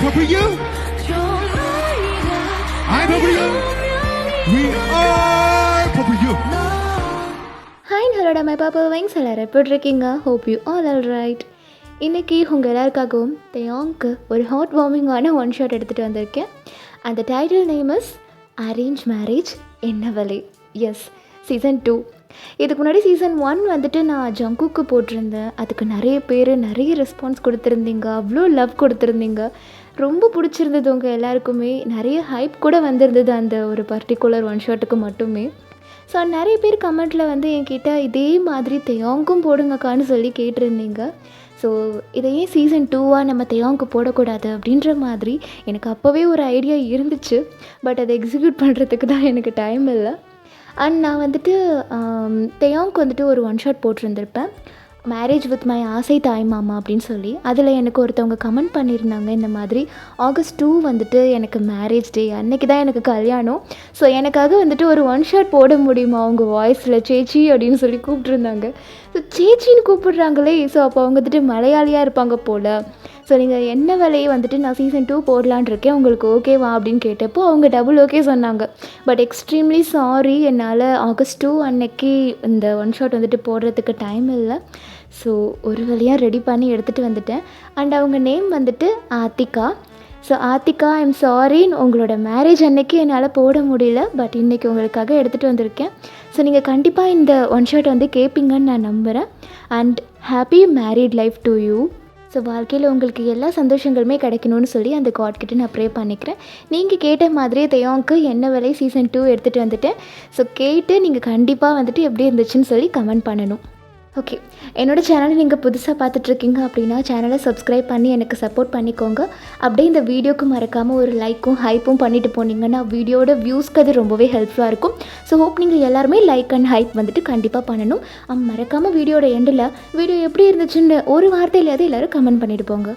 Papa You. I'm Papa You. We are Papa You. Hi and hello my Papa Wings. எல்லாரும் எப்படி இருக்கீங்க? Hope you all right. இன்றைக்கி உங்கள் எல்லாருக்காகவும் தேயாங்க்கு ஒரு ஹார்ட் வார்மிங்கான ஒன் ஷாட் எடுத்துகிட்டு வந்திருக்கேன். அந்த title name is arrange marriage Ennavale. Yes, season 2. இதுக்கு முன்னாடி சீசன் 1 வந்துட்டு நான் ஜங்குக்கு போட்டிருந்தேன். அதுக்கு நிறைய ரெஸ்பான்ஸ் கொடுத்துருந்தீங்க, அவ்வளோ லவ் கொடுத்துருந்தீங்க. ரொம்ப பிடிச்சிருந்தது உங்கள் எல்லாருக்குமே. நிறைய ஹைப் கூட வந்திருந்தது அந்த ஒரு பர்டிகுலர் ஒன் ஷாட்டுக்கு மட்டுமே. ஸோ நிறைய பேர் கமெண்ட்டில் வந்து என்கிட்ட இதே மாதிரி தேயாங்கும் போடுங்கக்கான்னு சொல்லி கேட்டிருந்தீங்க. ஸோ இதை ஏன் சீசன் 2வாக நம்ம தேயாங்கு போடக்கூடாது அப்படின்ற மாதிரி எனக்கு அப்போவே ஒரு ஐடியா இருந்துச்சு. பட் அதை எக்ஸிக்யூட் பண்ணுறதுக்கு தான் எனக்கு டைம் இல்லை. அண்ட் நான் வந்துட்டு தேயாங்க்கு வந்துட்டு ஒரு ஒன் ஷாட் போட்டிருந்திருப்பேன், மேரேஜ் வித் மை ஆசை தாய் மாமா அப்படின்னு சொல்லி. அதில் எனக்கு ஒருத்தவங்க கமெண்ட் பண்ணியிருந்தாங்க, இந்த மாதிரி ஆகஸ்ட் 2 வந்துட்டு எனக்கு மேரேஜ் டே, அன்றைக்கி தான் எனக்கு கல்யாணம். ஸோ எனக்காக வந்துட்டு ஒரு ஒன் ஷாட் போட முடியுமா அவங்க வாய்ஸில், சேச்சி அப்படின்னு சொல்லி கூப்பிட்ருந்தாங்க. ஸோ சேச்சின்னு கூப்பிட்றாங்களே, ஸோ அப்போ அவங்க வந்துட்டு மலையாளியாக இருப்பாங்க போல். ஸோ நீங்கள் என்ன வேலையை வந்துட்டு நான் சீசன் 2 போடலான் இருக்கேன், உங்களுக்கு ஓகேவா அப்படின்னு கேட்டப்போ அவங்க டபுள் ஓகே சொன்னாங்க. பட் எக்ஸ்ட்ரீம்லி சாரி, என்னால் ஆகஸ்ட் 2 அன்னைக்கு இந்த ஒன் ஷாட் வந்துட்டு போடுறதுக்கு டைம் இல்லை. ஸோ ஒரு வழியாக ரெடி பண்ணி எடுத்துகிட்டு வந்துட்டேன். அண்ட் அவங்க நேம் வந்துட்டு Athika. So Athika, I'm sorry, உங்களோட மேரேஜ் அன்னைக்கு என்னால் போட முடியல, பட் இன்றைக்கி உங்களுக்காக எடுத்துகிட்டு வந்திருக்கேன். ஸோ நீங்கள் கண்டிப்பாக இந்த ஒன் ஷாட் வந்து கேட்பீங்கன்னு நான் நம்புகிறேன். And happy married life to you. So வாழ்க்கையில் உங்களுக்கு எல்லா சந்தோஷங்களுமே கிடைக்கணும்னு சொல்லி அந்த காட்கிட்ட நான் ப்ரே பண்ணிக்கிறேன். நீங்கள் கேட்ட மாதிரியே தேயாங்க்கு என்ன வேலை சீசன் 2 எடுத்துகிட்டு வந்துட்டேன். ஸோ கேட்டு நீங்கள் கண்டிப்பாக வந்துட்டு எப்படி இருந்துச்சுன்னு சொல்லி கமெண்ட் பண்ணணும். ஓகே, என்னோடய சேனலை நீங்கள் புதுசாக பார்த்துட்ருக்கீங்க அப்படின்னா சேனலை சப்ஸ்கிரைப் பண்ணி எனக்கு சப்போர்ட் பண்ணிக்கோங்க. அப்படியே இந்த வீடியோக்கு மறக்காமல் ஒரு லைக்கும் ஹைப்பும் பண்ணிவிட்டு போனீங்கன்னா வீடியோட வியூஸ்க்கு அது ரொம்பவே ஹெல்ப்ஃபுல்லாக இருக்கும். ஸோ ஹோப் நீங்கள் எல்லாருமே லைக் அண்ட் ஹைப் வந்துட்டு கண்டிப்பாக பண்ணணும். மறக்காமல் வீடியோட எண்டில் வீடியோ எப்படி இருந்துச்சுன்னு ஒரு வார்த்தையிலையாவது எல்லோரும் கமெண்ட் பண்ணிட்டு போங்க.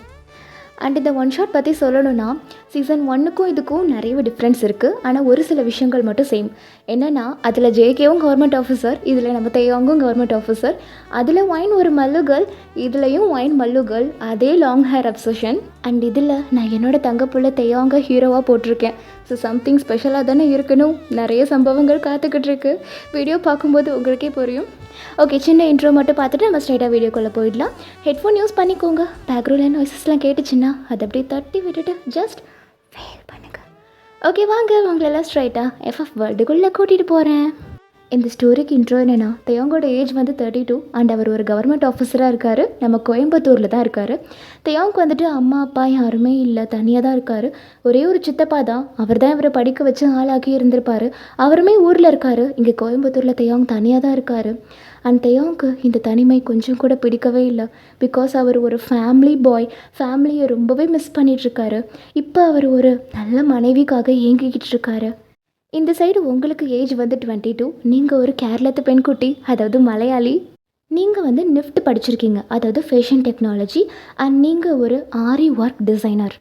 அண்ட் இந்த ஒன் ஷாட் பற்றி சொல்லணும்னா சீசன் 1க்கும் இதுக்கும் நிறைய டிஃப்ரென்ஸ் இருக்குது. ஆனால் ஒரு சில விஷயங்கள் மட்டும் சேம். என்னென்னா அதில் ஜேகேவும் கவர்மெண்ட் ஆஃபீஸர், இதில் நம்ம தேயாங்கும் கவர்மெண்ட் ஆஃபீஸர். அதில் ஒயின் ஒரு மல்லுகள், இதுலேயும் ஒயின் மல்லுகள், அதே லாங் ஹேர் அப்சஷன். அண்ட் இதில் நான் என்னோடய தங்கப்புள்ள தேயாங்க ஹீரோவாக போட்டிருக்கேன். ஸோ சம்திங் ஸ்பெஷலாக தானே இருக்கணும். நிறைய சம்பவங்கள் காத்துக்கிட்டு இருக்கு. வீடியோ பார்க்கும்போது உங்களுக்கே புரியும். ஓகே, சின்ன இன்ட்ரோ மட்டும் பார்த்துட்டு நம்ம ஸ்ட்ரைட்டாக வீடியோக்குள்ளே போயிடலாம். ஹெட்ஃபோன் யூஸ் பண்ணிக்கோங்க. பேக்ரவுண்டில் நாய்ஸஸ்லாம் கேட்டுச்சுன்னா அதை அப்படியே தட்டி விட்டுட்டு ஜஸ்ட் ஃபீல் பண்ணுங்கள். ஓகே, வாங்க உங்களெல்லாம் ஸ்ட்ரைட்டாக எஃப்எஃப் வேர்ல்டுக்குள்ளே கூட்டிகிட்டு போகிறேன். இந்த ஸ்டோரிக்கு இன்ட்ரோ என்னென்னா, தேயாங்கோட ஏஜ் வந்து 32 அண்ட் அவர் ஒரு கவர்மெண்ட் ஆஃபீஸராக இருக்கார். நம்ம கோயம்புத்தூரில் தான் இருக்கார். தேயாங்க்கு வந்துட்டு அம்மா அப்பா யாருமே இல்லை, தனியாக தான் இருக்கார். ஒரே ஒரு சித்தப்பா தான், அவர் தான் இவரை படிக்க வச்சு ஆளாக்கி இருந்திருப்பார். அவருமே ஊரில் இருக்கார். இங்கே கோயம்புத்தூரில் தேயாங் தனியாக தான் இருக்கார். அண்ட் தேயாங்க்கு இந்த தனிமை கொஞ்சம் கூட பிடிக்கவே இல்லை. பிகாஸ் அவர் ஒரு ஃபேமிலி பாய், ஃபேமிலியை ரொம்பவே மிஸ் பண்ணிகிட்ருக்காரு. இப்போ அவர் ஒரு நல்ல மனைவிக்காக ஏங்கிக்கிட்டு இருக்காரு. இந்த சைடு உங்களுக்கு ஏஜ் வந்து 22, நீங்கள் ஒரு கேரளத்து பெண்குட்டி, அதாவது மலையாளி. நீங்கள் வந்து நிஃப்ட் படிச்சிருக்கீங்க, அதாவது ஃபேஷன் டெக்னாலஜி. அண்ட் நீங்கள் ஒரு ஆரி ஒர்க் டிசைனர்.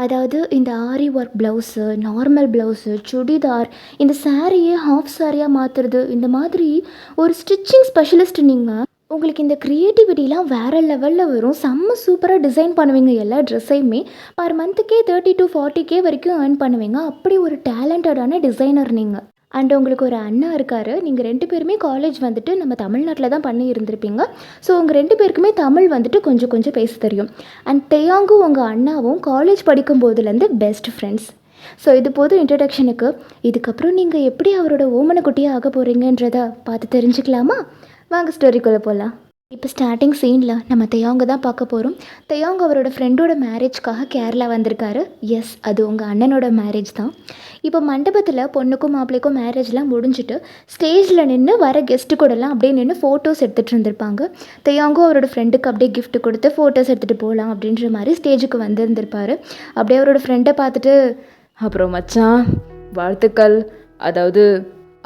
அதாவது இந்த aari work blouse, normal blouse, churidar, இந்த சாரியை ஹாஃப் சாரியாக மாற்றுறது, இந்த மாதிரி ஒரு ஸ்டிச்சிங் ஸ்பெஷலிஸ்ட் நீங்கள். உங்களுக்கு இந்த க்ரியேட்டிவிட்டிலாம் வேறு லெவலில் வரும். செம்ம சூப்பராக டிசைன் பண்ணுவீங்க எல்லா ட்ரெஸ்ஸையுமே. பர் மந்த்துக்கே 30 to 40K வரைக்கும் ஏர்ன் பண்ணுவீங்க. அப்படி ஒரு டேலண்டடான டிசைனர் நீங்கள். அண்ட் உங்களுக்கு ஒரு அண்ணா இருக்கார். நீங்கள் 2 பேருமே காலேஜ் வந்துட்டு நம்ம தமிழ்நாட்டில் தான் பண்ணி இருந்திருப்பீங்க. ஸோ உங்கள் 2 பேருக்குமே தமிழ் வந்துட்டு கொஞ்சம் கொஞ்சம் பேச தெரியும். அண்ட் தேயாங்கும் உங்கள் அண்ணாவும் காலேஜ் படிக்கும் போதுலேருந்து பெஸ்ட் ஃப்ரெண்ட்ஸ். ஸோ இது போதும் இன்ட்ரடக்ஷனுக்கு. இதுக்கப்புறம் நீங்கள் எப்படி அவரோட ஓமன குட்டியாக ஆக போகிறீங்கன்றதை பார்த்து தெரிஞ்சுக்கலாமா? வாங்க ஸ்டோரிக்குள்ளே போகலாம். இப்போ ஸ்டார்டிங் சீனில் நம்ம தேயாங்க தான் பார்க்க போகிறோம். தேயாங் அவரோட ஃப்ரெண்டோட மேரேஜ்க்காக கேரளா வந்திருக்காரு. எஸ், அது உங்கள் அண்ணனோட மேரேஜ் தான். இப்போ மண்டபத்தில் பொண்ணுக்கும் மாப்பிள்ளைக்கும் மேரேஜ்லாம் முடிஞ்சுட்டு ஸ்டேஜில் நின்று வர கெஸ்ட்டு கூடலாம் அப்படியே நின்று ஃபோட்டோஸ் எடுத்துகிட்டு இருந்திருப்பாங்க. தேயாங்கும் அவரோட ஃப்ரெண்டுக்கு அப்படியே கிஃப்ட் கொடுத்து ஃபோட்டோஸ் எடுத்துகிட்டு போகலாம் அப்படின்ற மாதிரி ஸ்டேஜுக்கு வந்திருந்திருப்பார். அப்படியே அவரோட ஃப்ரெண்டை பார்த்துட்டு, அப்புறம் மச்சான் வாழ்த்துக்கள், அதாவது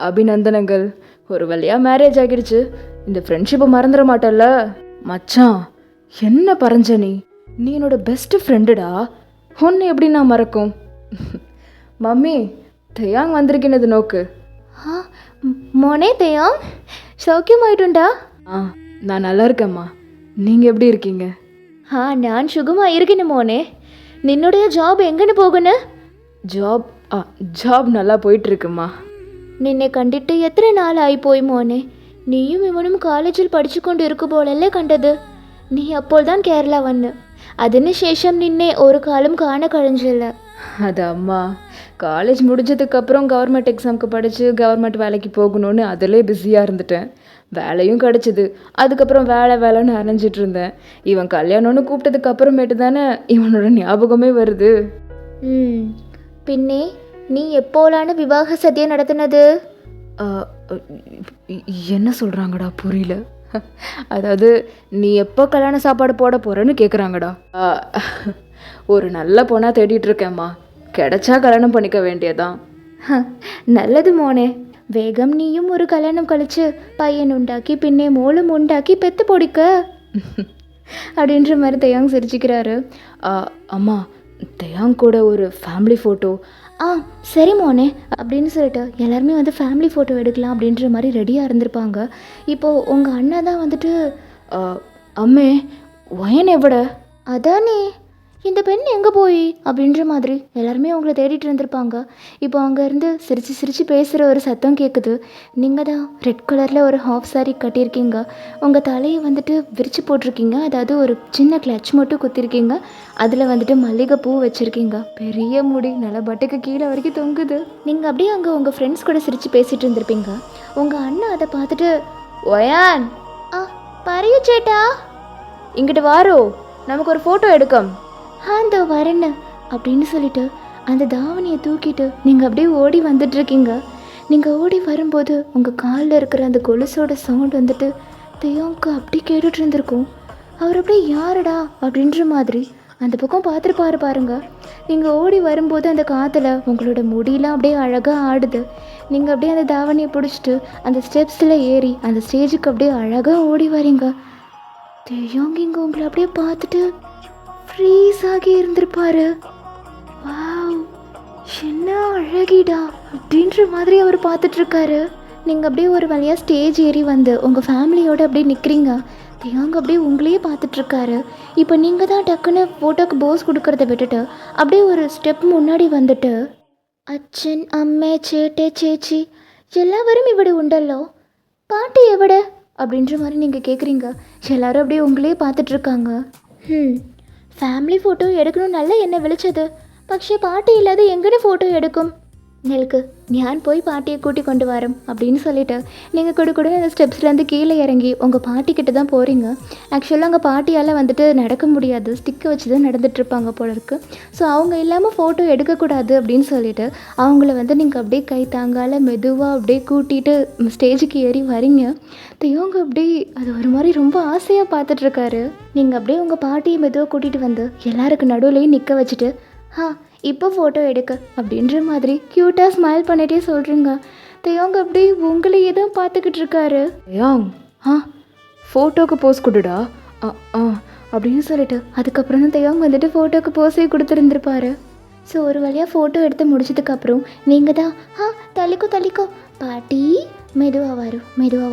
அபிநந்தனங்கள், ஒரு வழியாக மேரேஜ் ஆகிடுச்சு, இந்த ஃப்ரெண்ட்ஷிப்பை மறந்துட மாட்டல்ல மச்சான். என்ன பறஞ்ச நீ என்னோட பெஸ்ட் ஃப்ரெண்டுடா, உன்னை எப்படி நான் மறக்கும்? மம்மி, தேயாங் வந்திருக்கினது நோக்கு. மோனே தேயாங், சௌக்கியமாயிட்டுண்டா? நான் நல்லா இருக்கேம்மா, நீங்கள் எப்படி இருக்கீங்க? நான் சுகமாக இருக்கேன் மோனே. நின்னுடைய ஜாப் எங்கன்னு போகணும்? ஜாப் ஜாப் நல்லா போயிட்டுருக்குமா. നിന്നെ കണ്ടിട്ട് എത്ര നാളായി പോയി മോനെ. നീയും ഇവനും കോളേജിൽ പഠിച്ചുകൊണ്ട് ഇരിക്കുമ്പോഴല്ലേ കണ്ടത്. നീ അപ്പോൾ தான் കേരള വന്ന്. അതിനുശേഷം നിന്നെ ഒരു കാലം കാണ കഴിഞ്ഞില്ല. அது அம்மா காலேஜ் முடிஞ்சதுக்கப்புறம் கவர்மெண்ட் எக்ஸாமுக்கு படித்து கவர்மெண்ட் வேலைக்கு போகணுன்னு அதிலே பிஸியாக இருந்துட்டேன். வேலையும் கிடச்சிது. அதுக்கப்புறம் வேலைன்னு அரைஞ்சிட்டு இருந்தேன். இவன் கல்யாணம்னு கூப்பிட்டதுக்கு அப்புறமேட்டு தானே இவனோட ஞாபகமே வருது. പിന്നെ നീ എപ്പോഴാണ് വിവാഹ സദ്യ നടത്തുന്നത്? என்ன சொல்கிறாங்கடா புரியல. அதாவது நீ எப்போ கல்யாண சாப்பாடு போட போகிறேன்னு கேட்குறாங்கடா. ஒரு நல்ல பொண்ணாக தேடிட்டு இருக்கேம்மா. கிடைச்சா கல்யாணம் பண்ணிக்க வேண்டியதான். നല്ലത് മോനെ. വേഗം നീയും ഒരു കല്യാണം കളിച്ച് പയ്യനുണ്ടാക്കി പിന്നെ മോളും ഉണ്ടാക്കി പെത്ത് പൊടിக்க அப்படின்ற மாதிரி தயாங் சிரிச்சுக்கிறாரு. அம்மா தயாங் கூட ஒரு ஃபேமிலி ஃபோட்டோ. சரி மோனே அப்படின்னு சொல்லிட்டு எல்லாருமே வந்து ஃபேமிலி ஃபோட்டோ எடுக்கலாம் அப்படின்ற மாதிரி ரெடியாக இருந்திருப்பாங்க. இப்போது உங்கள் அண்ணா தான் வந்துட்டு அம்மே வயன் எவ்வட அதானே இந்த பெண் எங்கே போய் அப்படின்ற மாதிரி எல்லாருமே அவங்கள தேடிட்டு இருந்திருப்பாங்க. இப்போ அங்கேருந்து சிரித்து சிரித்து பேசுகிற ஒரு சத்தம் கேட்குது. நீங்கள் தான் ரெட் கலரில் ஒரு ஹாஃப் சாரி கட்டியிருக்கீங்க. உங்கள் தலையை வந்துட்டு விரித்து போட்டிருக்கீங்க. அதாவது ஒரு சின்ன கிளச் மட்டும் குத்திருக்கீங்க. அதில் வந்துட்டு மல்லிகைப்பூ வச்சுருக்கீங்க. பெரிய முடி நல்ல பட்டுக்கு கீழே வரைக்கும் தொங்குது. நீங்கள் அப்படியே அங்கே உங்கள் ஃப்ரெண்ட்ஸ் கூட சிரித்து பேசிகிட்டு இருந்திருப்பீங்க. உங்கள் அண்ணா அதை பார்த்துட்டு ஒயான் பரைய சேட்டா இங்கிட்டு வாரோ நமக்கு ஒரு ஃபோட்டோ எடுக்கம். அந்த வரேன்னு அப்படின்னு சொல்லிட்டு அந்த தாவணியை தூக்கிட்டு நீங்கள் அப்படியே ஓடி வந்துட்டுருக்கீங்க. நீங்கள் ஓடி வரும்போது உங்கள் காலில் இருக்கிற அந்த கொலுசோட சவுண்ட் வந்துட்டு தெய்வம்க்கு அப்படி கேட்டுட்டு இருந்திருக்கும். அவர் அப்படியே யாரடா அப்படின்ற மாதிரி அந்த பக்கம் பார்த்துருப்பாரு பாருங்க. நீங்கள் ஓடி வரும்போது அந்த காற்றுல உங்களோட முடியெலாம் அப்படியே அழகாக ஆடுது. நீங்கள் அப்படியே அந்த தாவணியை பிடிச்சிட்டு அந்த ஸ்டெப்ஸில் ஏறி அந்த ஸ்டேஜுக்கு அப்படியே அழகாக ஓடி வரீங்க. தெய்வங்க இங்கே உங்களை அப்படியே பார்த்துட்டு ஃப்ரீஸ் ஆகி இருந்திருப்பாரு. வாவ் என்ன அழகிடா அப்படின்ற மாதிரி அவர் பார்த்துட்ருக்காரு. நீங்கள் அப்படியே ஒரு வழியாக ஸ்டேஜ் ஏறி வந்து உங்கள் ஃபேமிலியோடு அப்படியே நிற்கிறீங்க. தேங்க அப்படியே உங்களையே பார்த்துட்ருக்காரு. இப்போ நீங்கள் தான் டக்குன்னு ஃபோட்டோக்கு போஸ் கொடுக்கறத விட்டுட்டு அப்படியே ஒரு ஸ்டெப் முன்னாடி வந்துட்டு அச்சன் அம்மே சேட்டே சேச்சி எல்லாரும் இவட உண்டல்லோ பாட்டி எவட அப்படின்ற மாதிரி நீங்கள் கேட்குறீங்க. எல்லோரும் அப்படியே உங்களையே பார்த்துட்ருக்காங்க. ഫാമിലി ഫോട്ടോ എടുക്കണമെന്നല്ല എന്നെ വിളിച്ചത്. പക്ഷേ പാട്ടി ഇല്ലാതെ എങ്ങനെ ഫോട്ടോ എടുക്കും? നിൽക്ക് ഞാൻ போய் பாட்டியை கூட்டி கொண்டு வரோம் அப்படின்னு சொல்லிட்டு நீங்கள் கூட அந்த ஸ்டெப்ஸ்லேருந்து கீழே இறங்கி உங்கள் பாட்டிக்கிட்ட தான் போகிறீங்க. ஆக்சுவலாக அங்கே பாட்டியால் வந்துட்டு நடக்க முடியாது. ஸ்டிக்கை வச்சு தான் நடந்துகிட்ருப்பாங்க போல இருக்குது. ஸோ அவங்க இல்லாமல் ஃபோட்டோ எடுக்கக்கூடாது அப்படின்னு சொல்லிட்டு அவங்கள வந்து நீங்கள் அப்படியே கை தாங்கால மெதுவாக அப்படியே கூட்டிகிட்டு ஸ்டேஜுக்கு ஏறி வரீங்க. இவங்க அப்படி அது ஒரு மாதிரி ரொம்ப ஆசையாக பார்த்துட்ருக்காரு. நீங்கள் அப்படியே உங்கள் பாட்டியை மெதுவாக கூட்டிகிட்டு வந்து எல்லாருக்கு நடுவுலையும் நிற்க வச்சுட்டு இப்போ ஃபோட்டோ எடுக்க அப்படின்ற மாதிரி க்யூட்டாக ஸ்மைல் பண்ணிகிட்டே சொல்கிறீங்க. தெய்வங்க அப்படி உங்களையே தான் பார்த்துக்கிட்டு இருக்காரு. ஏங் ஃபோட்டோக்கு போஸ் கொடுடா அப்படின்னு சொல்லிட்டு அதுக்கப்புறம் தான் தெய்வங்க வந்துட்டு ஃபோட்டோக்கு போஸே கொடுத்துருந்துருப்பாரு. ஸோ ஒரு வழியாக ஃபோட்டோ எடுத்து முடிச்சதுக்கப்புறம் நீங்கள் தான் தள்ளிக்கோ பாட்டி மெதுவாக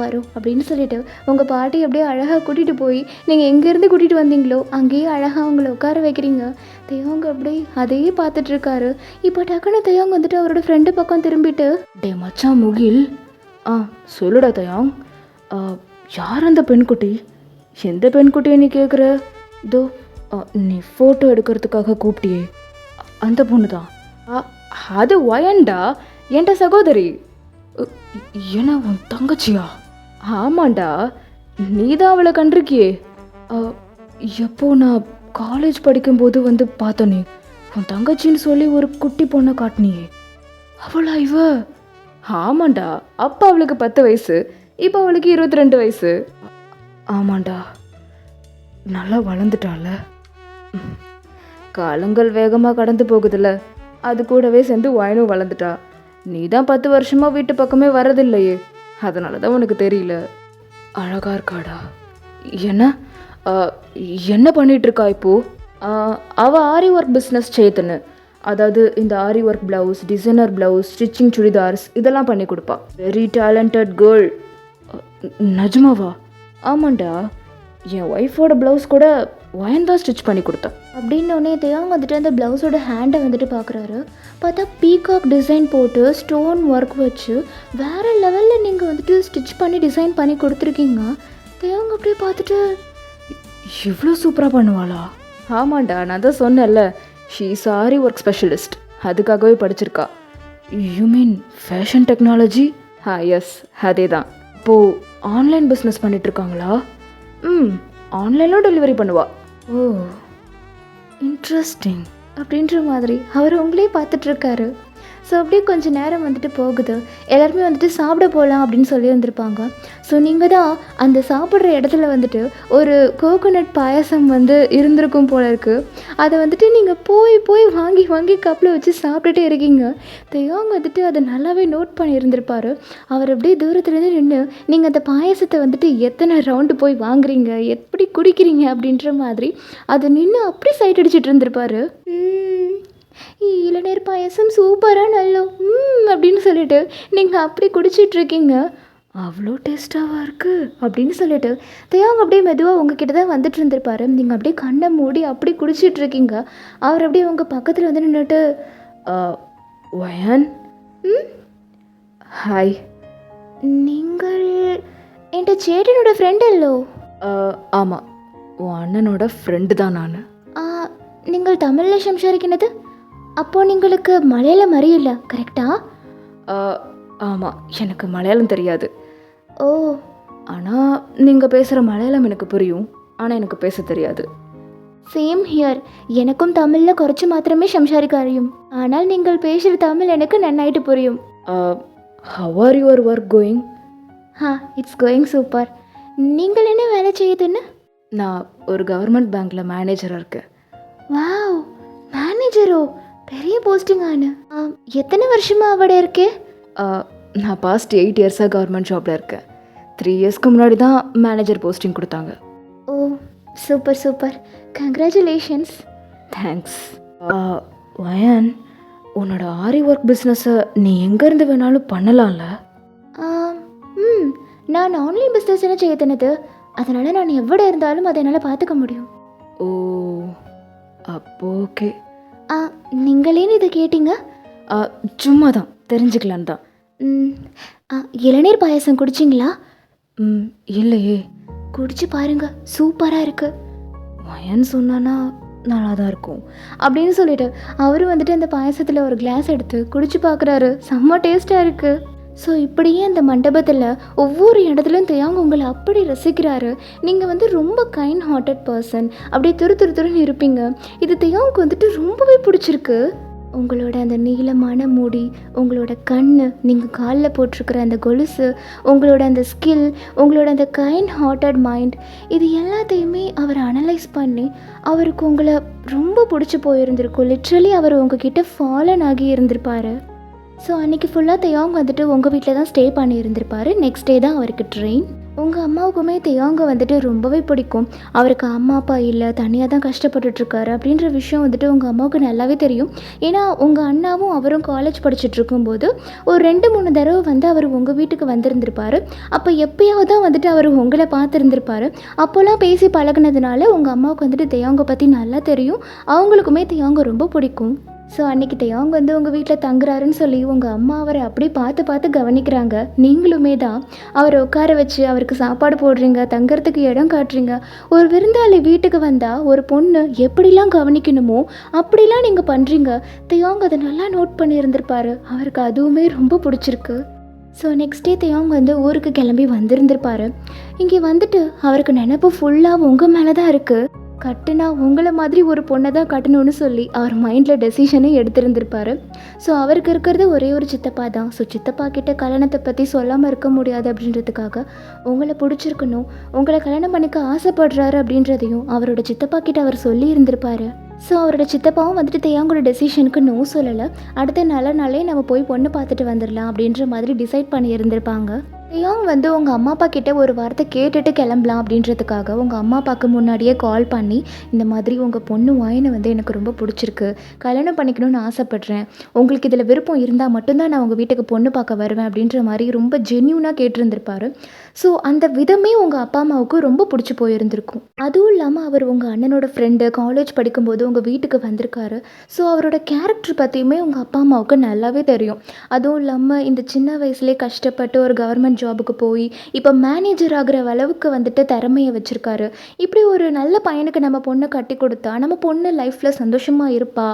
வரும் அப்படின்னு சொல்லிட்டு உங்கள் பாட்டி அப்படியே அழகாக கூட்டிகிட்டு போய் நீங்கள் எங்கேருந்து கூட்டிகிட்டு வந்தீங்களோ அங்கேயே அழகாக அவங்கள உட்கார வைக்கிறீங்க. தெய்வங்க அப்படியே அதையே பார்த்துட்ருக்காரு. இப்போ டக்குன்னு தெய்வங்க வந்துட்டு அவரோட ஃப்ரெண்டு பக்கம் திரும்பிட்டு டே மச்சான் முகில் சொல்லுடா தயாங் யார் அந்த பெண்குட்டி? எந்த பெண்குட்டியை நீ கேட்குற? இதோ நீ ஃபோட்டோ எடுக்கிறதுக்காக கூப்பிட்டியே அந்த பொண்ணு தான். அது ஒயன்டா என்ட சகோதரி. ஏன்னா உன் தங்கச்சியா? ஆமாண்டா நீ தான் அவளை கண்டிருக்கியே. எப்போ நான் காலேஜ் படிக்கும்போது வந்து பார்த்தனே உன் தங்கச்சின்னு சொல்லி ஒரு குட்டி பொண்ணை காட்டினியே அவளா இவ? ஆமாண்டா அப்போ அவளுக்கு 10 வயசு, இப்போ அவளுக்கு 22 வயசு. ஆமாண்டா நல்லா வளர்ந்துட்டால. காலங்கள் வேகமாக கடந்து போகுதுல்ல, அது கூடவே சேர்ந்து வயனும் வளர்ந்துட்டா. நீ தான் 10 வருஷமாக வீட்டு பக்கமே வரதில்லையே, அதனால தான் உனக்கு தெரியல. அழகா இருக்காடா. என்ன பண்ணிட்டு இருக்கா இப்போ? அவள் ஆரி ஒர்க் பிஸ்னஸ் செய்துன்னு, அதாவது இந்த aari work blouse, designer blouse, stitching churidars இதெல்லாம் பண்ணி கொடுப்பா. Very talented girl. நிஜமாவா? ஆமாண்டா என் ஒய்ஃபோட ப்ளவுஸ் கூட ஒயன் தான் ஸ்டிச் பண்ணி கொடுத்தேன். அப்படின்னோடனே தேவாங்க வந்துட்டு அந்த ப்ளவுஸோட ஹேண்டை வந்துட்டு பார்க்குறாரு. பார்த்தா பீகாக் டிசைன் போட்டு ஸ்டோன் ஒர்க் வச்சு வேறு லெவலில் நீங்கள் வந்துட்டு ஸ்டிச் பண்ணி டிசைன் பண்ணி கொடுத்துருக்கீங்க. தேவாங்க அப்படியே பார்த்துட்டு, இவ்வளோ சூப்பராக பண்ணுவாளா? ஆமாண்டா, நான் தான் சொன்னேன்ல, ஷீ சாரி ஒர்க் ஸ்பெஷலிஸ்ட், அதுக்காகவே படிச்சிருக்கா. You mean fashion technology? Yes, அதே தான். இப்போது ஆன்லைன் பிஸ்னஸ் பண்ணிகிட்ருக்காங்களா? ஆன்லைனில் டெலிவரி பண்ணுவா. ஓ, இன்ட்ரெஸ்டிங் அப்படின்ற மாதிரி அவர் உங்களே பார்த்துட்ருக்காரு. ஸோ அப்படியே கொஞ்சம் நேரம் வந்துட்டு போகுது. எல்லாருமே வந்துட்டு சாப்பிட போகலாம் அப்படின்னு சொல்லி வந்திருப்பாங்க. ஸோ நீங்கள் தான் அந்த சாப்பிட்ற இடத்துல வந்துட்டு ஒரு கோகோனட் பாயசம் வந்து இருந்திருக்கும் போல இருக்குது. அதை வந்துட்டு நீங்கள் போய் வாங்கி வாங்கி கப்பில் வச்சு சாப்பிட்டுட்டே இருக்கீங்க. தேவாங்க வந்துட்டு அதை நல்லாவே நோட் பண்ணியிருந்திருப்பார். அவர் அப்படியே தூரத்துலேருந்து நின்று நீங்கள் அந்த பாயசத்தை வந்துட்டு எத்தனை ரவுண்டு போய் வாங்குறீங்க, எப்படி குடிக்கிறீங்க அப்படின்ற மாதிரி அதை நின்று அப்படி சைட் அடிச்சிட்டு இருந்திருப்பார். இளநீர் பாயசம் சூப்பராக நல்லோ அப்படின்னு சொல்லிட்டு நீங்கள் அப்படி குடிச்சிட்ருக்கீங்க. அவ்வளோ டேஸ்ட்டாக இருக்குது அப்படின்னு சொல்லிட்டு தேவாங்க அப்படியே மெதுவாக உங்ககிட்ட தான் வந்துட்டு இருந்திருப்பாரு. நீங்கள் அப்படியே கண்ணை மூடி அப்படி குடிச்சிட்ருக்கீங்க. அவர் அப்படியே உங்கள் பக்கத்தில் வந்து நின்றுட்டு, ஒயன், ஹாய், நீங்கள் என்கிட்ட சேட்டனோட ஃப்ரெண்ட் அல்லோ? ஆமாம், உன் அண்ணனோட ஃப்ரெண்டு தான் நான். நீங்கள் தமிழில் சம்சாரிக்கினது? அப்போது நீங்களுக்கு மலையாளம் அறியில்ல, கரெக்டா? ஆமாம், எனக்கு மலையாளம் தெரியாது. ஓ, ஆனால் நீங்கள் பேசுகிற மலையாளம் எனக்கு புரியும், ஆனால் எனக்கு பேச தெரியாது. Same here. எனக்கும் தமிழில் குறைச்சி மாத்திரமே சம்சாரிக்க அறியும், ஆனால் நீங்கள் பேசுகிற தமிழ் எனக்கு நன்னாயிட்டு புரியும். How are your work going? It's going super. நீங்கள் என்ன வேலை செய்யுதுன்னு? நான் ஒரு கவர்மெண்ட் பேங்க்கில் மேனேஜராக இருக்கேன். வாவ், மேனேஜரோ? பெரிய போஸ்டிங் ஆனு. எத்தனை வருஷமாக அவட இருக்கே? நான் பாஸ்ட் 8 இயர்ஸாக கவர்மெண்ட் ஜாபில் இருக்கேன். 3 இயர்ஸ்க்கு முன்னாடி தான் மேனேஜர் போஸ்டிங் கொடுத்தாங்க. ஓ, சூப்பர் சூப்பர், கங்க்ராச்சுலேஷன்ஸ். தேங்க்ஸ். வயன், உன்னோட ஆரி ஒர்க் பிஸ்னஸை நீ எங்கேருந்து வேணாலும் பண்ணலாம்ல? நான் ஆன்லைன் பிஸ்னஸ் என்ன செய்யுதுனது, அதனால் நான் எவ்வளோ இருந்தாலும் அதை என்னால் பார்த்துக்க முடியும். ஓ, அப்போ ஓகே. நீங்களேன்னு இதை கேட்டீங்க? சும்மா தான் தெரிஞ்சுக்கலான்னு தான். இளநீர் பாயசம் குடிச்சிங்களா? இல்லையே. குடிச்சு பாருங்க, சூப்பராக இருக்கு. வயன் சொன்னானா நல்லா தான் இருக்கும் அப்படின்னு சொல்லிட்டு அவரும் வந்துட்டு அந்த பாயசத்தில் ஒரு கிளாஸ் எடுத்து குடிச்சு பார்க்குறாரு. செம்ம டேஸ்ட்டாக இருக்குது. ஸோ இப்படியே அந்த மண்டபத்தில் ஒவ்வொரு இடத்துலையும் தேவாங்க உங்களை அப்படி ரசிக்கிறாரு. நீங்கள் வந்து ரொம்ப கைண்ட் ஹார்ட்டட் பர்சன், அப்படியே துருன்னு இருப்பீங்க. இது தேவாங்க வந்துட்டு ரொம்பவே பிடிச்சிருக்கு. உங்களோட அந்த நீளமான முடி, உங்களோட கண், நீங்கள் காலில் போட்டிருக்கிற அந்த கொலுசு, உங்களோட அந்த ஸ்கில், உங்களோட அந்த கைண்ட் ஹார்ட்டட் மைண்ட், இது எல்லாத்தையுமே அவர் அனலைஸ் பண்ணி அவருக்கு உங்களை ரொம்ப பிடிச்சி போயிருந்திருக்கும். லிட்ரலி அவர் உங்ககிட்ட ஃபாலன் ஆகி இருந்திருப்பார். ஸோ அன்றைக்கி ஃபுல்லாக தேவாங்க வந்துட்டு உங்கள் வீட்டில் தான் ஸ்டே பண்ணி இருந்திருப்பார். நெக்ஸ்ட் டே தான் அவருக்கு ட்ரெயின். உங்கள் அம்மாவுக்குமே தேவாங்க வந்துட்டு ரொம்பவே பிடிக்கும். அவருக்கு அம்மா அப்பா இல்லை, தனியாக தான் கஷ்டப்பட்டுட்ருக்காரு அப்படின்ற விஷயம் வந்துட்டு உங்கள் அம்மாவுக்கு நல்லாவே தெரியும். ஏன்னா உங்கள் அண்ணாவும் அவரும் காலேஜ் படிச்சுட்டு இருக்கும்போது ஒரு 2-3 தடவை வந்து அவர் உங்கள் வீட்டுக்கு வந்திருந்திருப்பார். அப்போ எப்போயாவது தான் வந்துட்டு அவர் உங்களை பார்த்துருந்துருப்பார். அப்போல்லாம் பேசி பழகினதுனால உங்கள் அம்மாவுக்கு வந்துட்டு தேவாங்க பற்றி நல்லா தெரியும். அவங்களுக்குமே தேவாங்க ரொம்ப பிடிக்கும். ஸோ அன்றைக்கி தேவாங்க வந்து உங்கள் வீட்டில் தங்குறாருன்னு சொல்லி உங்கள் அம்மா அவரை அப்படி பார்த்து கவனிக்கிறாங்க. நீங்களுமே தான் அவரை உட்கார வச்சு அவருக்கு சாப்பாடு போடுறீங்க, தங்குறதுக்கு இடம் காட்டுறீங்க. ஒரு விருந்தாளி வீட்டுக்கு வந்தால் ஒரு பொண்ணு எப்படிலாம் கவனிக்கணுமோ அப்படிலாம் நீங்கள் பண்ணுறீங்க. தேவாங்க அதை நல்லா நோட் பண்ணியிருந்திருப்பார். அவருக்கு அதுவுமே ரொம்ப பிடிச்சிருக்கு. ஸோ நெக்ஸ்ட் டே தேவாங்க வந்து ஊருக்கு கிளம்பி வந்திருந்திருப்பார். இங்கே வந்துட்டு அவருக்கு நினைப்பு ஃபுல்லாக உங்கள் மேலே தான் இருக்குது. கட்டுனா உங்களை மாதிரி ஒரு பொண்ணை தான் கட்டணும்னு சொல்லி அவர் மைண்டில் டெசிஷனே எடுத்திருந்திருப்பார். ஸோ அவருக்கு இருக்கிறது ஒரே ஒரு சித்தப்பா தான். ஸோ சித்தப்பா கிட்ட கல்யாணத்தை பற்றி சொல்லாமல் இருக்க முடியாது அப்படின்றதுக்காக உங்களை பிடிச்சிருக்கணும், உங்களை கல்யாணம் பண்ணிக்க ஆசைப்படுறாரு அப்படின்றதையும் அவரோட சித்தப்பா கிட்ட அவர் சொல்லி இருந்திருப்பார். ஸோ அவரோட சித்தப்பாவும் வந்துட்டு தேவாங்கோட டெசிஷனுக்கு நோ சொல்லலை. அடுத்த நல்ல நாளே நம்ம போய் பொண்ணு பார்த்துட்டு வந்துடலாம் அப்படின்ற மாதிரி டிசைட் பண்ணி இருந்திருப்பாங்க. தேயாங் வந்து உங்கள் அம்மா அப்பா கிட்ட ஒரு வார்த்தை கேட்டுட்டு கிளம்பலாம் அப்படின்றதுக்காக உங்கள் அம்மா அப்பாவுக்கு முன்னாடியே கால் பண்ணி இந்த மாதிரி உங்கள் பொண்ணு வாயினை வந்து எனக்கு ரொம்ப பிடிச்சிருக்கு, கல்யாணம் பண்ணிக்கணும்னு ஆசைப்பட்றேன், உங்களுக்கு இதில் விருப்பம் இருந்தால் மட்டும்தான் நான் உங்கள் வீட்டுக்கு பொண்ணு பார்க்க வருவேன் அப்படின்ற மாதிரி ரொம்ப ஜென்யூனாக கேட்டிருந்திருப்பாரு. ஸோ அந்த விதமே உங்கள் அப்பா அம்மாவுக்கு ரொம்ப பிடிச்சி போயிருந்திருக்கும். அதுவும் இல்லாமல் அவர் உங்கள் அண்ணனோட ஃப்ரெண்டு, காலேஜ் படிக்கும்போது உங்கள் வீட்டுக்கு வந்திருக்காரு. ஸோ அவரோட கேரக்டர் பற்றியுமே உங்கள் அப்பா அம்மாவுக்கு நல்லாவே தெரியும். அதுவும் இல்லாமல் இந்த சின்ன வயசுலேயே கஷ்டப்பட்டு ஒரு கவர்மெண்ட் ஜாபுக்கு போய் இப்போ மேனேஜர் ஆகிற அளவுக்கு வந்துட்டு திறமையை வச்சுருக்காரு. இப்படி ஒரு நல்ல பையனுக்கு நம்ம பொண்ணை கட்டி கொடுத்தா நம்ம பொண்ணு லைஃப்பில் சந்தோஷமாக இருப்பா,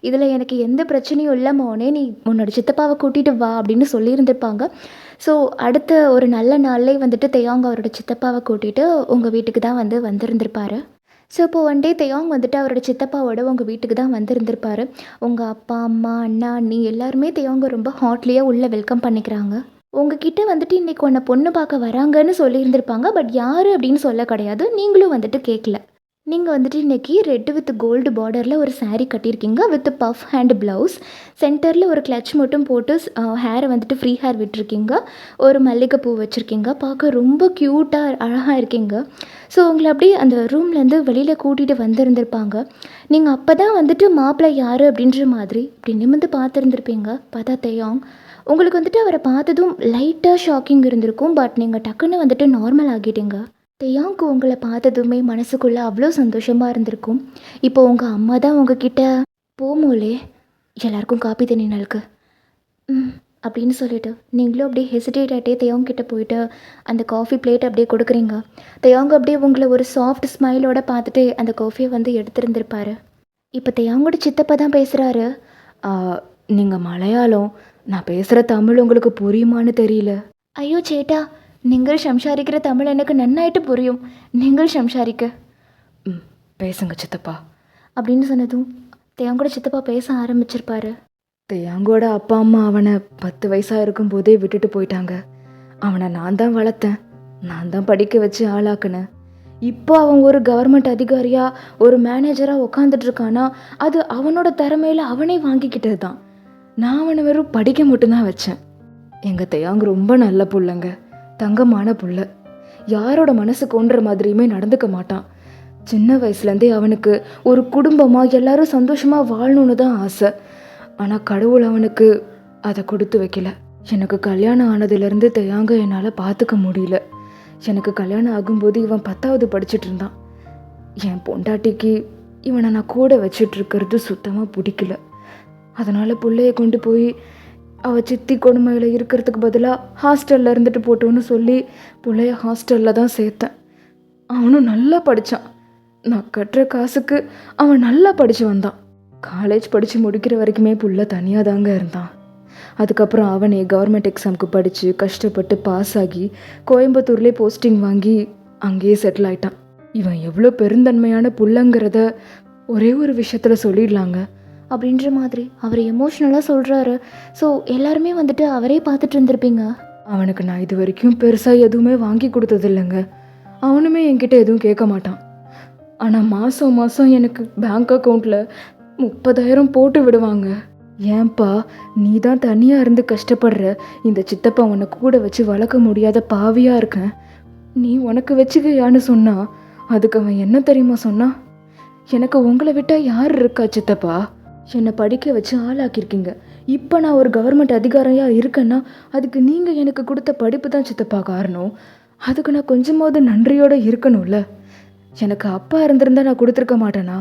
இதில் எனக்கு எந்த பிரச்சனையும் இல்லை மோனே, நீ உன்னோட சித்தப்பாவை கூட்டிகிட்டு வா அப்படின்னு சொல்லியிருந்திருப்பாங்க. ஸோ அடுத்த ஒரு நல்ல நாள்லேயே வந்துட்டு தேயாங் அவரோட சித்தப்பாவை கூட்டிகிட்டு உங்கள் வீட்டுக்கு தான் வந்திருந்திருப்பாரு. ஸோ இப்போ ஒன் டே தேயாங் வந்துட்டு அவரோட சித்தப்பாவோட உங்கள் வீட்டுக்கு தான் வந்திருந்திருப்பாரு. உங்கள் அப்பா அம்மா அண்ணா அண்ணி எல்லாருமே தேயாங்க ரொம்ப ஹாட்லியாக உள்ளே வெல்கம் பண்ணிக்கிறாங்க. உங்ககிட்ட வந்துட்டு இன்றைக்கி உன்னை பொண்ணு பார்க்க வராங்கன்னு சொல்லியிருந்திருப்பாங்க. பட் யார் அப்படின்னு சொல்ல கிடையாது, நீங்களும் வந்துட்டு கேட்கல. நீங்கள் வந்துட்டு இன்றைக்கி ரெட் வித் கோல்டு பார்டரில் ஒரு saree கட்டியிருக்கீங்க வித் பஃப் ஹேண்ட் ப்ளவுஸ். சென்டரில் ஒரு கிளச் மட்டும் போட்டு ஹேரை வந்துட்டு ஃப்ரீ ஹேர் விட்டுருக்கீங்க. ஒரு மல்லிகைப்பூ வச்சுருக்கீங்க. பார்க்க ரொம்ப க்யூட்டாக அழகாக இருக்கீங்க. ஸோ உங்களை அப்படியே அந்த ரூம்லேருந்து வெளியில் கூட்டிகிட்டு வந்திருந்திருப்பாங்க. நீங்கள் அப்போ தான் வந்துட்டு மாப்பிள்ளை யார் அப்படின்ற மாதிரி இப்படி நிமிர்ந்து பார்த்துருந்துருப்பீங்க. பார்த்தா தேயாங். உங்களுக்கு வந்துட்டு அவரை பார்த்ததும் லைட்டாக ஷாக்கிங் இருந்திருக்கும். பட் நீங்கள் டக்குன்னு வந்துட்டு நார்மல் ஆகிட்டீங்க. தேயாங்க்கு உங்களை பார்த்ததுமே மனசுக்குள்ளே அவ்வளோ சந்தோஷமாக இருந்திருக்கும். இப்போ உங்கள் அம்மா தான் உங்ககிட்ட போமோலே எல்லாருக்கும் காப்பி தண்ணி நல்கு அப்படின்னு சொல்லிட்டு நீங்களும் அப்படியே ஹெசிடேட் ஆகிட்டே தேயாங் கிட்ட போயிட்டு அந்த காஃபி பிளேட் அப்படியே கொடுக்குறீங்க. தேயாங் அப்படியே உங்களை ஒரு சாஃப்ட் ஸ்மைலோட பார்த்துட்டு அந்த காஃபியை வந்து எடுத்துருந்துருப்பாரு. இப்போ தேயாங்கோட சித்தப்பா தான் பேசுகிறாரு. நீங்கள் மலையாளம், நான் பேசுகிற தமிழ் உங்களுக்கு புரியுமான்னு தெரியல. ஐயோ சேட்டா, நீங்கள் சம்சாரிக்கிற தமிழ் எனக்கு நன்னாயிட்டு புரியும். நீங்கள் சம்சாரிக்க பேசுங்க சித்தப்பா அப்படின்னு சொன்னதும் தேயாங்கோட சித்தப்பா பேச ஆரம்பிச்சிருப்பாரு. தேயாங்கோட அப்பா அம்மா அவனை 10 வயசாக இருக்கும்போதே விட்டுட்டு போயிட்டாங்க. அவனை நான் தான் வளர்த்தேன், நான் தான் படிக்க வச்சு ஆளாக்குனேன். இப்போ அவன் ஒரு கவர்மெண்ட் அதிகாரியாக ஒரு மேனேஜராக உட்காந்துட்டு இருக்கானா, அது அவனோட திறமையில அவனே வாங்கிக்கிட்டது தான். நான் அவனை வெறும் படிக்க மட்டும்தான் வச்சேன். எங்கள் தேயாங்க ரொம்ப நல்ல புள்ளைங்க, தங்கமான புள்ள. யாரோட மனசு கொன்ற மாதிரியுமே நடந்துக்க மாட்டான். சின்ன வயசுலேருந்தே அவனுக்கு ஒரு குடும்பமாக எல்லாரும் சந்தோஷமாக வாழணுன்னு தான் ஆசை. ஆனால் கடவுள் அவனுக்கு அதை கொடுத்து வைக்கல. எனக்கு கல்யாணம் ஆனதுலேருந்து தேயாங்க என்னால் பார்த்துக்க முடியல. எனக்கு கல்யாணம் ஆகும்போது இவன் 10வது படிச்சுட்டு இருந்தான். என் பொண்டாட்டிக்கு இவனை நான் கூட வச்சிட்டு இருக்கிறது சுத்தமாக பிடிக்கல. அதனால் பிள்ளைய கொண்டு போய் அவள் சித்தி கொடுமையில் இருக்கிறதுக்கு பதிலாக ஹாஸ்டலில் இருந்துட்டு போட்டோன்னு சொல்லி பிள்ளைய ஹாஸ்டலில் தான் சேர்த்தேன். அவனும் நல்லா படித்தான். நான் கட்டுற காசுக்கு அவன் நல்லா படித்து வந்தான். காலேஜ் படித்து முடிக்கிற வரைக்குமே புள்ள தனியாக தாங்க இருந்தான். அதுக்கப்புறம் அவனே கவர்மெண்ட் எக்ஸாமுக்கு படித்து கஷ்டப்பட்டு பாஸ் ஆகி கோயம்புத்தூர்லேயே போஸ்டிங் வாங்கி அங்கேயே செட்டில் ஆயிட்டான். இவன் எவ்வளோ பெருந்தன்மையான புள்ளங்கிறத ஒரே ஒரு விஷயத்தில் சொல்லிடலாங்க அப்படின்ற மாதிரி அவர் எமோஷ்னலாக சொல்கிறாரு. ஸோ எல்லாருமே வந்துட்டு அவரே பார்த்துட்டு இருந்திருப்பீங்க. அவனுக்கு நான் இது வரைக்கும் பெருசாக எதுவுமே வாங்கி கொடுத்தது இல்லைங்க. அவனுமே என்கிட்ட எதுவும் கேட்க மாட்டான். ஆனால் மாதம் மாதம் எனக்கு பேங்க் அக்கௌண்ட்டில் 30,000 போட்டு விடுவாங்க. ஏன்பா, நீ தான் தனியாக இருந்து கஷ்டப்படுற, இந்த சித்தப்பா உன்னை கூட வச்சு வளர்க்க முடியாத பாவியாக இருக்கேன், நீ உனக்கு வச்சுக்கையான்னு சொன்னா அதுக்கு அவன் என்ன தெரியுமா சொன்னான்? எனக்கு உங்களை விட்டால் யார் இருக்கா சித்தப்பா? என்னை படிக்க வச்சு ஆளாக்கியிருக்கீங்க. இப்போ நான் ஒரு கவர்மெண்ட் அதிகாரியாக இருக்கேன்னா அதுக்கு நீங்கள் எனக்கு கொடுத்த படிப்பு தான் சித்தப்பா காரணம். அதுக்கு நான் கொஞ்சமாவது நன்றியோடு இருக்கணும்ல. எனக்கு அப்பா இருந்திருந்தா நான் கொடுத்துருக்க மாட்டேனா?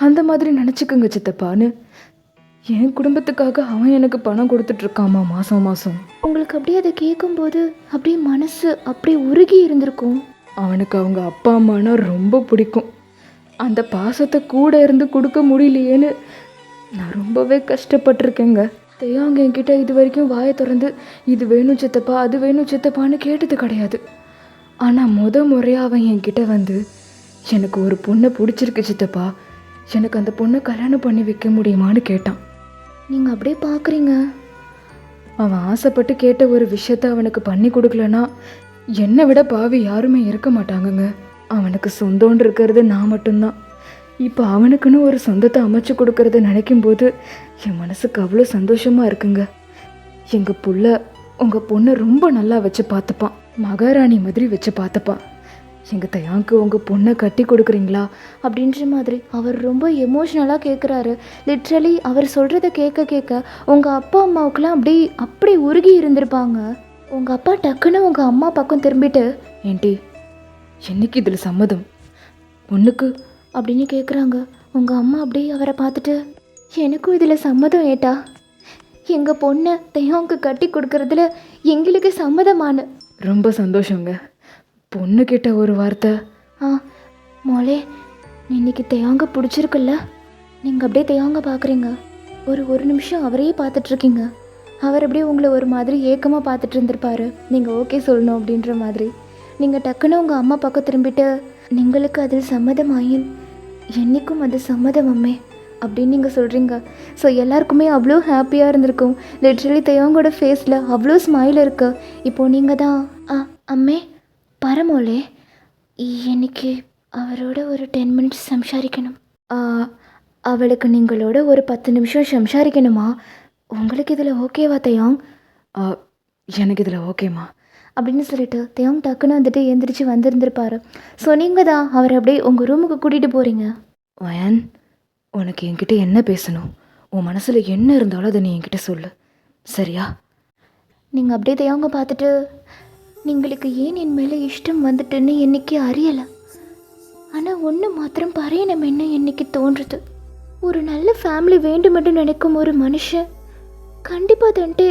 அந்த மாதிரி நினச்சிக்கோங்க சித்தப்பான்னு. என் குடும்பத்துக்காக அவன் எனக்கு பணம் கொடுத்துட்ருக்காமா மாதம் மாதம். உங்களுக்கு அப்படியே அதை கேட்கும்போது அப்படியே மனசு அப்படியே உருகி இருந்திருக்கும். அவனுக்கு அவங்க அப்பா அம்மானா ரொம்ப பிடிக்கும். அந்த பாசத்தை கூட இருந்து கொடுக்க முடியலையேன்னு நான் ரொம்பவே கஷ்டப்பட்டிருக்கேங்க. தேயாங்க என்கிட்ட இது வரைக்கும் வாயை திறந்து இது வேணும் சித்தப்பா அது வேணும் சித்தப்பான்னு கேட்டது கிடையாது. ஆனால் முறையாக அவன் என்கிட்ட வந்து எனக்கு ஒரு பொண்ணை பிடிச்சிருக்கு சித்தப்பா, எனக்கு அந்த பொண்ணை கல்யாணம் பண்ணி வைக்க முடியுமான்னு கேட்டான். நீங்கள் அப்படியே பார்க்குறீங்க. அவன் ஆசைப்பட்டு கேட்ட ஒரு விஷயத்த அவனுக்கு பண்ணி கொடுக்கலன்னா என்னை விட பாவி யாருமே இருக்க மாட்டாங்கங்க. அவனுக்கு சொந்தம்னு இருக்கிறது நான் மட்டும்தான். இப்போ அவனுக்குன்னு ஒரு சொந்தத்தை அமைச்சு கொடுக்கறத நினைக்கும் போது என் மனசுக்கு அவ்வளோ சந்தோஷமாக இருக்குங்க. எங்கள் புள்ள உங்கள் பொண்ணை ரொம்ப நல்லா வச்சு பார்த்துப்பான், மகாராணி மாதிரி வச்சு பார்த்துப்பான். எங்கள் தயாங்க்கு உங்கள் பொண்ணை கட்டி கொடுக்குறீங்களா? அப்படின்ற மாதிரி அவர் ரொம்ப எமோஷ்னலாக கேட்குறாரு. லிட்ரலி அவர் சொல்கிறத கேட்க கேட்க உங்கள் அப்பா அம்மாவுக்குலாம் அப்படி உருகி இருந்திருப்பாங்க. உங்கள் அப்பா டக்குன்னு உங்கள் அம்மா பக்கம் திரும்பிட்டு ஏன்டி, என்னைக்கு இதில் சம்மதம் பொண்ணுக்கு அப்படின்னு கேட்குறாங்க. உங்கள் அம்மா அப்படியே அவரை பார்த்துட்டு, எனக்கும் இதில் சம்மதம் ஏட்டா, எங்கள் பொண்ணை தெய்வம்க்கு கட்டி கொடுக்கறதுல எங்களுக்கு சம்மதமான. ரொம்ப சந்தோஷங்க. பொண்ணு கிட்ட ஒரு வார்த்தை. மோளே, இன்னைக்கு தெய்வங்க பிடிச்சிருக்குல்ல? நீங்கள் அப்படியே தெய்வங்க பார்க்குறீங்க. ஒரு நிமிஷம் அவரையே பார்த்துட்ருக்கீங்க. அவர் அப்படியே உங்களை ஒரு மாதிரி ஏக்கமாக பார்த்துட்டு இருந்திருப்பாரு, நீங்கள் ஓகே சொல்லணும் அப்படின்ற மாதிரி. நீங்கள் டக்குன்னு உங்கள் அம்மா பக்கம் திரும்பிட்டு, நீங்களுக்கு அதில் சம்மதமாயின் என்றைக்கும் அது சம்மதம் அம்மே அப்படின்னு நீங்கள் சொல்கிறீங்க. ஸோ எல்லாருக்குமே அவ்வளோ ஹாப்பியாக இருந்திருக்கும். லிட்ரலி தெய்வங்களோட ஃபேஸில் அவ்வளோ ஸ்மைல் இருக்கு. இப்போது நீங்கள் தான் அம்மே பரமோலே, இன்னைக்கு அவரோட ஒரு 10 மினிட்ஸ் சம்சாரிக்கணும். அவளுக்கு நீங்களோட ஒரு 10 நிமிஷம் சம்சாரிக்கணுமா? உங்களுக்கு இதில் ஓகேவா தெய்வம்? எனக்கு இதில் ஓகேம்மா அப்படின்னு சொல்லிட்டு தெய்வம் டக்குன்னு வந்துட்டு எந்திரிச்சு வந்திருந்திருப்பாரு. ஸோ நீங்கள் தான் அவரை அப்படியே உங்கள் ரூமுக்கு கூட்டிகிட்டு போகிறீங்க. வயன், உனக்கு என்கிட்ட என்ன பேசணும்? உன் மனசில் என்ன இருந்தாலும் அதை நீ என்கிட்ட சொல்லு, சரியா? நீங்கள் அப்படியே தெய்வங்க பார்த்துட்டு, நீங்களுக்கு ஏன் என் மேலே இஷ்டம் வந்துட்டுன்னு என்னைக்கு அறியலை. ஆனால் ஒன்று மாத்திரம் பறையணும் என்ன என்னைக்கு தோன்றுது. ஒரு நல்ல ஃபேமிலி வேண்டுமென்று நினைக்கும் ஒரு மனுஷன் கண்டிப்பாக தன்ட்டு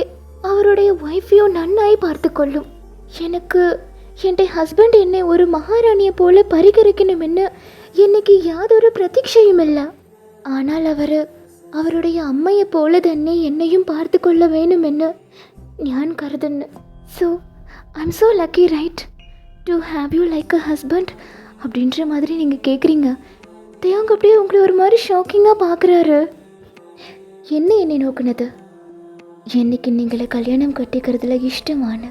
அவருடைய ஒய்ஃபையும் நன்னாய் பார்த்து கொள்ளும். எனக்கு என் ஹஸ்பண்ட் என்னை ஒரு மகாராணியை போல பரிகரிக்கணும் என்ன என்னைக்கு யாதொரு பிரதீட்சையும் இல்லை. ஆனால் அவருடைய அம்மையை போல തന്നെ என்னையும் பார்த்து கொள்ள வேணும் என்ன ஞான் கருதுன்னு. So I'm so lucky right to have you like a husband அப்படின்ற மாதிரி நீங்கள் கேட்குறீங்க. தேவங்க அப்படியே உங்களை ஒரு மாதிரி ஷாக்கிங்காக பார்க்குறாரு. என்னை நோக்குனது? என்னைக்கு நீங்களை கல்யாணம் கட்டிக்கிறதுல இஷ்டமான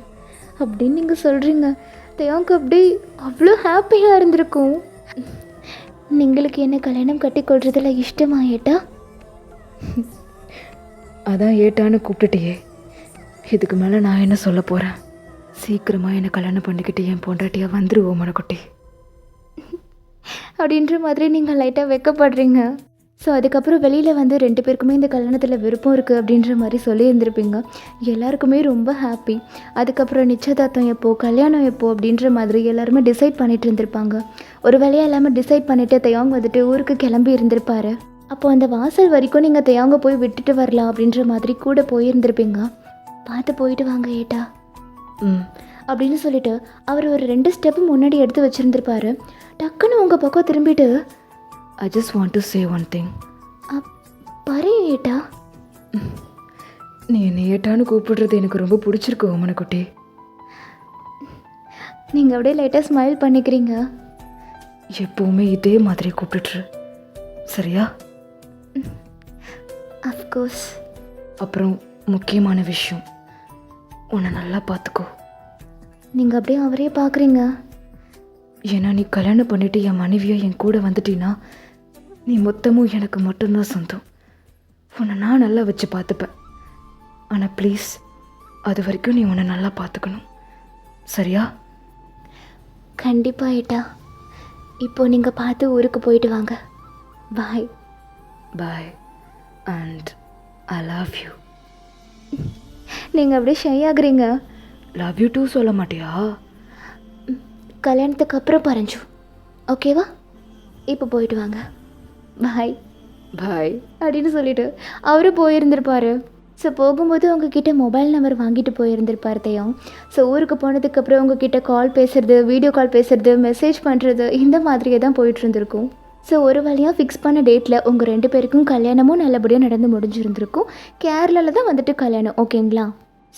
அப்படின்னு நீங்கள் சொல்கிறீங்க. தேவங்க அப்படி அவ்வளோ ஹாப்பியாக இருந்திருக்கும். நீங்களுக்கு என்ன கல்யாணம் கட்டி கொள்றதுல இஷ்டமா ஏட்டா? அதான் ஏட்டான்னு கூப்பிட்டுட்டியே, இதுக்கு மேலே நான் என்ன சொல்ல போகிறேன்? சீக்கிரமாக என்னை கல்யாணம் பண்ணிக்கிட்டு என் பொண்டாட்டியாக வந்துருவோம் மனக்குட்டி அப்படின்ற மாதிரி நீங்கள் லைட்டாக வெக்கப்படுறீங்க. ஸோ அதுக்கப்புறம் வெளியில் வந்து 2 பேருக்குமே இந்த கல்யாணத்தில் விருப்பம் இருக்குது அப்படின்ற மாதிரி சொல்லியிருந்திருப்பீங்க. எல்லாருக்குமே ரொம்ப ஹாப்பி. அதுக்கப்புறம் நிச்சயதார்த்தம் எப்போ, கல்யாணம் எப்போ அப்படின்ற மாதிரி எல்லாருமே டிசைட் பண்ணிட்டு இருந்திருப்பாங்க. ஒரு வேலையாக எல்லாமே டிசைட் பண்ணிவிட்டு தெய்வங்க வந்துட்டு ஊருக்கு கிளம்பி இருந்திருப்பாரு. அப்போது அந்த வாசல் வரைக்கும் நீங்கள் தெய்வங்க போய் விட்டுட்டு வரலாம் அப்படின்ற மாதிரி கூட போயிருந்திருப்பீங்க. பார்த்து போயிட்டு வாங்க ஏட்டா அப்படின்னு சொல்லிட்டு அவர் ஒரு 2 ஸ்டெப்பு முன்னாடி எடுத்து வச்சுருந்துருப்பாரு. டக்குன்னு உங்கள் பக்கம் திரும்பிட்டு, I just want to say one thing. பாரு ஏட்டா, நீ என்னை ஏட்டான்னு கூப்பிடுறது எனக்கு ரொம்ப பிடிச்சிருக்கு ஓமனக்குட்டி. நீங்கள் அப்படியே லைட்டாக ஸ்மைல் பண்ணிக்கிறீங்க. எப்போவுமே இதே மாதிரி கூப்பிட்டுரு, சரியா? அஃப்கோர்ஸ். அப்புறம் முக்கியமான விஷயம், உன்னை நல்லா பார்த்துக்கோ. நீங்கள் அப்படியே அவரே பார்க்குறீங்க. ஏன்னா நீ கல்யாணம் பண்ணிவிட்டு என் மனைவியாக என் கூட வந்துட்டீன்னா நீ மொத்தமும் எனக்கு மட்டும்தான் சொந்தம். உன்னை நான் நல்லா வச்சு பார்த்துப்பேன். ஆனால் ப்ளீஸ், அது வரைக்கும் நீ உன்னை நல்லா பார்த்துக்கணும், சரியா? கண்டிப்பாக ஏட்டா. இப்போது நீங்கள் பார்த்து ஊருக்கு போயிட்டு வாங்க. பாய். பாய் அண்ட் ஐ லவ் யூ. நீங்கள் அப்படியே ஷை ஆகுறீங்க. லவ் யூ டூ சொல்ல மாட்டியா? கல்யாணத்துக்கு அப்புறம் பறஞ்சு, ஓகேவா? இப்போ போயிட்டு வாங்க. பாய் பாய் அப்படின்னு சொல்லிட்டு அவரும் போயிருந்திருப்பார். ஸோ போகும்போது உங்ககிட்ட மொபைல் நம்பர் வாங்கிட்டு போயிருந்திருப்பார் தெய்வம். ஸோ ஊருக்கு போனதுக்கப்புறம் உங்ககிட்ட கால் பேசுகிறது, வீடியோ கால் பேசுகிறது, மெசேஜ் பண்ணுறது, இந்த மாதிரியே தான் போயிட்டு இருந்திருக்கும். ஸோ ஒரு வழியாக ஃபிக்ஸ் பண்ண டேட்டில் உங்கள் 2 பேருக்கும் கல்யாணமும் நல்லபடியாக நடந்து முடிஞ்சிருந்திருக்கும். கேரளாவில் தான் வந்துட்டு கல்யாணம், ஓகேங்களா?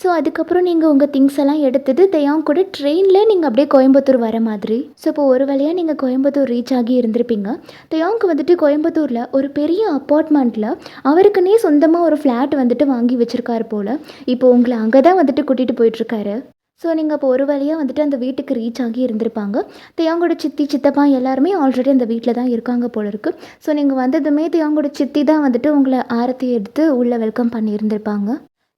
ஸோ அதுக்கப்புறம் நீங்கள் உங்கள் திங்ஸ் எல்லாம் எடுத்துகிட்டு தெய்வம் கூட ட்ரெயினில் நீங்கள் அப்படியே கோயம்புத்தூர் வர மாதிரி. ஸோ இப்போ ஒரு வழியாக நீங்கள் கோயம்புத்தூர் ரீச் ஆகி இருந்திருப்பீங்க. தெய்வம்க்கு வந்துட்டு கோயம்புத்தூரில் ஒரு பெரிய அப்பார்ட்மெண்ட்டில் அவருக்குன்னே சொந்தமாக ஒரு ஃப்ளாட் வந்துட்டு வாங்கி வச்சுருக்காரு போல். இப்போ உங்களை அங்கே தான் வந்துட்டு கூட்டிகிட்டு போயிட்டுருக்காரு. ஸோ நீங்கள் இப்போ ஒரு வழியாக வந்துட்டு அந்த வீட்டுக்கு ரீச் ஆகி இருந்திருப்பாங்க. தெய்வங்களோட சித்தி, சித்தப்பா எல்லாருமே ஆல்ரெடி அந்த வீட்டில் தான் இருக்காங்க போல இருக்குது. ஸோ நீங்கள் வந்ததுமே தெய்வங்களோட சித்தி தான் வந்துட்டு உங்களை ஆரத்தி எடுத்து உள்ளே வெல்கம் பண்ணியிருந்திருப்பாங்க.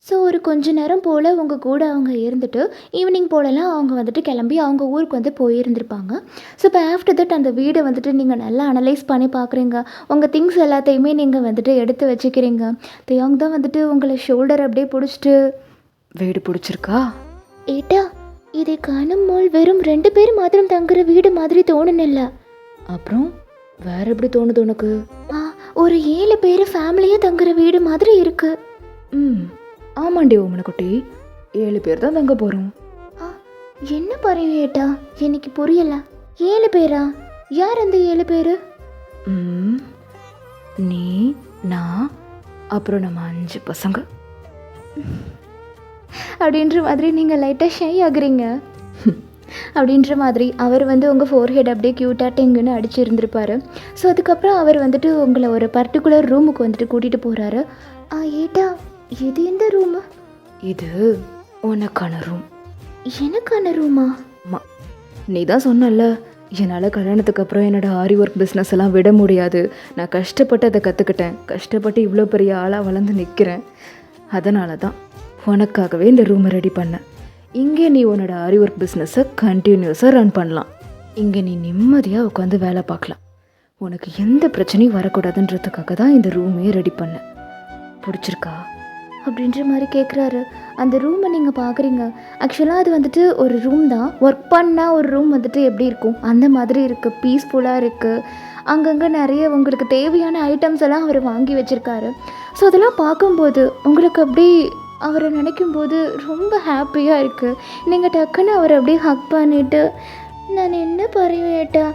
ஸோ ஒரு கொஞ்ச நேரம் போல் உங்கள் கூட அவங்க இருந்துட்டு ஈவினிங் போலலாம் அவங்க வந்துட்டு கிளம்பி அவங்க ஊருக்கு வந்து போயிருந்திருப்பாங்க. ஸோ இப்போ ஆஃப்டர் தட் அந்த வீடை வந்துட்டு நீங்கள் நல்லா அனலைஸ் பண்ணி பார்க்குறீங்க. உங்கள் திங்ஸ் எல்லாத்தையுமே நீங்கள் வந்துட்டு எடுத்து வச்சுக்கிறீங்க. தேயாங் தான் வந்துட்டு உங்களை ஷோல்டர் அப்படியே பிடிச்சிட்டு, வீடு பிடிச்சிருக்கா? ஏட்டா இதை காணும் போல் வெறும் 2 பேர் மாத்திரம் தங்குற வீடு மாதிரி தோணுனில்ல. அப்புறம் வேற எப்படி தோணுது உனக்கு? ஒரு 7 பேர் ஃபேமிலியாக தங்குற வீடு மாதிரி இருக்கு. ஆமாண்டி ஓமனக்குட்டி, 7 பேர் தான் தங்க போகிறோம். என்ன பாருங்க ஏட்டா, எனக்கு புரியல. 7 பேரா? யார் அந்த 7 பேர்? நீ, நான், அப்புறம் நம்ம 5 பசங்க அப்படின்ற மாதிரி நீங்கள் லைட்டாக ஷை ஆகுறீங்க. அப்படின்ற மாதிரி அவர் வந்து உங்கள் ஃபோர்ஹெட் அப்படியே க்யூட்டாக டெங்குன்னு அடிச்சிருந்துருப்பார். ஸோ அதுக்கப்புறம் அவர் வந்துட்டு உங்களை ஒரு பர்டிகுலர் ரூமுக்கு வந்துட்டு கூட்டிகிட்டு போகிறாரு. ஏட்டா இது எந்த ரூமு? இது உனக்கான ரூம். எனக்கான ரூமா? ஆமாம், நீ தான் சொன்னல என்னால் கல்யாணத்துக்கு அப்புறம் என்னோட ஆரி ஒர்க் பிஸ்னஸ் எல்லாம் விட முடியாது, நான் கஷ்டப்பட்டு அதை கற்றுக்கிட்டேன், கஷ்டப்பட்டு இவ்வளோ பெரிய ஆளாக வளர்ந்து நிற்கிறேன், அதனால தான் உனக்காகவே இந்த ரூமை ரெடி பண்ணேன். இங்கே நீ உன்னோட ஆரி ஒர்க் பிஸ்னஸை கண்டினியூஸாக ரன் பண்ணலாம். இங்கே நீ நிம்மதியாக உட்காந்து வேலை பார்க்கலாம். உனக்கு எந்த பிரச்சனையும் வரக்கூடாதுன்றதுக்காக தான் இந்த ரூமே ரெடி பண்ணேன். பிடிச்சிருக்கா? அப்படின்ற மாதிரி கேட்குறாரு. அந்த ரூமை நீங்கள் பார்க்குறீங்க. ஆக்சுவலாக அது வந்துட்டு ஒரு ரூம் தான். ஒர்க் பண்ணால் ஒரு ரூம் வந்துட்டு எப்படி இருக்கும் அந்த மாதிரி இருக்குது. பீஸ்ஃபுல்லாக இருக்குது. அங்கங்கே நிறைய உங்களுக்கு தேவையான ஐட்டம்ஸ் எல்லாம் அவர் வாங்கி வச்சுருக்காரு. ஸோ அதெல்லாம் பார்க்கும்போது உங்களுக்கு அப்படி அவரை நினைக்கும்போது ரொம்ப ஹாப்பியாக இருக்குது. நீங்கள் டக்குன்னு அவரை அப்படியே ஹக் பண்ணிவிட்டு, நான் என்ன பறவைட்டா,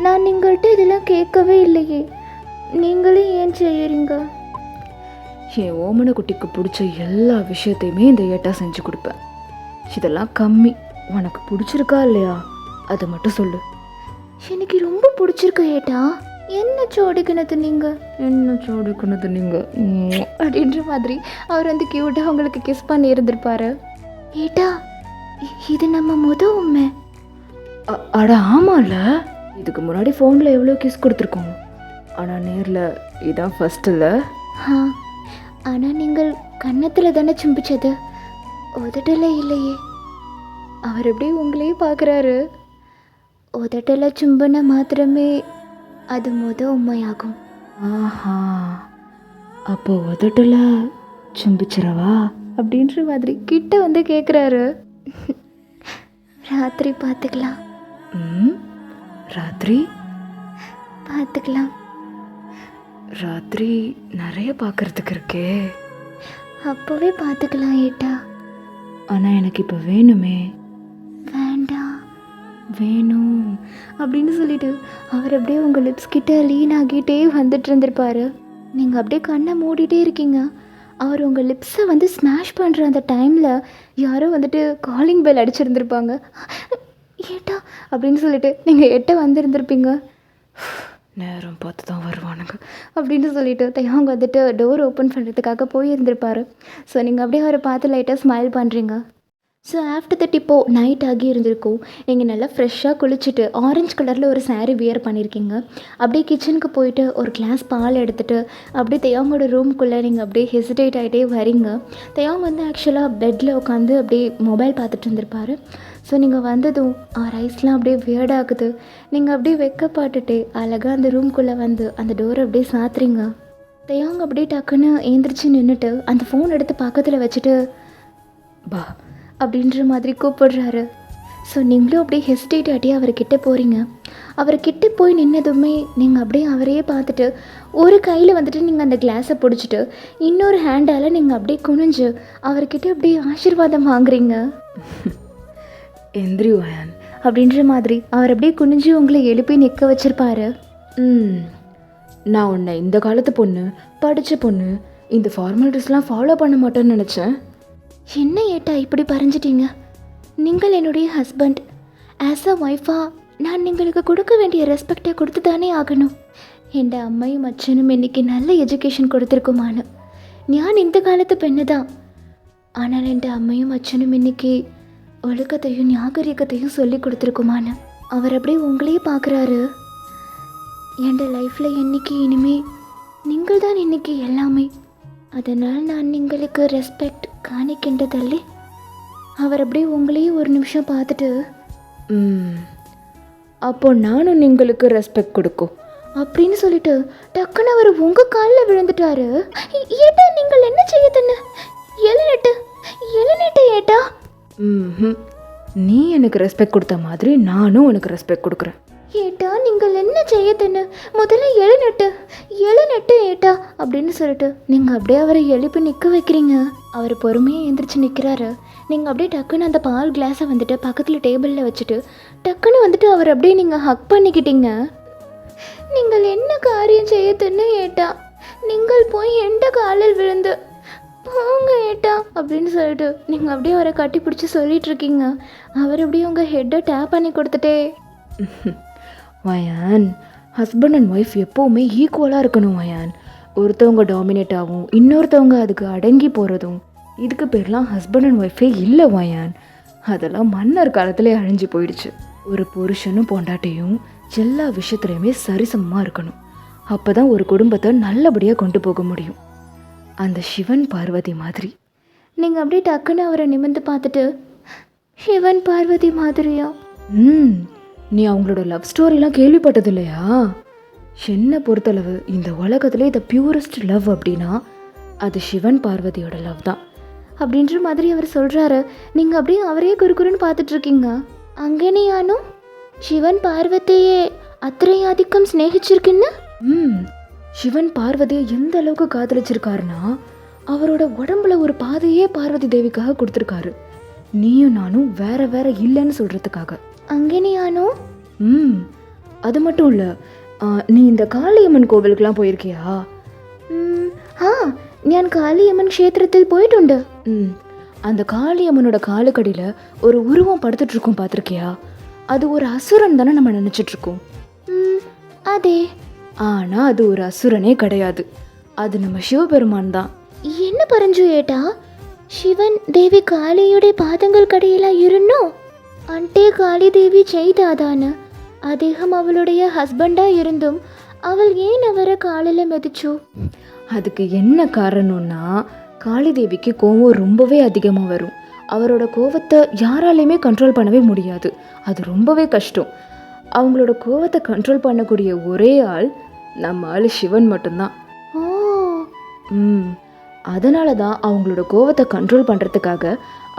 நான் நீங்கள்கிட்ட இதெல்லாம் கேட்கவே இல்லையே, நீங்களே ஏன் செய்கிறீங்க? என் ஓமன குட்டிக்கு பிடிச்ச எல்லா விஷயத்தையுமே இந்த ஏட்டா செஞ்சு கொடுப்பேன். இதெல்லாம் கம்மி. உனக்கு பிடிச்சிருக்கா இல்லையா அதை மட்டும் சொல்லு. எனக்கு ரொம்ப பிடிச்சிருக்கு ஏட்டா. என்ன சோடிக்கணுது நீங்கள், என்ன சோடிக்கணுது நீங்கள் அப்படின்ற மாதிரி அவர் வந்து க்யூட்டாக உங்களுக்கு கிஸ் பண்ணி இருந்திருப்பாரு. ஏட்டா இது நம்ம உண்மை. அட ஆமாம்ல, இதுக்கு முன்னாடி ஃபோனில் எவ்வளோ கிஸ் கொடுத்துருக்கோம், ஆனால் நேரில் இதான் ஃபஸ்ட்டில். ஆனால் நீங்கள் கன்னத்தில் தானே சும்பிச்சது, உதட்டல இல்லையே. அவர் அப்படியே உங்களையே பார்க்குறாரு. உதட்டல சும்பின மாத்திரமே அது உண்மையாகும். ஆஹா, அப்போ உதட்டல சும்பிச்சிரவா அப்படின்ற மாதிரி கிட்ட வந்து கேட்குறாரு. ராத்திரி பார்த்துக்கலாம். ராத்திரி பார்த்துக்கலாம். ராத்திரி நிறைய பார்க்கறதுக்கு இருக்கே. அப்போவே பார்த்துக்கலாம் ஏட்டா. ஆனால் எனக்கு இப்போ வேணுமே. வேண்டாம். வேணும் அப்படின்னு சொல்லிட்டு அவர் அப்படியே உங்கள் லிப்ஸ் கிட்ட லீன் ஆகிட்டே வந்துட்டு இருந்திருப்பாரு. நீங்கள் அப்படியே கண்ணை மூடிட்டே இருக்கீங்க. அவர் உங்கள் லிப்ஸை வந்து ஸ்மாஷ் பண்ணுற அந்த டைமில் யாரோ வந்துட்டு காலிங் பெல் அடிச்சிருந்துருப்பாங்க. ஏட்டா அப்படின்னு சொல்லிட்டு நீங்கள் எட்ட வந்திருந்துருப்பீங்க. நேரம் பார்த்து தான் வருவானுங்க அப்படின்னு சொல்லிட்டு அவங்க வந்துட்டு டோர் ஓப்பன் பண்ணுறதுக்காக போயிருந்திருப்பாரு. ஸோ நீங்கள் அப்படியே அவரை பார்த்து லைட்டாக ஸ்மைல் பண்ணுறீங்க. ஸோ ஆஃப்டர் தட் இப்போது நைட் ஆகி இருந்திருக்கும். நீங்கள் நல்லா ஃப்ரெஷ்ஷாக குளிச்சுட்டு ஆரஞ்சு கலரில் ஒரு சாரீ வியர் பண்ணியிருக்கீங்க. அப்படியே கிச்சனுக்கு போயிட்டு ஒரு கிளாஸ் பால் எடுத்துகிட்டு அப்படியே தேயாங்கோட ரூம்குள்ளே நீங்கள் அப்படியே ஹெசிடேட் ஆகிட்டே வரீங்க. தேயாங் வந்து ஆக்சுவலாக பெட்டில் உட்காந்து அப்படியே மொபைல் பார்த்துட்டு இருந்திருப்பாரு. ஸோ நீங்கள் வந்ததும் ஐஸ்லாம் அப்படியே வியர்டாகுது. நீங்கள் அப்படியே வெக்கப்பாட்டுட்டு அழகாக அந்த ரூம்குள்ளே வந்து அந்த டோரை அப்படியே சாத்துறீங்க. தேயாங் அப்படியே டக்குன்னு ஏந்திரிச்சு நின்றுட்டு அந்த ஃபோன் எடுத்து பக்கத்தில் வச்சுட்டு பா அப்படின்ற மாதிரி கூப்பிடுறாரு. ஸோ நீங்களும் அப்படியே ஹெசிடேட் ஆகிட்டே அவர்கிட்ட போகிறீங்க. அவர்கிட்ட போய் நின்னதுமே நீங்கள் அப்படியே அவரையே பார்த்துட்டு ஒரு கையில் வந்துட்டு நீங்கள் அந்த கிளாஸை பிடிச்சிட்டு இன்னொரு ஹேண்டால் நீங்கள் அப்படியே குனிஞ்சு அவர்கிட்ட அப்படியே ஆசீர்வாதம் வாங்குறீங்க. எந்திரி வயன் அப்படின்ற மாதிரி அவர் அப்படியே குனிஞ்சு உங்களை எழுப்பி நிற்க வச்சிருப்பாரு. நான் உன்னை இந்த காலத்து பொண்ணு, படித்த பொண்ணு, இந்த ஃபார்மாலிட்டிஸ்லாம் ஃபாலோ பண்ண மாட்டேன்னு நினச்சேன். என்ன ஏட்டா இப்படி பறஞ்சிட்டீங்க? நீங்கள் என்னுடைய ஹஸ்பண்ட். ஆஸ் அ ஒய்ஃபாக நான் നിങ്ങൾക്ക് கொடுக்க வேண்டிய ரெஸ்பெக்டை கொடுத்து தானே ஆகணும். എൻ്റെ അമ്മയും അച്ഛനും എനിക്ക് നല്ല എഡ്യൂക്കേഷൻ കൊടുത്തിരിക്കുമാണ്. ഞാൻ இந்த காலத்து பெண்ணு தான். ஆனால் എൻ്റെ അമ്മയും അച്ഛനും എനിക്ക് ஒழுக்கத்தையும் நாகரிகத்தையும் சொல்லி கொடுத்துருக்குமான. அவர் அப்படியே உங்களையே பார்க்குறாரு. என் லைஃப்பில் இன்னைக்கு இனிமே நீங்கள் தான் இன்னைக்கு எல்லாமே. அதனால் நான் உங்களுக்கு ரெஸ்பெக்ட் காணிக்கின்றதல்லே. அவர் அப்படியே உங்களையும் ஒரு நிமிஷம் பார்த்துட்டு, அப்போ நானும் உங்களுக்கு ரெஸ்பெக்ட் கொடுக்கும் அப்படின்னு சொல்லிட்டு டக்குன்னு அவர் உங்கள் காலில் விழுந்துட்டாரு. ஏட்டா நீங்கள் என்ன செய்யுதுன்னு எழுநட்டு எழுநட்டு ஏட்டா. நீ எனக்கு ரெஸ்பெக்ட் கொடுத்த மாதிரி நானும் உனக்கு ரெஸ்பெக்ட் கொடுக்குறேன். ஏட்டா நீங்கள் என்ன செய்யுதுன்னு முதல்ல எழுநட்டு ஏட்டா அப்படின்னு சொல்லிட்டு நீங்கள் அப்படியே அவரை எழுப்பி நிற்க வைக்கிறீங்க. அவர் பொறுமையாக எந்திரிச்சு நிற்கிறாரு. நீங்கள் அப்படியே டக்குன்னு அந்த பால் கிளாஸை வந்துட்டு பக்கத்தில் டேபிளில் வச்சுட்டு டக்குன்னு வந்துட்டு அவர் அப்படியே நீங்கள் ஹக் பண்ணிக்கிட்டீங்க. நீங்கள் என்ன காரியம் செய்யுதுன்னு ஏட்டா, நீங்கள் போய் எந்த காலில் விழுந்து போங்க ஏட்டா அப்படின்னு சொல்லிட்டு நீங்கள் அப்படியே அவரை கட்டி பிடிச்சி சொல்லிட்டு இருக்கீங்க. அவர் அப்படியே உங்கள் ஹெட்டை டேப் பண்ணி கொடுத்துட்டே, வயான், ஹஸ்பண்ட் அண்ட் ஒய்ஃப் எப்போவுமே ஈக்குவலாக இருக்கணும் வயான். ஒருத்தவங்க டாமினேட் ஆகும், இன்னொருத்தவங்க அதுக்கு அடங்கி போகிறதும், இதுக்கு பேர்லாம் ஹஸ்பண்ட் அண்ட் ஒய்ஃபே இல்லை வயான். அதெல்லாம் மன்னர் காலத்திலே அழிஞ்சு போயிடுச்சு. ஒரு புருஷனும் பொண்டாட்டியும் எல்லா விஷயத்துலையுமே சரிசமமாக இருக்கணும். அப்போ தான் ஒரு குடும்பத்தை நல்லபடியாக கொண்டு போக முடியும். அந்த சிவன் பார்வதி மாதிரி. நீங்கள் அப்படியே டக்குன்னு அவரை நிமிர்ந்து பார்த்துட்டு, சிவன் பார்வதி மாதிரியா? நீ அவங்களோட லவ் ஸ்டோரிலாம் கேள்விப்பட்டது இல்லையா? என்னை பொறுத்தளவு இந்த உலகத்திலே த பியூரஸ்ட் லவ் அப்படின்னா அது சிவன் பார்வதியோட லவ் தான் அப்படின்ற மாதிரி அவர் சொல்கிறாரு. நீங்கள் அப்படியே அவரே குறுக்குறுன்னு பார்த்துட்ருக்கீங்க. அங்கேனியானும் சிவன் பார்வதியே அத்தனை ஆதிக்கம் ஸ்நேகிச்சிருக்குன்னு? சிவன் பார்வதியை எந்த அளவுக்கு காதலிச்சிருக்காருன்னா அவரோட உடம்புல ஒரு பாதையே பார்வதி தேவிக்காக கொடுத்துருக்காரு. நீயும் நானும் வேற வேற இல்லைன்னு சொல்கிறதுக்காக. அங்கேனியானோ? அது மட்டும் இல்லை, நீ இந்த காளியம்மன் கோவிலுக்கெலாம் போயிருக்கியா? ഞാൻ കാളിയമ്മൻ ക്ഷേത്രത്തിൽ പോയിട്ടുണ്ട്. அந்த காளியம்மனோட காலுக்கடியில் ஒரு உருவம் படுத்துட்டு இருக்கும், பார்த்துருக்கியா? அது ஒரு அசுரன் தானே நம்ம நினச்சிட்டு இருக்கோம். அதே, ஆனால் அது ஒரு அசுரனே கிடையாது, அது நம்ம சிவபெருமான் தான். என்ன பரஞ்சு ஏட்டா, శివన్ దేవి కాళీయుడి పాదంగల్కడిలా ഇരുന്നോ? అంటే കാളിദേവി ചെയ്താതാണ്. അദ്ദേഹം അവളുடைய ஹஸ்பண்டா இருந்தும் அவள் ஏன் அவரை காலில் மிதிச்சோ? அதுக்கு என்ன காரணம்னா, காளிதேவிக்கு கோவம் ரொம்பவே அதிகமாக வரும். அவரோட கோவத்தை யாராலையுமே கண்ட்ரோல் பண்ணவே முடியாது. அது ரொம்பவே கஷ்டம். அவங்களோட கோவத்தை கண்ட்ரோல் பண்ணக்கூடிய ஒரே ஆள் நம்ம ஆள் சிவன் மட்டும்தான். அதனால தான் அவங்களோட கோவத்தை கண்ட்ரோல் பண்ணுறதுக்காக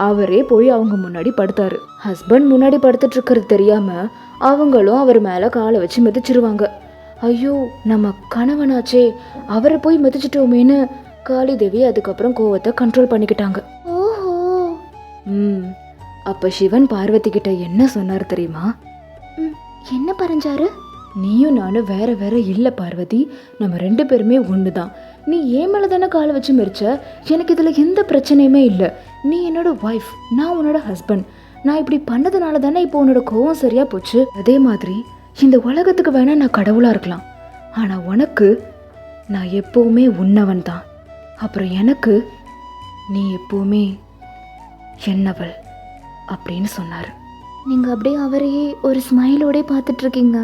அவரே போய் அவங்க முன்னாடி படுத்தாரு. ஹஸ்பண்ட் முன்னாடி படுத்துட்டு இருக்கிறது தெரியாமல் அவங்களும் அவர் மேலே காலை வச்சு மிதிச்சிருவாங்க. ஐயோ, நம்ம கணவனாச்சே, அவரை போய் மிதிச்சிட்டோமேன்னு காளிதேவி அதுக்கப்புறம் கோவத்தை கண்ட்ரோல் பண்ணிக்கிட்டாங்க. ஓஹோ. அப்போ சிவன் பார்வதி கிட்ட என்ன சொன்னார் தெரியுமா? என்ன பறஞ்சாரு? நீயும் நானும் வேற வேற இல்லை பார்வதி, நம்ம 2 பேருமே ஒன்று தான். நீ ஏன் மேலே தானே காலை வச்சு மிரிச்ச, எனக்கு இதில் எந்த பிரச்சனையுமே இல்லை. நீ என்னோட ஒய்ஃப், நான் உன்னோட ஹஸ்பண்ட். நான் இப்படி பண்ணதுனால தானே இப்போ உன்னோட கோவம் சரியா போச்சு. அதே மாதிரி இந்த உலகத்துக்கு வேணா நான் கடவுளாக இருக்கலாம், ஆனால் உனக்கு நான் எப்போவுமே உன்னவன் தான். அப்புறம் எனக்கு நீ எப்போவுமே என்னவள் அப்படின்னு சொன்னார். நீங்கள் அப்படியே அவரையே ஒரு ஸ்மைலோடே பார்த்துட்ருக்கீங்க.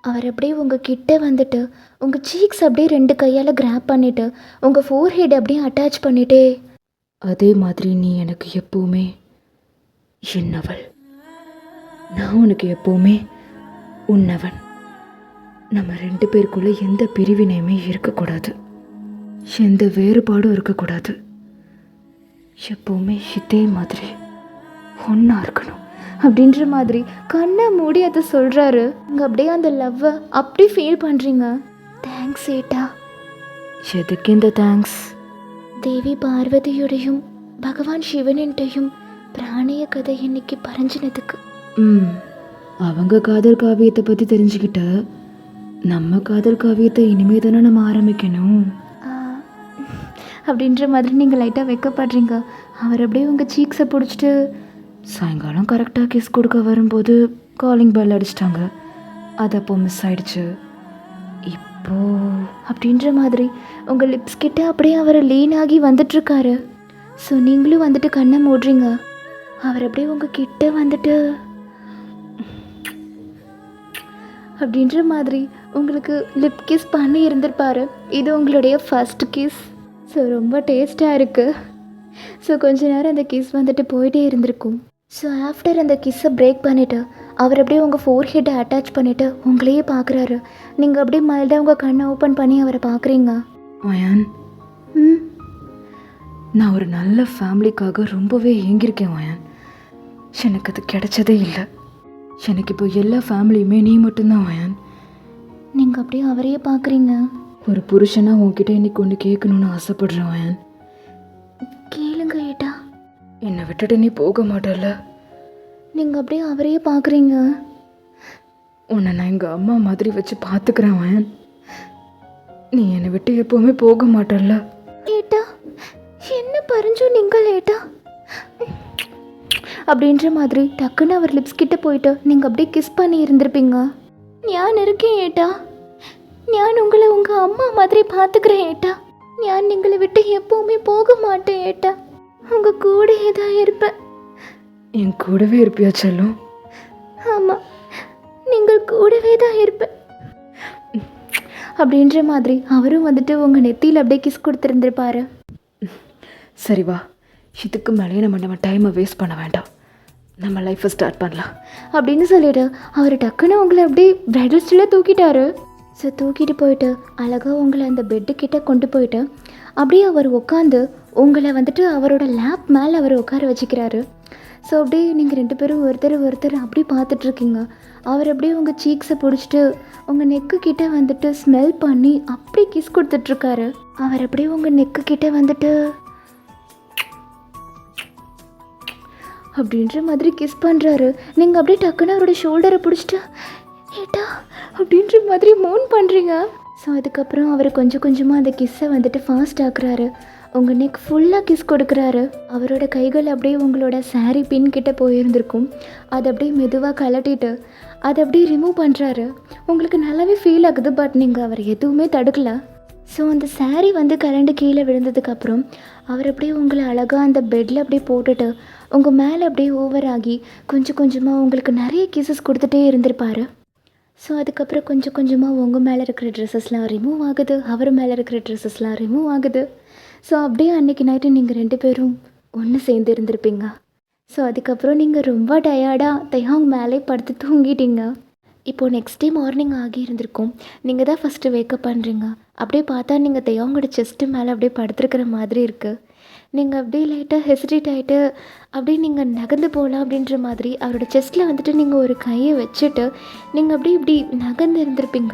அவர் அப்படியே உங்கள் கிட்ட வந்துட்டு உங்கள் சீக்ஸ் அப்படியே 2 கையால் கிராப் பண்ணிவிட்டு உங்கள் ஃபோர்ஹெட் அப்படியே அட்டாச் பண்ணிட்டே, அதே மாதிரி நீ எனக்கு எப்போவுமே என்னவள், நான் உனக்கு எப்போவுமே உன்னவன். நம்ம 2 பேருக்குள்ளே எந்த பிரிவினையுமே இருக்கக்கூடாது, எந்த வேறுபாடும் இருக்கக்கூடாது. எப்போவுமே இதே மாதிரி ஒன்றா இருக்கணும் அப்படின்ற மாதிரி கண்ணை மூடி அதை சொல்கிறாரு. நீங்கள் அப்படியே அந்த லவ்வை அப்படி ஃபீல் பண்ணுறீங்க. தேங்க்ஸ் ஏட்டா. எதுக்கு இந்த தேங்க்ஸ்? தேவி பார்வதியுடையும் பகவான் சிவனின்ட்டையும் பிராணிய கதை இன்னைக்கு பறஞ்சினதுக்கு. அவங்க காதல் காவியத்தை பற்றி தெரிஞ்சுக்கிட்ட நம்ம காதல் காவியத்தை இனிமே தானே நம்ம ஆரம்பிக்கணும் அப்படின்ற மாதிரி நீங்கள் லைட்டாக வைக்கப்படுறீங்க. அவர் அப்படியே உங்கள் சீக்ஸை பிடிச்சிட்டு, சாயங்காலம் கரெக்டாக கிஸ் கொடுக்க வரும்போது காலிங் பெல் அடிச்சிட்டாங்க, அது அப்போ மிஸ் ஆயிடுச்சு. இப்போ அப்படின்ற மாதிரி உங்கள் லிப்ஸ் கிட்ட அப்படியே அவரை லீன் ஆகி வந்துட்டுருக்காரு. ஸோ நீங்களும் வந்துட்டு கண்ணை மூடுறீங்க. அவர் அப்படியே உங்கள் கிட்ட வந்துட்டு அப்படின்ற மாதிரி உங்களுக்கு லிப் கிஸ் பண்ணி இருந்திருப்பாரு. இது உங்களுடைய ஃபர்ஸ்ட் கிஸ். ஸோ ரொம்ப டேஸ்ட்டாக இருக்குது. ஸோ கொஞ்ச நேரம் அந்த கிஸ் வந்துட்டு போயிட்டே இருந்திருக்கும். ஸோ ஆஃப்டர் அந்த கிஸ்ஸை பிரேக் பண்ணிவிட்டு அவர் அப்படியே உங்கள் ஃபோர்ஹெட்டை அட்டாச் பண்ணிவிட்டு உங்களையே பார்க்குறாரு. நீங்கள் அப்படியே மைல்டாக உங்கள் கண்ணை ஓப்பன் பண்ணி அவரை பார்க்குறீங்க. வயான், ம் நான் ஒரு நல்ல ஃபேமிலிக்காக ரொம்பவே ஏங்கியிருக்கேன் வயான். எனக்கு அது கிடைச்சதே இல்லை. எனக்கு இப்போ எல்லா ஃபேமிலியுமே நீ மட்டும்தான் வயான். நீங்கள் அப்படியே அவரையே பார்க்குறீங்க. ஒரு புருஷனாக உன்கிட்ட இன்னைக்கு ஒன்று கேட்கணுன்னு ஆசைப்படுறேன் வயான். கேளுங்க ஏட்டா. என்னை விட்டுட்டு நீ போக மாட்டல்ல? நீங்கள் அப்படியே அவரையே பார்க்குறீங்க. உன்னை நான் எங்கள் அம்மா மாதிரி வச்சு பார்த்துக்கிறேன் வயான். நீ என்னை விட்டு எப்போவுமே போக மாட்டல்ல? ஏட்டா என்ன பறிஞ்சோ நீங்கள் ஏட்டா அப்படின்ற மாதிரி டக்குன்னு அவர் லிப்ஸ் கிட்ட போயிட்டு நீங்கள் அப்படியே கிஸ் பண்ணி இருந்திருப்பீங்க. ஞான் இருக்கேன் ஏட்டா. ஞான் உங்களை உங்கள் அம்மா மாதிரி பார்த்துக்கிறேன் ஏட்டா. ஞான் நீங்களை விட்டு எப்போவுமே போக மாட்டேன் ஏட்டா. உங்கள் கூடயே தான் இருப்பேன். என் கூடவே இருப்பியா செல்லும்? ஆமாம், நீங்கள் கூடவே தான் இருப்பேன் அப்படின்ற மாதிரி அவரும் வந்துட்டு உங்கள் நெத்தியில் அப்படியே கிஸ் கொடுத்துருந்துருப்பாரு. சரி வா, இதுக்கு மேலேயே நம்ம டைமை வேஸ்ட் பண்ண வேண்டாம். நம்ம லைஃப்பை ஸ்டார்ட் பண்ணலாம் அப்படின்னு சொல்லிட்டு அவர் டக்குன்னு உங்களை அப்படியே பிரைடல் ஸ்டில்ல தூக்கிட்டாரு. ஸோ தூக்கிட்டு போயிட்டு அழகாக உங்களை அந்த பெட்டுக்கிட்ட கொண்டு போயிட்டு அப்படியே அவர் உட்காந்து உங்களை வந்துட்டு அவரோட லேப் மேலே அவர் உட்கார வச்சுக்கிறாரு. ஸோ அப்படியே நீங்கள் 2 பேரும் ஒருத்தர் அப்படி பார்த்துட்ருக்கீங்க. அவர் அப்படியே உங்கள் சீக்ஸை பிடிச்சிட்டு உங்கள் நெக்கு கிட்டே வந்துட்டு ஸ்மெல் பண்ணி அப்படி கிஸ் கொடுத்துட்ருக்காரு. அவர் அப்படியே உங்கள் நெக்கு கிட்டே வந்துட்டு அப்படின்ற மாதிரி கிஸ் பண்ணுறாரு. நீங்கள் அப்படியே டக்குன்னு அவரோட ஷோல்டரை பிடிச்சிட்டு ஏட்டா அப்படின்ற மாதிரி மோன் பண்ணுறீங்க. ஸோ அதுக்கப்புறம் அவர் கொஞ்சம் கொஞ்சமாக அந்த கிஸ்ஸை வந்துட்டு ஃபாஸ்ட் ஆக்குறாரு. உங்கள் நெக் ஃபுல்லாக கிஸ் கொடுக்குறாரு. அவரோட கைகள் அப்படியே உங்களோட சாரீ பின் கிட்ட போயிருந்திருக்கும். அதை அப்படியே மெதுவாக கலட்டிட்டு அதை அப்படியே ரிமூவ் பண்ணுறாரு. உங்களுக்கு நல்லாவே ஃபீல் ஆகுது. பட் நீங்கள் அவர் எதுவுமே தடுக்கலை. ஸோ அந்த சாரீ வந்து கரண்டு கீழே விழுந்ததுக்கப்புறம் அவர் அப்படியே உங்களை அழகாக அந்த பெட்டில் அப்படியே போட்டுட்டு உங்கள் மேலே அப்படியே ஓவர் ஆகி கொஞ்சம் கொஞ்சமாக உங்களுக்கு நிறைய கிசஸ் கொடுத்துட்டே இருந்திருப்பார். ஸோ அதுக்கப்புறம் கொஞ்சம் கொஞ்சமாக உங்கள் மேலே இருக்கிற ட்ரெஸ்ஸஸ்லாம் ரிமூவ் ஆகுது, அவர் மேலே இருக்கிற ட்ரெஸ்ஸஸ்லாம் ரிமூவ் ஆகுது. ஸோ அப்படியே அன்றைக்கி நைட்டு நீங்கள் 2 பேரும் ஒன்று சேர்ந்து இருந்திருப்பீங்க. ஸோ அதுக்கப்புறம் நீங்கள் ரொம்ப டயர்டாக தையாங் மேலே படுத்து தூங்கிட்டீங்க. இப்போது நெக்ஸ்ட் டே மார்னிங் ஆகி இருந்திருக்கும். நீங்கள் தான் ஃபஸ்ட்டு வேக்கப் பண்ணுறீங்க. அப்படியே பார்த்தா நீங்கள் தையாங்கோட செஸ்ட்டு மேலே அப்படியே படுத்துருக்கிற மாதிரி இருக்குது. நீங்கள் அப்படியே லைட்டாக ஹெசிடேட் ஆகிட்டு அப்படியே நீங்கள் நகர்ந்து போகலாம் அப்படின்ற மாதிரி அவரோட செஸ்ட்டில் வந்துட்டு நீங்கள் ஒரு கையை வச்சுட்டு நீங்கள் அப்படியே இப்படி நகர்ந்து இருந்திருப்பீங்க.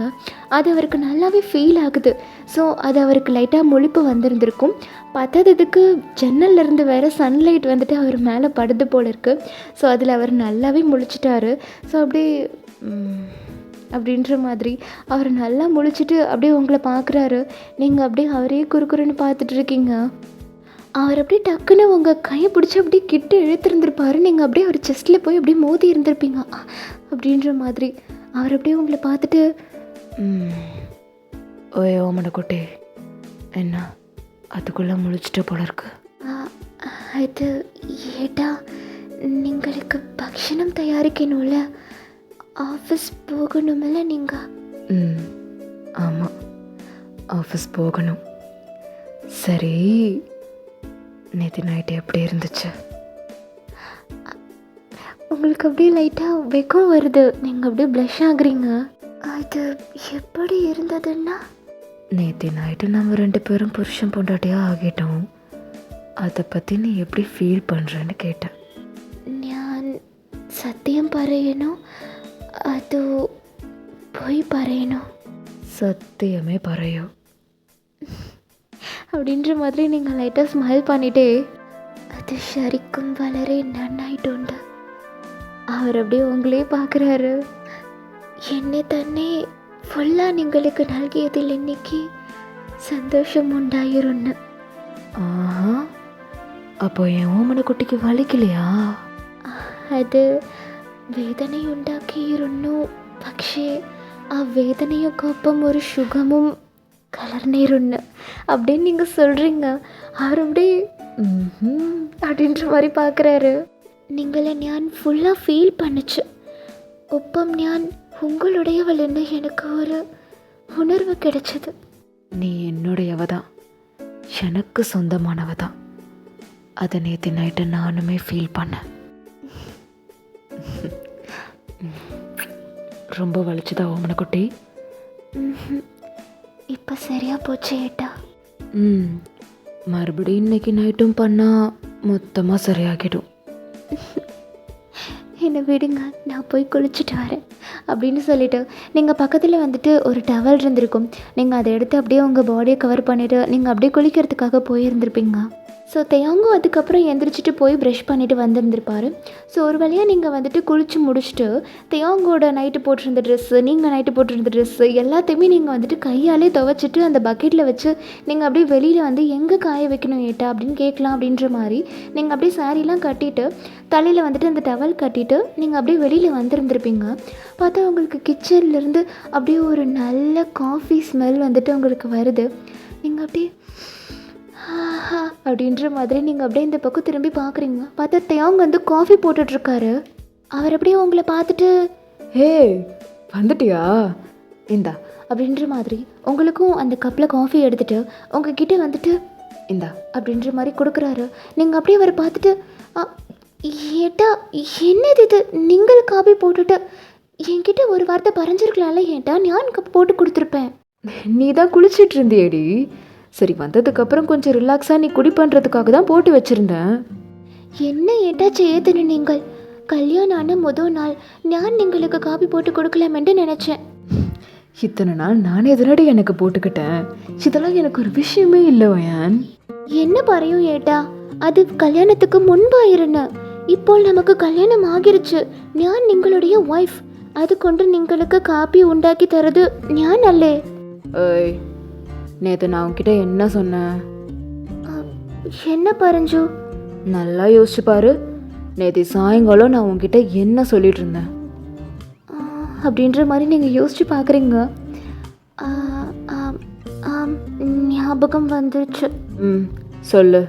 அது அவருக்கு நல்லாவே ஃபீல் ஆகுது. ஸோ அது அவருக்கு லைட்டாக முழிப்பு வந்திருந்திருக்கும். பத்தாததுக்கு ஜன்னல்லேருந்து வேறு சன்லைட் வந்துட்டு அவர் மேலே படுது போல் இருக்குது. ஸோ அதில் அவர் நல்லாவே முழிச்சிட்டாரு. ஸோ அப்படியே அப்படின்ற மாதிரி அவர் நல்லா முழிச்சிட்டு அப்படியே உங்களை பார்க்குறாரு. நீங்கள் அப்படியே அவரே குறுக்குறுன்னு பார்த்துட்ருக்கீங்க. அவர் அப்படியே டக்குன்னு உங்கள் கையை பிடிச்சி அப்படியே கிட்ட இழுத்துருந்துருப்பாரு. நீங்கள் அப்படியே அவர் செஸ்ட்டில் போய் அப்படியே மோதி இருந்திருப்பீங்க அப்படின்ற மாதிரி. அவர் அப்படியே உங்களை பார்த்துட்டு ஓய் ஓமன குட்டி, என்ன அதுக்குள்ளே முழிச்சிட்ட போல இருக்கு. அது ஏட்டா நீங்களுக்கு பக்ஷணம் தயாரிக்கணும்ல, ஆஃபீஸ் போகணுமில்ல நீங்கள்? ஆமாம், ஆஃபீஸ் போகணும். சரி, நேற்று நைட்டு எப்படி இருந்துச்சு? உங்களுக்கு அப்படியே லைட்டாக வெக்கம் வருது. நீங்கள் அப்படியே ப்ளஷ் ஆகுறீங்க. அது எப்படி இருந்ததுன்னா, நேற்று நைட்டு நம்ம 2 பேரும் புருஷன் பொண்டாட்டியாக ஆகிட்டோம். அதை பற்றி நீ எப்படி ஃபீல் பண்ணுறேன்னு கேட்டேன். நான் சத்தியம் പറയണോ അതോ പോയി പറയണോ? சத்தியமே பறையோ அப்படின்ற மாதிரி நீங்கள் லைட்டாக ஸ்மைல் பண்ணிட்டே அது ஷரிக்கும் வளரே நன்னாயிട്ടുണ്ട്. அவர் அப்படியே உங்களே பார்க்குறாரு. என்னை தன்னே ஃபுல்லாக நீங்களுக்கு நல்கியதில் இன்னைக்கு சந்தோஷம் உண்டாயிருன்னு. ஆஹா, அப்போ என் ஓமன குட்டிக்கு வலிக்கலையா? അത് വേദനയുണ്ടാക്കിയിരുന്നു. പക്ഷേ ആ വേദനയൊക്കൊപ്പം ഒരു സുഖமும் கலர்னேருன்னு அப்படின்னு நீங்கள் சொல்கிறீங்க. அவர் அப்படியே அப்படின்ற மாதிரி பார்க்குறாரு. നിങ്ങളെ ഞാൻ ഫുള്ളാக ഫീൽ பண்ணிச்சு. ഒപ്പം ഞാൻ உங்களுடையவள்னு எனக்கு ஒரு உணர்வு கிடைச்சது. நீ என்னுடையவ தான். எனக்கு சொந்தமானவ தான். அதை நேற்று நைட்டு நானுமே ஃபீல் பண்ணேன். ரொம்ப வலிச்சுதா ஓமனக்குட்டி? இப்போ சரியாக போச்சு ஏட்டா. மறுபடியும் இன்னைக்கு நைட்டும் பண்ணால் மொத்தமாக சரியாகிடும். என்னை விடுங்க, நான் போய் குளிச்சுட்டு வரேன் அப்படின்னு சொல்லிவிட்டு நீங்கள் பக்கத்தில் வந்துட்டு ஒரு டவல் இருந்திருக்கும். நீங்கள் அதை எடுத்து அப்படியே உங்கள் பாடியை கவர் பண்ணிவிட்டு நீங்கள் அப்படியே குளிக்கிறதுக்காக போயிருந்திருப்பீங்க. ஸோ தேங்கும் அதுக்கப்புறம் எந்திரிச்சிட்டு போய் ப்ரஷ் பண்ணிவிட்டு வந்திருந்திருப்பார். ஸோ ஒரு வழியாக நீங்கள் வந்துட்டு குளித்து முடிச்சுட்டு தேங்கோட நைட்டு போட்டிருந்த ட்ரெஸ்ஸு, நீங்கள் நைட்டு போட்டிருந்த ட்ரெஸ்ஸு எல்லாத்தையுமே நீங்கள் வந்துட்டு கையாலே துவைச்சிட்டு அந்த பக்கெட்டில் வச்சு நீங்கள் அப்படியே வெளியில் வந்து எங்கே காய வைக்கணும் ஏட்டா அப்படின்னு கேட்கலாம் அப்படின்ற மாதிரி நீங்கள் அப்படியே சாரீலாம் கட்டிட்டு தலையில் வந்துட்டு அந்த டவல் கட்டிட்டு நீங்கள் அப்படியே வெளியில் வந்திருந்திருப்பீங்க. பார்த்தா உங்களுக்கு கிச்சன்லேருந்து அப்படியே ஒரு நல்ல காஃபி ஸ்மெல் வந்துட்டு உங்களுக்கு வருது. நீங்கள் அப்படியே அப்படின்ற மாதிரி நீங்கள் அப்படியே இந்த பக்கம் திரும்பி பார்க்குறீங்க. பார்த்தா தேங் வந்து காஃபி போட்டுட்ருக்காரு. அவர் அப்படியே உங்களை பார்த்துட்டு ஹே வந்துட்டியா, இந்தா அப்படின்ற மாதிரி உங்களுக்கும் அந்த கப்பில் காஃபி எடுத்துகிட்டு உங்ககிட்ட வந்துட்டு இந்தா அப்படின்ற மாதிரி கொடுக்குறாரு. நீங்கள் அப்படியே அவரை பார்த்துட்டு ஏட்டா என்னது இது, நீங்கள் காஃபி போட்டுட்டு என்கிட்ட ஒரு வார்த்தை பறஞ்சிருக்கலாம்ல ஏட்டா, நான் கப் போட்டு கொடுத்துருப்பேன். நீ தான் குளிச்சிட்டு இருந்தியேடி. சரி, வந்ததுக்கப்புறம் கொஞ்சம் ரிலாக்ஸாக நீ குடி பண்ணுறதுக்காக தான் போட்டு வச்சுருந்தேன். என்ன ஏட்டா செய்யதுன்னு நீங்கள் கல்யாணம் ஆன முதல் நாள் நான் உங்களுக்கு காபி போட்டு கொடுக்கலாமென்று நினச்சேன். இத்தனை நாள் நானே எதனடி எனக்கு போட்டுக்கிட்டேன். இதெல்லாம் எனக்கு ஒரு விஷயமே இல்லை வயன். என்ன பறையும் ஏட்டா, அது கல்யாணத்துக்கு முன்பாயிருந்த. இப்போ நமக்கு கல்யாணம் ஆகிருச்சு. நான் நீங்களுடைய ஒய்ஃப். அது கொண்டு நீங்களுக்கு காப்பி உண்டாக்கி தரது ஞான் அல்லே. ஏய், நேற்று நான் உன்கிட்ட என்ன சொன்னேன்? என்ன பறஞ்சு? நல்லா யோசிச்சு பாரு. நேற்று சாயங்காலம் நான் உன்கிட்ட என்ன சொல்லிட்டு இருந்தேன் அப்படின்ற மாதிரி நீங்கள் யோசிச்சு பார்க்குறீங்க. ஞாபகம் வந்துருச்சு. சொல்லு,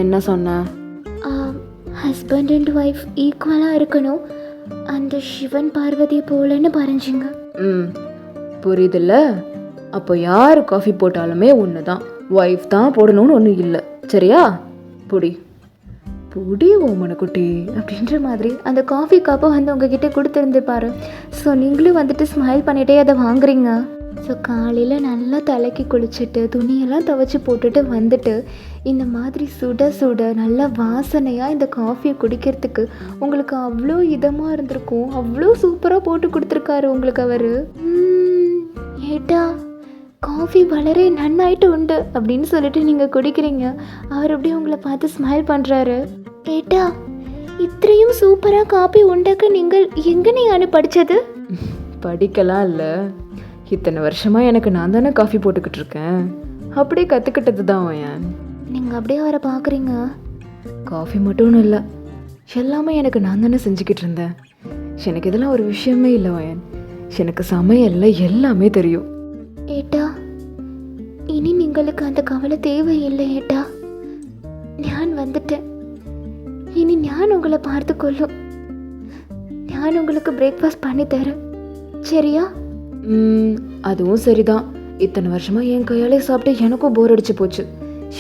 என்ன சொன்ன? ஹஸ்பண்ட் அண்ட் ஒய்ஃப் ஈக்குவலாக இருக்கணும், அந்த சிவன் பார்வதி போலன்னு பறஞ்சிங்க. புரியுதுல்ல? அப்போ யார் காஃபி போட்டாலுமே ஒன்று தான், ஒய்ஃப் தான் போடணும்னு ஒன்றும் இல்லை. சரியா? புடி புடி ஓமனக்குட்டி அப்படின்ற மாதிரி அந்த காஃபி கப்பை வந்து உங்ககிட்ட கொடுத்துருந்துப்பாரு. ஸோ நீங்களும் வந்துட்டு ஸ்மைல் பண்ணிகிட்டே அதை வாங்குறீங்க. ஸோ காலையில் நல்லா தலைக்கு குளிச்சுட்டு துணியெல்லாம் துவைச்சி போட்டுட்டு வந்துட்டு இந்த மாதிரி சுட சுட நல்லா வாசனையாக இந்த காஃபியை குடிக்கிறதுக்கு உங்களுக்கு அவ்வளோ இதமாக இருந்திருக்கும். அவ்வளோ சூப்பராக போட்டு கொடுத்துருக்காரு உங்களுக்கு அவர். ஏட்டா காஃபி வளரே நன்னாயிட்டு உண்டு அப்படின்னு சொல்லிட்டு நீங்கள் குடிக்கிறீங்க. அவர் அப்படியே உங்களை பார்த்து ஸ்மைல் பண்ணுறாரு. ஏட்டா இത്രയും சூப்பராக காஃபி உண்டாக்க நீங்கள் எங்கே படித்தது? படிக்கலாம் இல்லை, இத்தனை வருஷமாக எனக்கு நான் தானே காஃபி போட்டுக்கிட்டு இருக்கேன். அப்படியே கற்றுக்கிட்டது தான் வயன். நீங்கள் அப்படியே அவரை பார்க்குறீங்க. காஃபி மட்டும் இல்லை, எல்லாமே எனக்கு நான் தானே செஞ்சுக்கிட்டு இருந்தேன். எனக்கு இதெல்லாம் ஒரு விஷயமே இல்லை வயன். எனக்கு சமையல்ல எல்லாமே தெரியும். ஏட்டா இனி നിങ്ങൾക്ക് அந்த கவலை தேவையில்லை ஏட்டா. நான் வந்துட்டேன். இனி நான் உங்களை பார்த்து கொள்ளும். நான் உங்களுக்கு பிரேக்ஃபாஸ்ட் பண்ணி தரேன். சரியா? அதுவும் சரிதான். இத்தனை வருஷமா என் கையாலே சாப்பிட்டு எனக்கும் போர் அடிச்சு போச்சு.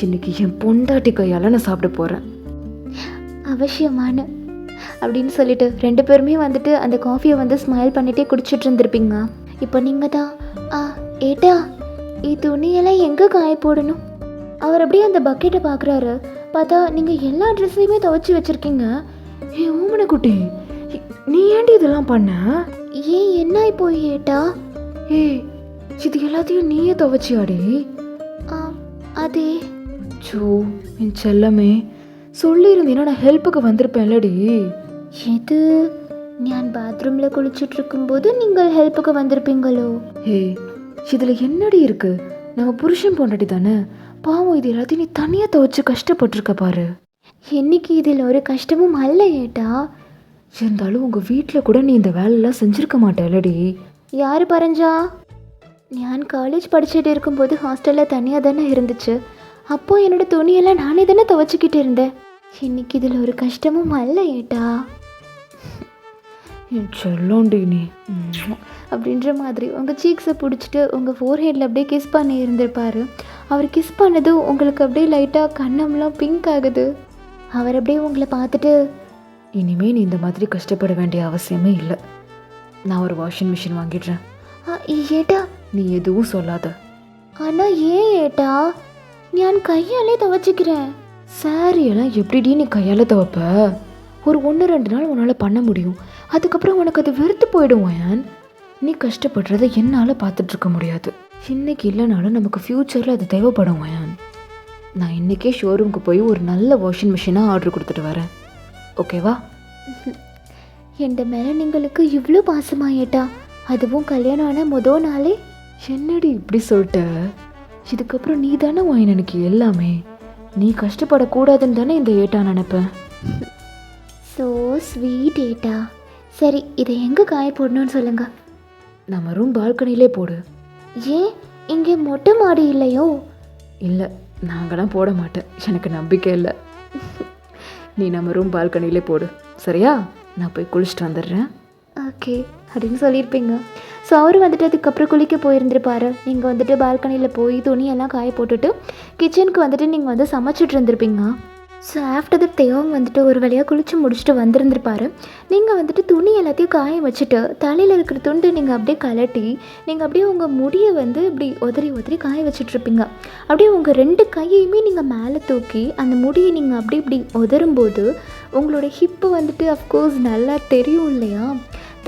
இன்னைக்கு என் பொண்டாட்டி கையால் நான் சாப்பிட போகிறேன். அவசியமான அப்படின்னு சொல்லிட்டு ரெண்டு பேருமே வந்துட்டு அந்த காஃபியை வந்து ஸ்மைல் பண்ணிகிட்டே குடிச்சிட்டு இருந்திருப்பீங்க. இப்போ நீங்கள் தான் ஏட்டா துணியெல்லாம் எங்கே காய போடணும்? அவர் அப்படியே அந்த பக்கெட்டை பார்க்குறாரு. பார்த்தா நீங்கள் எல்லா ட்ரெஸ்ஸையுமே துவைச்சி வச்சுருக்கீங்க. ஏ ஓமனக்குட்டி, நீ ஏன்டி இதெல்லாம் பண்ண? ஏன் என்ன போய் ஏட்டா? இது எல்லாத்தையும் நீயே துவைச்சியாடி? அதே சோ என் செல்லமே, சொல்லியிருந்தீங்கன்னா நான் ஹெல்ப்புக்கு வந்திருப்பேன்லடி. எது? நான் பாத்ரூமில் குளிச்சுட்டு இருக்கும்போது நீங்கள் ஹெல்ப்புக்கு வந்திருப்பீங்களோ? இதில் என்னடி இருக்கு? நம்ம புருஷன் பொண்டாட்டி தானே, பாவம். இது எல்லாத்தையும் நீ தனியாக துவைச்சு கஷ்டப்பட்டிருக்க பாரு. என்னைக்கு இதில் ஒரு கஷ்டமும் அல்ல ஏட்டா. இருந்தாலும் உங்கள் வீட்டில் கூட நீ இந்த வேலையெல்லாம் செஞ்சுருக்க மாட்டேலடி. யார் பறஞ்சா? நான் காலேஜ் படிச்சுட்டு இருக்கும்போது ஹாஸ்டலில் தனியாக தானே இருந்துச்சு. அப்போது என்னோடய துணியெல்லாம் நானே தானே துவைச்சிக்கிட்டு இருந்தேன். இன்னைக்கு இதில் ஒரு கஷ்டமும் அல்ல ஏட்டா. என் செல்லோண்டி நீ. அப்படின்ற மாதிரி உங்கள் சீக்ஸை பிடிச்சிட்டு உங்கள் ஃபோர்ஹெட்டில் அப்படியே கிஸ் பண்ணி இருந்திருப்பார். அவர் கிஸ் பண்ணதும் உங்களுக்கு அப்படியே லைட்டாக கண்ணம்லாம் பிங்க் ஆகுது. அவர் அப்படியே உங்களை பார்த்துட்டு, இனிமேல் நீ இந்த மாதிரி கஷ்டப்பட வேண்டிய அவசியமே இல்லை. நான் ஒரு வாஷிங் மிஷின் வாங்கிடுறேன். ஏட்டா நீ எதுவும் சொல்லாத. ஆனால் ஏன் ஏட்டா, நான் கையாலே துவைச்சிக்கிறேன். சாரியெல்லாம் எப்படிடி நீ கையால் துவைப்ப? ஒரு 1-2 நாள் உன்னால் பண்ண முடியும், அதுக்கப்புறம் உனக்கு அது வெறுத்து போயிடும். ஏன் நீ கஷ்டப்படுறத என்னால் பார்த்துட்ருக்க முடியாது. இன்னைக்கு இல்லைனாலும் நமக்கு ஃப்யூச்சரில் அது தேவைப்படும். ஏன் நான் இன்றைக்கே ஷோரூமுக்கு போய் ஒரு நல்ல வாஷிங் மிஷினாக ஆர்டர் கொடுத்துட்டு வரேன். ஓகேவா? என் மேலே நீங்களுக்கு இவ்வளோ பாசமா ஏட்டா, அதுவும் கல்யாணம் ஆன மொதல் நாளே? என்னடி இப்படி சொல்லிட்ட? இதுக்கப்புறம் நீ தானே எனக்கு எல்லாமே. நீ கஷ்டப்படக்கூடாதுன்னு தானே இந்த ஏட்டா நினைப்பேன். ஸோ ஸ்வீட் ஏட்டா. சரி, இதை எங்கே காய போடணும்னு சொல்லுங்க. நம்ம ரூம் பால்கனிலே போடு. ஏன் இங்கே மொட்டை மாடி இல்லையோ? இல்லை, நாங்களாம் போட மாட்டேன், எனக்கு நம்பிக்கை இல்லை. நீ நம்ம ரூம் பால்கனிலே போடு, சரியா? நான் போய் குளிச்சுட்டு வந்துடுறேன். ஓகே அப்படின்னு சொல்லியிருப்பீங்க. ஸோ அவர் வந்துட்டு அதுக்கப்புறம் குளிக்க போயிருந்திருப்பாரு. நீங்கள் வந்துட்டு பால்கனியில் போய் துணியெல்லாம் காய போட்டுட்டு கிச்சனுக்கு வந்துட்டு நீங்கள் வந்து சமைச்சிட்டு இருந்திருப்பீங்க. ஸோ ஆஃப்டர் தட் தேவம் வந்துட்டு ஒரு வழியாக குளித்து முடிச்சுட்டு வந்திருந்திருப்பாரு. நீங்கள் வந்துட்டு துணி எல்லாத்தையும் காய வச்சுட்டு தலையில் இருக்கிற துண்டு நீங்கள் அப்படியே கலட்டி நீங்கள் அப்படியே உங்கள் முடியை வந்து இப்படி உதறி காய வச்சிட்ருப்பீங்க. அப்படியே உங்கள் 2 கையையுமே நீங்கள் மேலே தூக்கி அந்த முடியை நீங்கள் அப்படி இப்படி உதரும்போது உங்களோட ஹிப்பு வந்துட்டு அஃப்கோர்ஸ் நல்லா தெரியும் இல்லையா?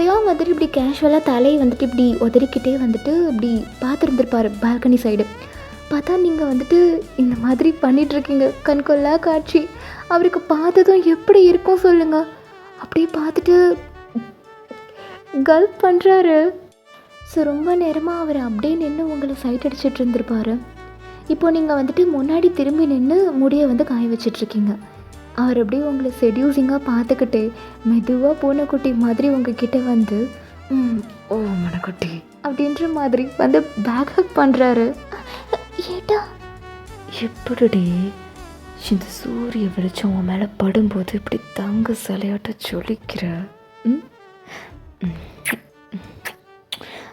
தேவம் வந்துட்டு இப்படி கேஷுவலாக தலையை வந்துட்டு இப்படி உதறிக்கிட்டே வந்துட்டு இப்படி பார்த்துருந்துருப்பார் பால்கனி சைடு. பார்த்தா நீங்கள் வந்துட்டு இந்த மாதிரி பண்ணிகிட்ருக்கீங்க. கண்கொள்ளா காட்சி. அவருக்கு பார்த்ததும் எப்படி இருக்கும் சொல்லுங்கள். அப்படியே பார்த்துட்டு கல்ப் பண்ணுறாரு. ஸோ ரொம்ப நேரமாக அவர் அப்படியே நின்று உங்களை சைட் அடிச்சிட்டு இருந்திருப்பார். இப்போது நீங்கள் வந்துட்டு முன்னாடி திரும்பி நின்று முடியை வந்து காய வச்சிட்ருக்கீங்க. அவர் அப்படியே உங்களை செடியூசிங்காக பார்த்துக்கிட்டே மெதுவாக பூனைக்குட்டி மாதிரி உங்ககிட்ட வந்து ஓ மனக்குட்டி அப்படின்ற மாதிரி வந்து பேக் ஹக் பண்ணுறாரு. ஏட்டா எப்படிடி இந்த சூரிய வெளிச்சம் உன் மேலே படும்போது இப்படி தங்க சிலையாட்ட சொல்லிக்கிற?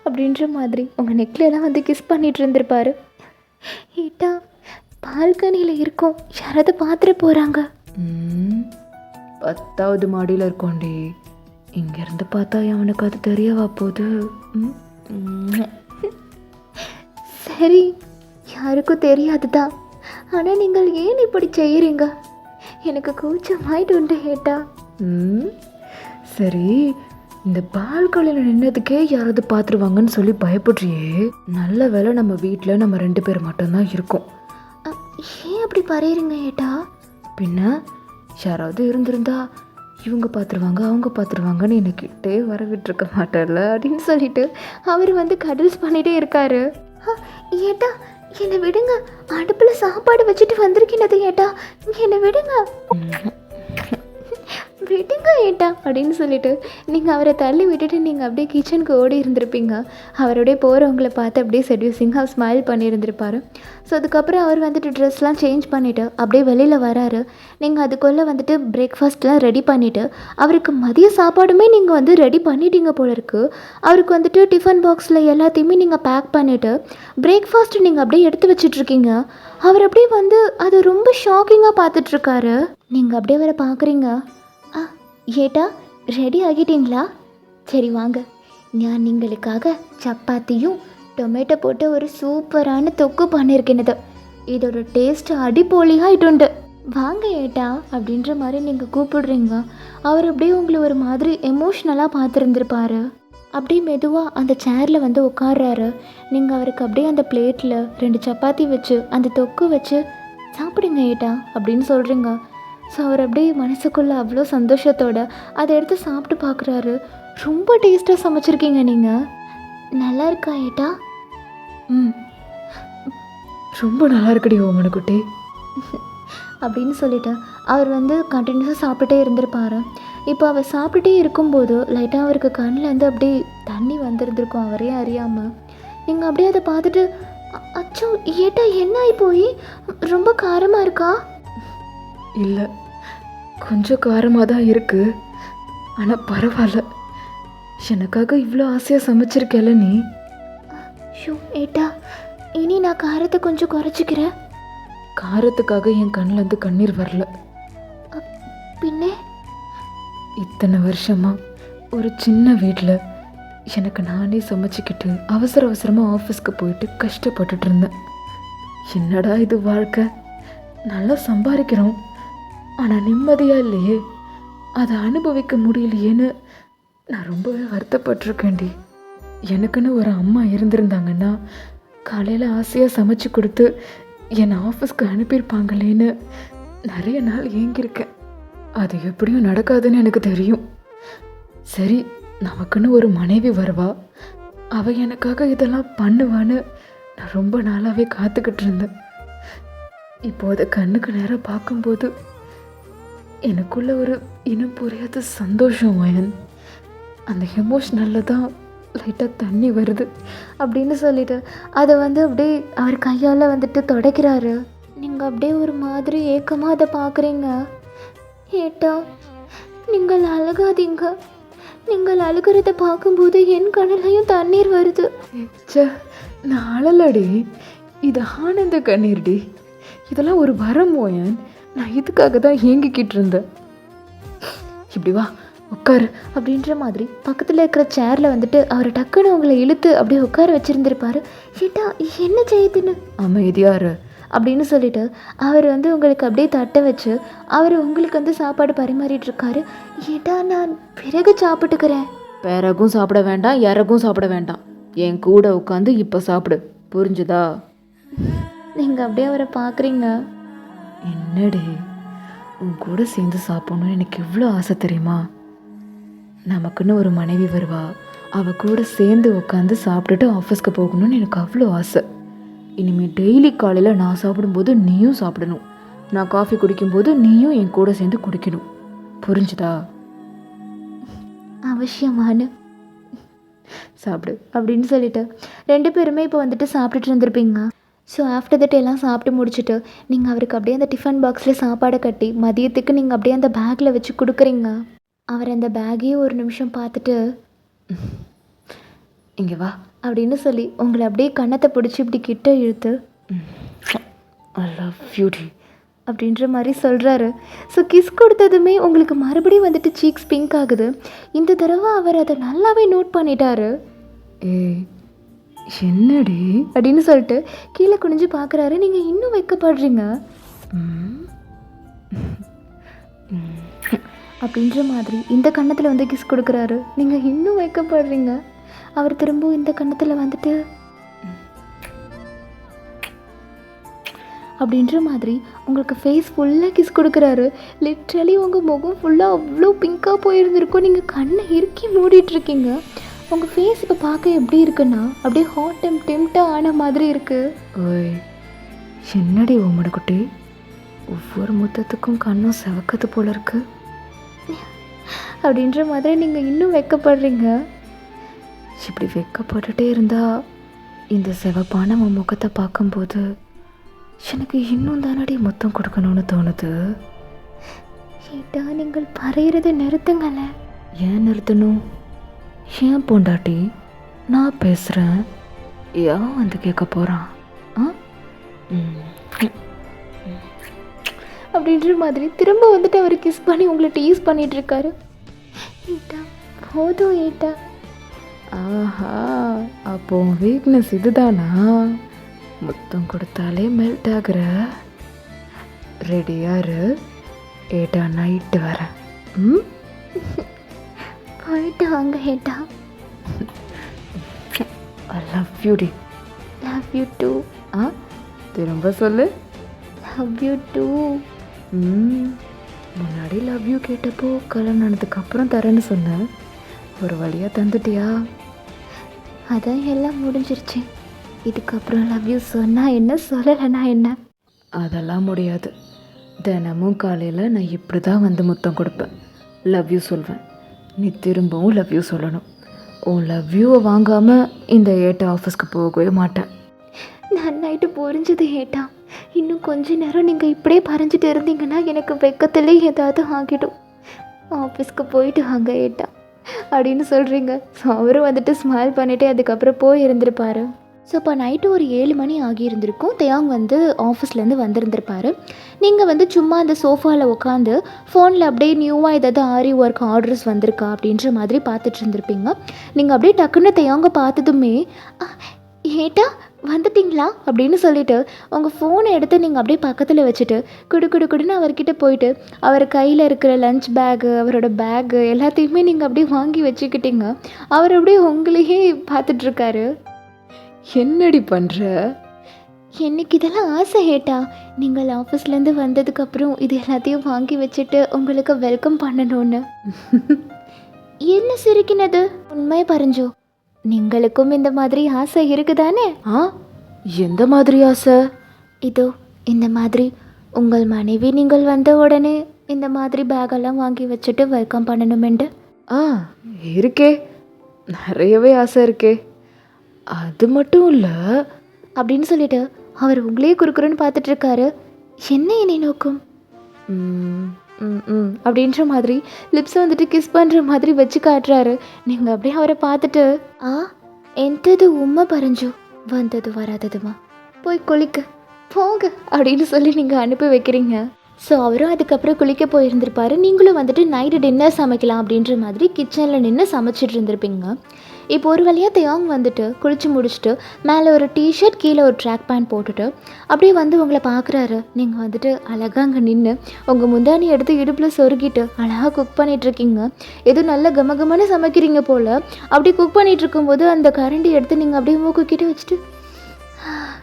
அப்படின்ற மாதிரி உங்கள் நெக்லெல்லாம் வந்து கிஸ் பண்ணிட்டு இருந்திருப்பாரு. ஏட்டா பால்கனியில் இருக்கோம், யாராவது பார்த்துட்டு போகிறாங்க. 10வது மாடியில் இருக்கோண்டி. இங்கேருந்து பார்த்தா அவனுக்கு அது தெரியவா போகுது? சரி, யாருக்கும் தெரியாது தான். ஆனால் நீங்கள் ஏன் இப்படி செய்கிறீங்க? எனக்கு கூச்சமாயிட்டு உண்டு ஏட்டா. சரி, இந்த பால்கனியில் நின்னதுக்கே யாராவது பார்த்துருவாங்கன்னு சொல்லி பயப்படுறியே. நல்ல வேளை நம்ம வீட்டில் நம்ம 2 பேர் மட்டும்தான் இருக்கோம். ஏன் அப்படி பறையிறீங்க ஏட்டா? பின்ன யாராவது இருந்திருந்தா இவங்க பார்த்துருவாங்க அவங்க பார்த்துருவாங்கன்னு எனக்கிட்டே வர விட்டுருக்க மாட்டார்ல அப்படின்னு சொல்லிட்டு அவர் வந்து கடல்ஸ் பண்ணிகிட்டே இருக்காரு. ஏட்டா என்னை விடுங்க, அடுப்பில் சாப்பாடு வச்சுட்டு வந்திருக்கினது ஏட்டா, என்னை விடுங்க விடுங்க ஏட்டா அப்படின்னு சொல்லிட்டு நீங்கள் அவரை தள்ளி விட்டுட்டு நீங்கள் அப்படியே கிச்சனுக்கு ஓடி இருந்திருப்பீங்க. அவரோடைய போகிறவங்களை பார்த்து அப்படியே செடியூசிங்காக ஸ்மைல் பண்ணியிருந்திருப்பார். ஸோ அதுக்கப்புறம் அவர் வந்துட்டு ட்ரெஸ்லாம் சேஞ்ச் பண்ணிவிட்டு அப்படியே வெளியில் வராரு. நீங்கள் அதுக்குள்ளே வந்துட்டு பிரேக்ஃபாஸ்ட்லாம் ரெடி பண்ணிவிட்டு அவருக்கு மதிய சாப்பாடுமே நீங்கள் வந்து ரெடி பண்ணிட்டீங்க போல இருக்குது. அவருக்கு வந்துட்டு டிஃபன் பாக்ஸில் எல்லாத்தையுமே நீங்கள் பேக் பண்ணிவிட்டு பிரேக்ஃபாஸ்ட்டு நீங்கள் அப்படியே எடுத்து வச்சிட்ருக்கீங்க. அவர் அப்படியே வந்து அது ரொம்ப ஷாக்கிங்காக பார்த்துட்ருக்காரு. நீங்கள் அப்படியே அவரை பார்க்குறீங்க. ஏட்டா ரெடி ஆகிட்டீங்களா? சரி வாங்க, நான் நீங்களுக்காக சப்பாத்தியும் டொமேட்டோ போட்டு ஒரு சூப்பரான தொக்கு பண்ணியிருக்கேனது. இதோட டேஸ்ட் அடிப்பொலியாயிட்டுண்டு. வாங்க ஏட்டா அப்படின்ற மாதிரி நீங்கள் கூப்பிடுறீங்க. அவர் அப்படியே உங்களை ஒரு மாதிரி எமோஷ்னலாக பார்த்துருந்துருப்பாரு. அப்படியே மெதுவாக அந்த சேரில் வந்து உட்கார்றாரு. நீங்கள் அவருக்கு அப்படியே அந்த பிளேட்டில் 2 சப்பாத்தி வச்சு அந்த தொக்கு வச்சு சாப்பிடுங்க ஏட்டா அப்படின்னு சொல்கிறீங்க. ஸோ அவர் அப்படியே மனசுக்குள்ளே அவ்வளோ சந்தோஷத்தோட அதை எடுத்து சாப்பிட்டு பார்க்குறாரு. ரொம்ப டேஸ்ட்டாக சமைச்சிருக்கீங்க நீங்கள். நல்லா இருக்கா ஏட்டா? ரொம்ப நல்லா இருக்குடி ஓமனக்குட்டி அப்படின்னு சொல்லிட்டு அவர் வந்து கண்டினியூஸாக சாப்பிட்டுட்டே இருந்திருப்பார். இப்போ அவர் சாப்பிட்டுட்டே இருக்கும்போது லைட்டாக அவருக்கு கண்ணில் வந்து அப்படியே தண்ணி வந்துருந்துருக்கும் அவரே அறியாமல். நீங்கள் அப்படியே அதை பார்த்துட்டு அச்சோ ஏட்டா என்ன ஆகி போய் ரொம்ப காரமாக இருக்கா? இல்லை, கொஞ்சம் காரமாக தான் இருக்குது, ஆனால் பரவாயில்ல. எனக்காக இவ்வளோ ஆசையாக சமைச்சிருக்கல நீ. ஷோ ஏட்டா, இனி நான் காரத்தை கொஞ்சம் குறைச்சிக்கிறேன். காரத்துக்காக என் கண்ணிலேருந்து கண்ணீர் வரல. பின்ன இத்தனை வருஷமா ஒரு சின்ன வீட்டில் எனக்கு நானே சமைச்சிக்கிட்டு அவசர அவசரமாக ஆஃபீஸ்க்கு போயிட்டு கஷ்டப்பட்டுட்டு இருந்தேன். என்னடா இது வாழ்க்கை, நல்லா சம்பாதிக்கிறோம் ஆனால் நிம்மதியாக இல்லையே, அதை அனுபவிக்க முடியலையேன்னு நான் ரொம்பவே வருத்தப்பட்டிருக்கேன்டி. எனக்குன்னு ஒரு அம்மா இருந்திருந்தாங்கன்னா காலையில் ஆசையாக சமைச்சு கொடுத்து என்னை ஆஃபீஸ்க்கு அனுப்பியிருப்பாங்களேன்னு நிறைய நாள் ஏங்கியிருக்கேன். அது எப்படியும் நடக்காதுன்னு எனக்கு தெரியும். சரி, நமக்குன்னு ஒரு மனைவி வருவா, அவள் எனக்காக இதெல்லாம் பண்ணுவான்னு நான் ரொம்ப நாளாகவே காத்துக்கிட்டு இருந்தேன். இப்போ அதை கண்ணுக்கு நேராக பார்க்கும்போது எனக்குள்ள ஒரு இனம் புரியாத சந்தோஷம் வயன். அந்த எமோஷ்னலில் தான் லைட்டாக தண்ணி வருது அப்படின்னு சொல்லிட்டு அதை அப்படியே அவர் கையால் துடைக்கிறாரு. நீங்கள் அப்படியே ஒரு மாதிரி ஏக்கமாக அதை பார்க்குறீங்க. ஏட்டா, நீங்கள் அழுகாதீங்க. நீங்கள் அழுகிறத பார்க்கும்போது என் கண்ணிலையும் தண்ணீர் வருது. சே, நான் அழலடி, இது ஆனந்த கண்ணீர்டி. இதெல்லாம் ஒரு வரம் மோயன். நான் இதுக்காக தான் ஏங்கிக்கிட்டு இருந்தேன். இப்படி வா உட்காரு அப்படின்ற மாதிரி பக்கத்தில் இருக்கிற சேரில் அவர் டக்குன்னு உங்களை இழுத்து அப்படியே உட்கார வச்சுருந்துருப்பாரு. ஏட்டா, என்ன செய்யுதுன்னு அமைதியாரு அப்படின்னு சொல்லிட்டு அவர் உங்களுக்கு அப்படியே தட்டை வச்சு அவர் உங்களுக்கு சாப்பாடு பரிமாறிட்டு இருக்காரு. ஏட்டா, நான் பிறகு சாப்பிட்டுக்கிறேன். பிறகும் சாப்பிட வேண்டாம், இறகும் சாப்பிட வேண்டாம், என் கூட உட்காந்து இப்போ சாப்பிடு, புரிஞ்சுதா? நீங்கள் அப்படியே அவரை பார்க்குறீங்க. என்னடி, உன் கூட சேர்ந்து சாப்பிடணும்னு எனக்கு எவ்வளோ ஆசை தெரியுமா? நமக்குன்னு ஒரு மனைவி வருவா, அவள் கூட சேர்ந்து உட்காந்து சாப்பிட்டுட்டு ஆஃபீஸ்க்கு போகணும்னு எனக்கு அவ்வளோ ஆசை. இனிமேல் டெய்லி காலையில் நான் சாப்பிடும்போது நீயும் சாப்பிடணும், நான் காஃபி குடிக்கும்போது நீயும் என் கூட சேர்ந்து குடிக்கணும், புரிஞ்சுதா? அவசியமான சாப்பிடு அப்படின்னு சொல்லிட்டு 2 பேருமே இப்போ சாப்பிட்டுட்டு இருந்திருப்பீங்க. ஸோ ஆஃப்டர் தட் எல்லாம் சாப்பிட்டு முடிச்சுட்டு நீங்கள் அவருக்கு அப்படியே அந்த டிஃபன் பாக்ஸில் சாப்பாடை கட்டி மதியத்துக்கு நீங்கள் அப்படியே அந்த பேக்கில் வச்சு கொடுக்குறீங்க. அவர் அந்த பேக்கையே ஒரு நிமிஷம் பார்த்துட்டு இங்கே வா அப்படின்னு சொல்லி உங்களை அப்படியே கன்னத்தை பிடிச்சி இப்படி கிட்ட இழுத்து ஐ லவ் யூ அப்படின்ற மாதிரி சொல்கிறாரு. ஸோ கிஸ் கொடுத்ததுமே உங்களுக்கு மறுபடியும் சீக்ஸ் பிங்க் ஆகுது. இந்த தடவை அவர் அதை நல்லாவே நோட் பண்ணிட்டாரு. ஏய் என்னடி அப்படின்னு சொல்லிட்டு கீழே குனிஞ்சு பார்க்குறாரு. நீங்கள் இன்னும் வைக்கப்படுறீங்க அப்படின்ற மாதிரி இந்த கன்னத்தில் கிஸ் கொடுக்குறாரு. நீங்கள் இன்னும் வைக்கப்படுறீங்க. அவர் திரும்ப இந்த கன்னத்தில் அப்படின்ற மாதிரி உங்களுக்கு ஃபேஸ் ஃபுல்லாக கிஸ் கொடுக்குறாரு. லிட்ரலி உங்கள் முகம் ஃபுல்லாக அவ்வளோ பிங்காக போயிருந்துருக்கும். நீங்கள் கண்ணை இறுக்கி மூடிட்டுருக்கீங்க. உங்கள் ஃபேஸ் இப்போ பார்க்க எப்படி இருக்குன்னா அப்படியே ஹாட் அண்ட் டெம்ட்டாக ஆன மாதிரி இருக்குது. ஓய் என்னடி உம்மட குட்டி, ஒவ்வொரு முத்தத்துக்கும் கண்ணும் செவக்கது போல இருக்கு அப்படின்ற மாதிரி நீங்கள் இன்னும் வெக்கப்படுறீங்க. இப்படி வெக்கப்பட்டுட்டே இருந்தா இந்த சிவப்பான உன் முகத்தை பார்க்கும்போது எனக்கு இன்னும் தானடி முத்தம் கொடுக்கணும்னு தோணுது. ஏட்டா, நீங்கள் பறையிறதை நிறுத்துங்களே. ஏன் நிறுத்தணும்? ஏன் பொண்டாட்டி, நான் பேசுகிறேன், ஏன் கேட்க போகிறான் அப்படின்ற மாதிரி திரும்ப அவர் கிஸ் பண்ணி உங்களை டீஸ் பண்ணிட்டு இருக்காரு. ஏட்டா போதும் ஏட்டா. ஆஹா, அப்போ வீக்னஸ் இதுதானா? முத்தம் கொடுத்தாலே மெல்ட் ஆகுற. ரெடியாரு, ஏட்டா நைட்டு வரேன். போயிட்டு வாங்க ஏட்டா. ஐ லவ் யூ டி. Love you too. திரும்ப சொல்லு. Love you too. முன்னாடி லவ் யூ கேட்டப்போ கல்யாணம் ஆனதுக்கப்புறம் தரேன்னு சொன்னேன், ஒரு வழியாக தந்துட்டியா? அதான் எல்லாம் முடிஞ்சிருச்சு. இதுக்கப்புறம் லவ் யூ சொன்னால் என்ன, சொல்லலைன்னா என்ன? அதெல்லாம் முடியாது. தினமும் காலையில் நான் இப்படி தான் முத்தம் கொடுப்பேன், லவ் யூ சொல்வேன். நீ திரும்பவும் லவ் யூ சொல்லணும். உன் லவ் யூவை வாங்காமல் இந்த ஏட்டா ஆஃபீஸ்க்கு போகவே மாட்டேன். நான் நைட்டு புரிஞ்சது ஏட்டா. இன்னும் கொஞ்ச நேரம் நீங்கள் இப்படியே பறஞ்சிட்டு இருந்தீங்கன்னா எனக்கு வெக்கத்திலே ஏதாவது ஆகிடும். ஆஃபீஸ்க்கு போயிட்டு வாங்க ஏட்டா. அப்படின்னு சொல்கிறீங்க. ஸோ அவரும் வந்துட்டு ஸ்மைல் பண்ணிவிட்டு அதுக்கப்புறம் போய் இருந்திருப்பாரு. ஸோ இப்போ நைட்டு ஒரு 7 மணி ஆகியிருந்திருக்கும். தேயாங் வந்து ஆஃபீஸ்லேருந்து வந்திருந்திருப்பார். நீங்கள் வந்து சும்மா அந்த சோஃபாவில் உட்காந்து ஃபோனில் அப்படியே நியூவாக ஏதாவது ஆரி ஒர்க் ஆர்டர்ஸ் வந்திருக்கா அப்படின்ற மாதிரி பார்த்துட்டு இருந்திருப்பீங்க. நீங்கள் அப்படியே டக்குன்னு தேயாங்க பார்த்ததுமே ஏட்டா வந்துட்டிங்களா அப்படின்னு சொல்லிவிட்டு உங்கள் ஃபோனை எடுத்து நீங்கள் அப்படியே பக்கத்தில் வச்சுட்டு குடுன்னு அவர்கிட்ட போயிட்டு அவர் கையில் இருக்கிற லஞ்ச் பேகு, அவரோட பேகு எல்லாத்தையுமே நீங்கள் அப்படியே வாங்கி வச்சுக்கிட்டீங்க. அவர் அப்படியே உங்களையே பார்த்துட்ருக்காரு. என்னடி பண்ணுற? எனக்கு இதெல்லாம் ஆசை ஏட்டா. நீங்கள் ஆஃபீஸ்லேருந்து வந்ததுக்கப்புறம் இது எல்லாத்தையும் வாங்கி வச்சுட்டு உங்களுக்கு வெல்கம் பண்ணணும்னு. என்ன சிரிக்கினது? உண்மை பரஞ்சு, நீங்களுக்கும் இந்த மாதிரி ஆசை இருக்குதானே? எந்த மாதிரி ஆசை? இதோ இந்த மாதிரி உங்கள் மனைவி நீங்கள் வந்த உடனே இந்த மாதிரி பேக்கெல்லாம் வாங்கி வச்சுட்டு வெல்கம் பண்ணணுமெண்டு. இருக்கே, நிறையவே ஆசை இருக்கே. அது மட்டும் இல்லை அப்படின்னு சொல்லிட்டு அவர் உங்களே குறுக்குறுன்னு பார்த்துட்ருக்காரு. என்ன என்னை நோக்கும் அப்படின்ற மாதிரி லிப்ஸ் வந்துட்டு கிஸ் பண்ணுற மாதிரி வச்சு காட்டுறாரு. நீங்கள் அப்படியே அவரை பார்த்துட்டு என்கிட்டது உண்மை பரஞ்சு, வந்தது வராததுமா, போய் குளிக்க போங்க அப்படின்னு சொல்லி நீங்கள் அனுப்பி வைக்கிறீங்க. ஸோ அவரும் அதுக்கப்புறம் குளிக்க போயிருந்திருப்பாரு. நீங்களும் வந்துட்டு நைட்டு டின்னர் சமைக்கலாம் அப்படின்ற மாதிரி கிச்சனில் நின்று சமைச்சிட்டு இருந்திருப்பீங்க. இப்போ ஒரு வழியாக தேயாங் வந்துட்டு குளித்து முடிச்சுட்டு மேலே ஒரு டிஷர்ட் கீழே ஒரு ட்ராக் பேண்ட் போட்டுட்டு அப்படியே வந்து உங்களை பார்க்குறாரு. நீங்கள் வந்துட்டு அழகாக அங்கே நின்று உங்கள் முந்தானி எடுத்து இடுப்பில் சொருகிட்டு அழகாக குக் பண்ணிகிட்ருக்கீங்க. எதுவும் நல்ல கமகமான சமைக்கிறீங்க போல். அப்படி குக் பண்ணிகிட்டு இருக்கும்போது அந்த கரண்டி எடுத்து நீங்கள் அப்படியே மூக்குக்கிட்ட வச்சுட்டு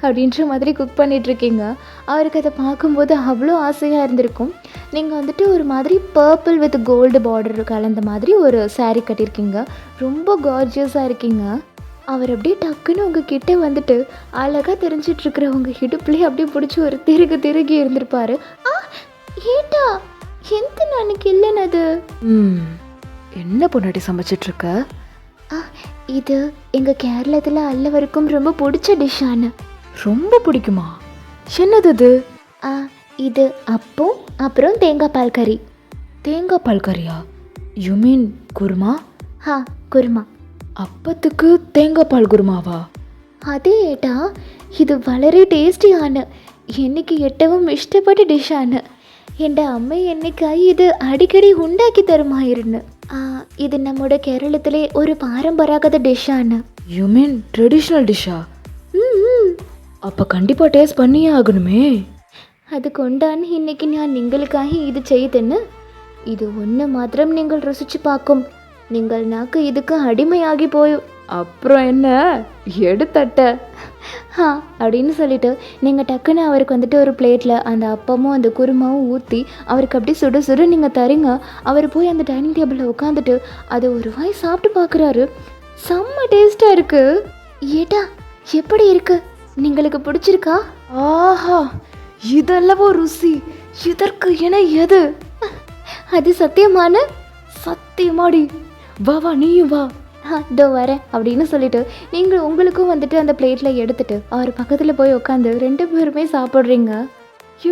அப்படின்ற மாதிரி குக் பண்ணிகிட்ருக்கீங்க. அவருக்கு அதை பார்க்கும்போது அவ்வளோ ஆசையாக இருந்திருக்கும். நீங்கள் வந்துட்டு ஒரு மாதிரி பர்பிள் வித் கோல்டு பார்டர் கலந்த மாதிரி ஒரு சாரீ கட்டியிருக்கீங்க. ரொம்ப கார்ஜியஸாக இருக்கீங்க. அவர் அப்படியே டக்குன்னு உங்கள் கிட்டே வந்துட்டு அழகாக தெரிஞ்சிட்ருக்கிற உங்கள் இடுப்புலேயே அப்படியே பிடிச்சி ஒரு திருகி இருந்திருப்பார். ஏட்டா எந்த நாளைக்கு இல்லைனது? என்ன பொண்டாட்டி சமைச்சிட்ருக்க? இது எங்கள் கேரளத்தில் அல்லவருக்கும் ரொம்ப பிடிச்ச டிஷ்ஷானு. ரொம்ப பிடிக்குமா? என்னது இது? இது அப்போ அப்புறம் தேங்காய் பால் கறி. தேங்காய் பால் கறியா? You mean kurma? குருமா. அப்பத்துக்கு தேங்காய் பால் குருமாவா? அதே ஏட்டா, இது வளரே டேஸ்டியான என்னைக்கு எட்டவும் இஷ்டப்பட்ட டிஷ்ஷானு. என் அம்மை என்னைக்காய் இது அடிக்கடி உண்டாக்கி தருமாயிருன்னு. இது நம்மோட கேரளத்திலே ஒரு பாரம்பராகத டிஷ்ஷானு. You mean traditional டிஷ்ஷா? அப்போ கண்டிப்பாக டேஸ்ட் பண்ணியே ஆகணுமே. அது கொண்டான்னு இன்னைக்கு நான் நீங்களுக்காக இது செய்தேன்னு. இது ஒன்று மாத்திரம் நீங்கள் ருசிச்சு பார்க்கும். நீங்கள் நாக்கு இதுக்கு அடிமையாகி போயும். அப்புறம் என்ன எடுத்தட்ட அப்படின்னு சொல்லிட்டு நீங்கள் டக்குன்னு அவருக்கு வந்துட்டு ஒரு பிளேட்டில் அந்த அப்பமும் அந்த குருமாவும் ஊற்றி அவருக்கு அப்படியே சுட சுட நீங்கள் தரீங்க. அவர் போய் அந்த டைனிங் டேபிளில் உட்காந்துட்டு அதை ஒரு வாய் சாப்பிட்டு பார்க்குறாரு. செம்ம டேஸ்ட்டாக இருக்குது. ஏட்டா எப்படி இருக்கு? நீங்களுக்கு பிடிச்சிருக்கா? ஆஹா, இதெல்லவோ ருசி. இதற்கு என எது? அது சத்தியமான சத்தியமாடி. வா நீயும் வா. இதோ வரேன் அப்படின்னு சொல்லிட்டு நீங்கள் உங்களுக்கும் வந்துட்டு அந்த பிளேட்டில் எடுத்துட்டு அவர் பக்கத்தில் போய் உட்காந்து 2 பேருமே சாப்பிட்றீங்க.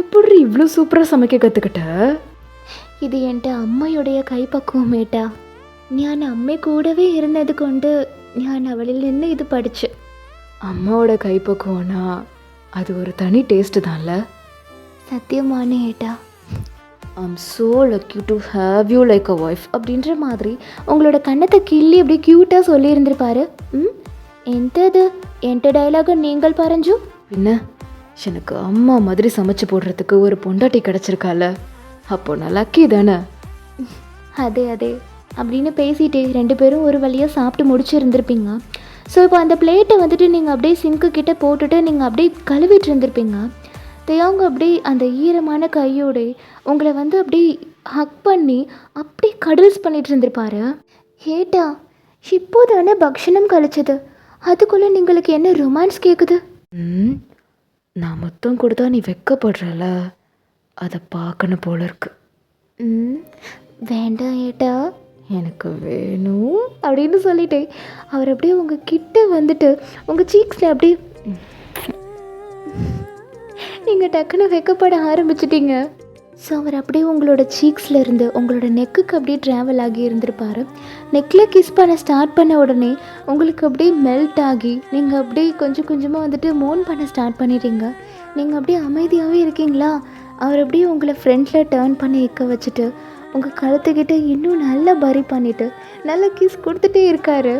எப்படி இவ்வளோ சூப்பராக சமைக்க கற்றுக்கிட்ட? இது என்கிட்ட அம்மையுடைய கைப்பக்குவமேட்டா. ഞാൻ അമ്മ കൂടവേ ഇരുന്നത് കൊണ്ട് ഞാൻ അവളിൽ നിന്ന് ഇത് പഠിച്ചു. அம்மாவோட கைப்பக்குவம்னா அது ஒரு தனி டேஸ்ட்டு தான்ல. சத்தியமான ஏட்டா. I'm so lucky to have you like a wife அப்படின்ற மாதிரி உங்களோட கண்ணத்தை கிள்ளி அப்படியே க்யூட்டாக சொல்லியிருந்திருப்பாரு. எந்தது என்கிட்ட டைலாக நீங்கள் பரஞ்சு? பின்ன எனக்கு அம்மா மாதிரி சமைச்சு போடுறதுக்கு ஒரு பொண்டாட்டி கிடச்சிருக்கால, அப்போ நான் லக்கி தானே. அதே அப்படின்னு பேசிட்டு 2 பேரும் ஒரு வழியாக சாப்பிட்டு முடிச்சிருந்துருப்பீங்க. ஸோ இப்போ அந்த பிளேட்டை வந்துட்டு நீங்கள் அப்படியே சிங்க்கு கிட்டே போட்டுட்டு நீங்கள் அப்படியே கழுவிட்டு இருந்திருப்பீங்க. தேயாங்க அப்படி அந்த ஈரமான கையோட உங்களை வந்து அப்படி ஹக் பண்ணி அப்படி கடல்ஸ் பண்ணிட்டு இருந்திருப்பாரு. ஏட்டா இப்போ தானே பக்ஷணம் கழிச்சது, அதுக்குள்ளே நீங்களுக்கு என்ன ரொமான்ஸ் கேட்குது? நான் மொத்தம் கொடுத்தா நீ வெக்கப்படுறல, அதை பார்க்கணும் போல இருக்கு. வேண்டாம் ஏட்டா, எனக்கு வேணும் அப்படின்னு சொல்லிட்டு அவர் அப்படியே உங்கள் கிட்ட வந்துட்டு உங்கள் சீக்ஸில் அப்படியே நீங்கள் டக்குன்னு வெக்கப்பட ஆரம்பிச்சிட்டிங்க. ஸோ அவர் அப்படியே உங்களோட சீக்ஸில் இருந்து உங்களோட நெக்குக்கு அப்படியே ட்ராவல் ஆகி இருந்திருப்பார். நெக்கில் கிஸ் பண்ண ஸ்டார்ட் பண்ண உடனே உங்களுக்கு அப்படியே மெல்ட் ஆகி நீங்கள் அப்படியே கொஞ்சம் கொஞ்சமாக வந்துட்டு மோன் பண்ண ஸ்டார்ட் பண்ணிட்டீங்க. நீங்கள் அப்படியே அமைதியாகவே இருக்கீங்களா? அவர் அப்படியே உங்களை ஃப்ரண்ட்டில் டேர்ன் பண்ணி நிற்க வச்சுட்டு உங்கள் கழுத்துக்கிட்ட இன்னும் நல்லா பரி பண்ணிவிட்டு நல்லா கிஸ் கொடுத்துட்டே இருக்காரு.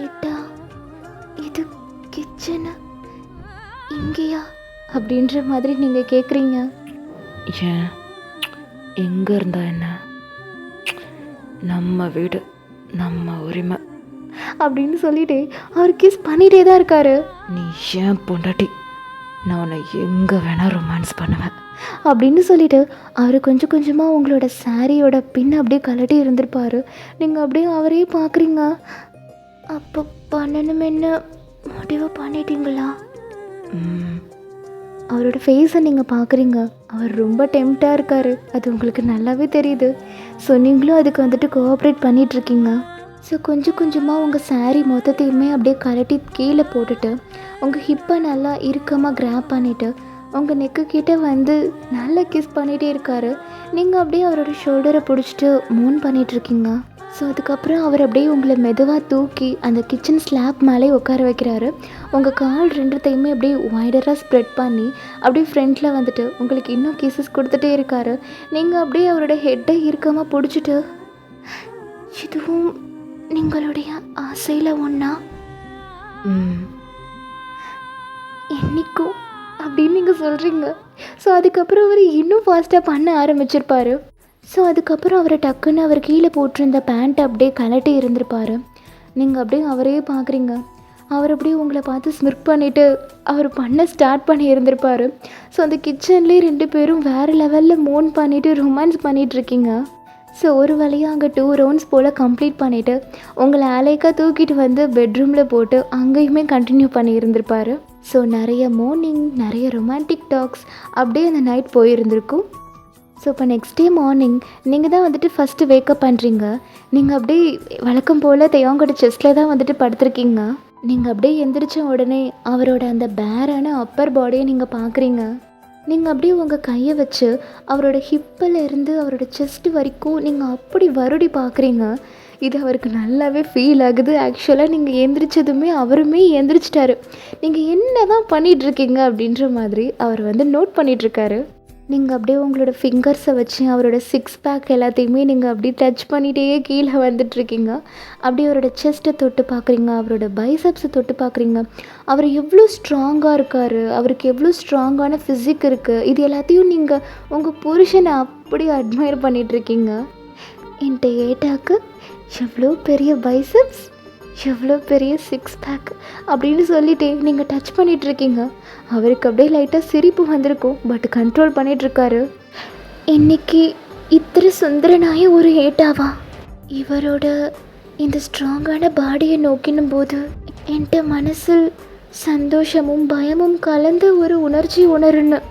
ஏட்டா இது கிச்சனு இங்கேயா அப்படின்ற மாதிரி நீங்கள் கேட்குறீங்க. ஏன் எங்கே இருந்தா என்ன, நம்ம வீடு நம்ம உரிமை அப்படின்னு சொல்லிட்டு அவர் கிஸ் பண்ணிகிட்டே தான் இருக்காரு. நீ ஏன் பொண்டாட்டி, நான் உன்னை எங்கே வேணால் ரொமான்ஸ் பண்ணுவேன் அப்படின்னு சொல்லிட்டு அவர் கொஞ்சம் கொஞ்சமாக உங்களோட சாரியோட பின்ன அப்படியே கலட்டி இருந்திருப்பார். நீங்கள் அப்படியே அவரையே பார்க்குறீங்க. அப்போ பண்ணணும் என்ன முடிவு பண்ணிட்டீங்களா? அவரோட ஃபேஸை நீங்கள் பார்க்குறீங்க. அவர் ரொம்ப டெம்ப்டாக இருக்கார், அது உங்களுக்கு நல்லாவே தெரியுது. ஸோ நீங்களும் அதுக்கு வந்துட்டு கோஆப்ரேட் பண்ணிகிட்ருக்கீங்க. ஸோ கொஞ்சம் கொஞ்சமாக உங்கள் சாரீ மொத்தத்தையுமே அப்படியே கலட்டி கீழே போட்டுட்டு உங்கள் ஹிப்பை நல்லா இறுக்கமாக கிராப் பண்ணிவிட்டு உங்கள் நெக்கு கிட்டே வந்து நல்லா கிஸ் பண்ணிகிட்டே இருக்காரு. நீங்கள் அப்படியே அவரோட ஷோல்டரை பிடிச்சிட்டு மூன் பண்ணிகிட்ருக்கீங்க. ஸோ அதுக்கப்புறம் அவர் அப்படியே உங்களை மெதுவாக தூக்கி அந்த கிச்சன் ஸ்லாப் மேலே உட்கார வைக்கிறாரு. உங்கள் கால் ரெண்டுத்தையுமே அப்படியே வைடராக ஸ்ப்ரெட் பண்ணி அப்படியே ஃப்ரண்ட்டில் வந்துட்டு உங்களுக்கு இன்னும் கிசஸ் கொடுத்துட்டே இருக்காரு. நீங்கள் அப்படியே அவரோட ஹெட்டை இறுக்கமாக பிடிச்சிட்டு, இதுவும் நீங்களுடைய ஆசையில் ஒன்றா என்னைக்கும் அப்படின்னு நீங்கள் சொல்கிறீங்க. ஸோ அதுக்கப்புறம் அவர் இன்னும் ஃபாஸ்ட்டாக பண்ண ஆரம்பிச்சிருப்பார். ஸோ அதுக்கப்புறம் அவரை டக்குன்னு அவர் கீழே போட்டிருந்த பேண்ட்டை அப்படியே கலட்டி இருந்திருப்பார். நீங்கள் அப்படியே அவரையே பார்க்குறீங்க. அவர் அப்படியே உங்களை பார்த்து ஸ்மிர்க் பண்ணிவிட்டு அவர் பண்ண ஸ்டார்ட் பண்ணி இருந்திருப்பார். ஸோ அந்த கிச்சன்லேயே 2 பேரும் வேறு லெவலில் மோன் பண்ணிவிட்டு ரொமான்ஸ் பண்ணிகிட்ருக்கீங்க. ஸோ ஒரு வழியாக அங்கே 2 ரவுண்ட்ஸ் போல் கம்ப்ளீட் பண்ணிவிட்டு உங்களை அலைக்காக தூக்கிட்டு வந்து பெட்ரூமில் போட்டு அங்கேயுமே கண்டினியூ பண்ணி இருந்திருப்பார். ஸோ நிறைய மார்னிங், நிறைய ரொமான்டிக் டாக்ஸ் அப்படியே அந்த நைட் போயிருந்திருக்கும். ஸோ இப்போ நெக்ஸ்ட் டே மார்னிங் நீங்கள் தான் வந்துட்டு ஃபஸ்ட்டு வேக்கப் பண்ணுறீங்க. நீங்கள் அப்படியே வழக்கம் போல் தேவங்கோட செஸ்ட்டில் தான் வந்துட்டு படுத்துருக்கீங்க. நீங்கள் அப்படியே எந்திரிச்ச உடனே அவரோட அந்த பேரான அப்பர் பாடியை நீங்கள் பார்க்குறீங்க. நீங்கள் அப்படியே உங்கள் கையை வச்சு அவரோட ஹிப்பில் இருந்து அவரோட செஸ்ட் வரைக்கும் நீங்கள் அப்படி வருடி பார்க்குறீங்க. இது அவருக்கு நல்லாவே ஃபீல் ஆகுது. ஆக்சுவலாக நீங்கள் எந்திரிச்சதுமே அவருமே எந்திரிச்சிட்டாரு. நீங்கள் என்ன தான் பண்ணிகிட்ருக்கீங்க அப்படின்ற மாதிரி அவர் வந்து நோட் பண்ணிகிட்ருக்காரு. நீங்கள் அப்படியே உங்களோட ஃபிங்கர்ஸை வச்சு அவரோட 6 பேக் எல்லாத்தையுமே நீங்கள் அப்படியே டச் பண்ணிகிட்டே கீழே வந்துட்டுருக்கீங்க. அப்படியே அவரோட செஸ்ட்டை தொட்டு பார்க்குறீங்க, அவரோட பைசப்ஸை தொட்டு பார்க்குறீங்க. அவர் எவ்வளோ ஸ்ட்ராங்காக இருக்கார், அவருக்கு எவ்வளோ ஸ்ட்ராங்கான ஃபிசிக் இருக்குது, இது எல்லாத்தையும் நீங்கள் உங்கள் புருஷனை அப்படி அட்மையர் பண்ணிகிட்ருக்கீங்க. என்கிட்ட ஏட்டாக்கு எவ்வளோ பெரிய பைசப்ஸ், எவ்வளோ பெரிய 6 பேக் அப்படின்னு சொல்லிட்டு நீங்கள் டச் பண்ணிகிட்ருக்கீங்க. அவருக்கு அப்படியே லைட்டாக சிரிப்பு வந்திருக்கும், பட் கண்ட்ரோல் பண்ணிகிட்ருக்காரு. இன்னைக்கு இத்தனை சுந்தரனாய ஒரு ஏட்டாவா? இவரோட இந்த ஸ்ட்ராங்கான பாடியை நோக்கினும் போது என்கிட்ட மனசில் சந்தோஷமும் பயமும் கலந்த ஒரு உணர்ச்சி உணருன்னு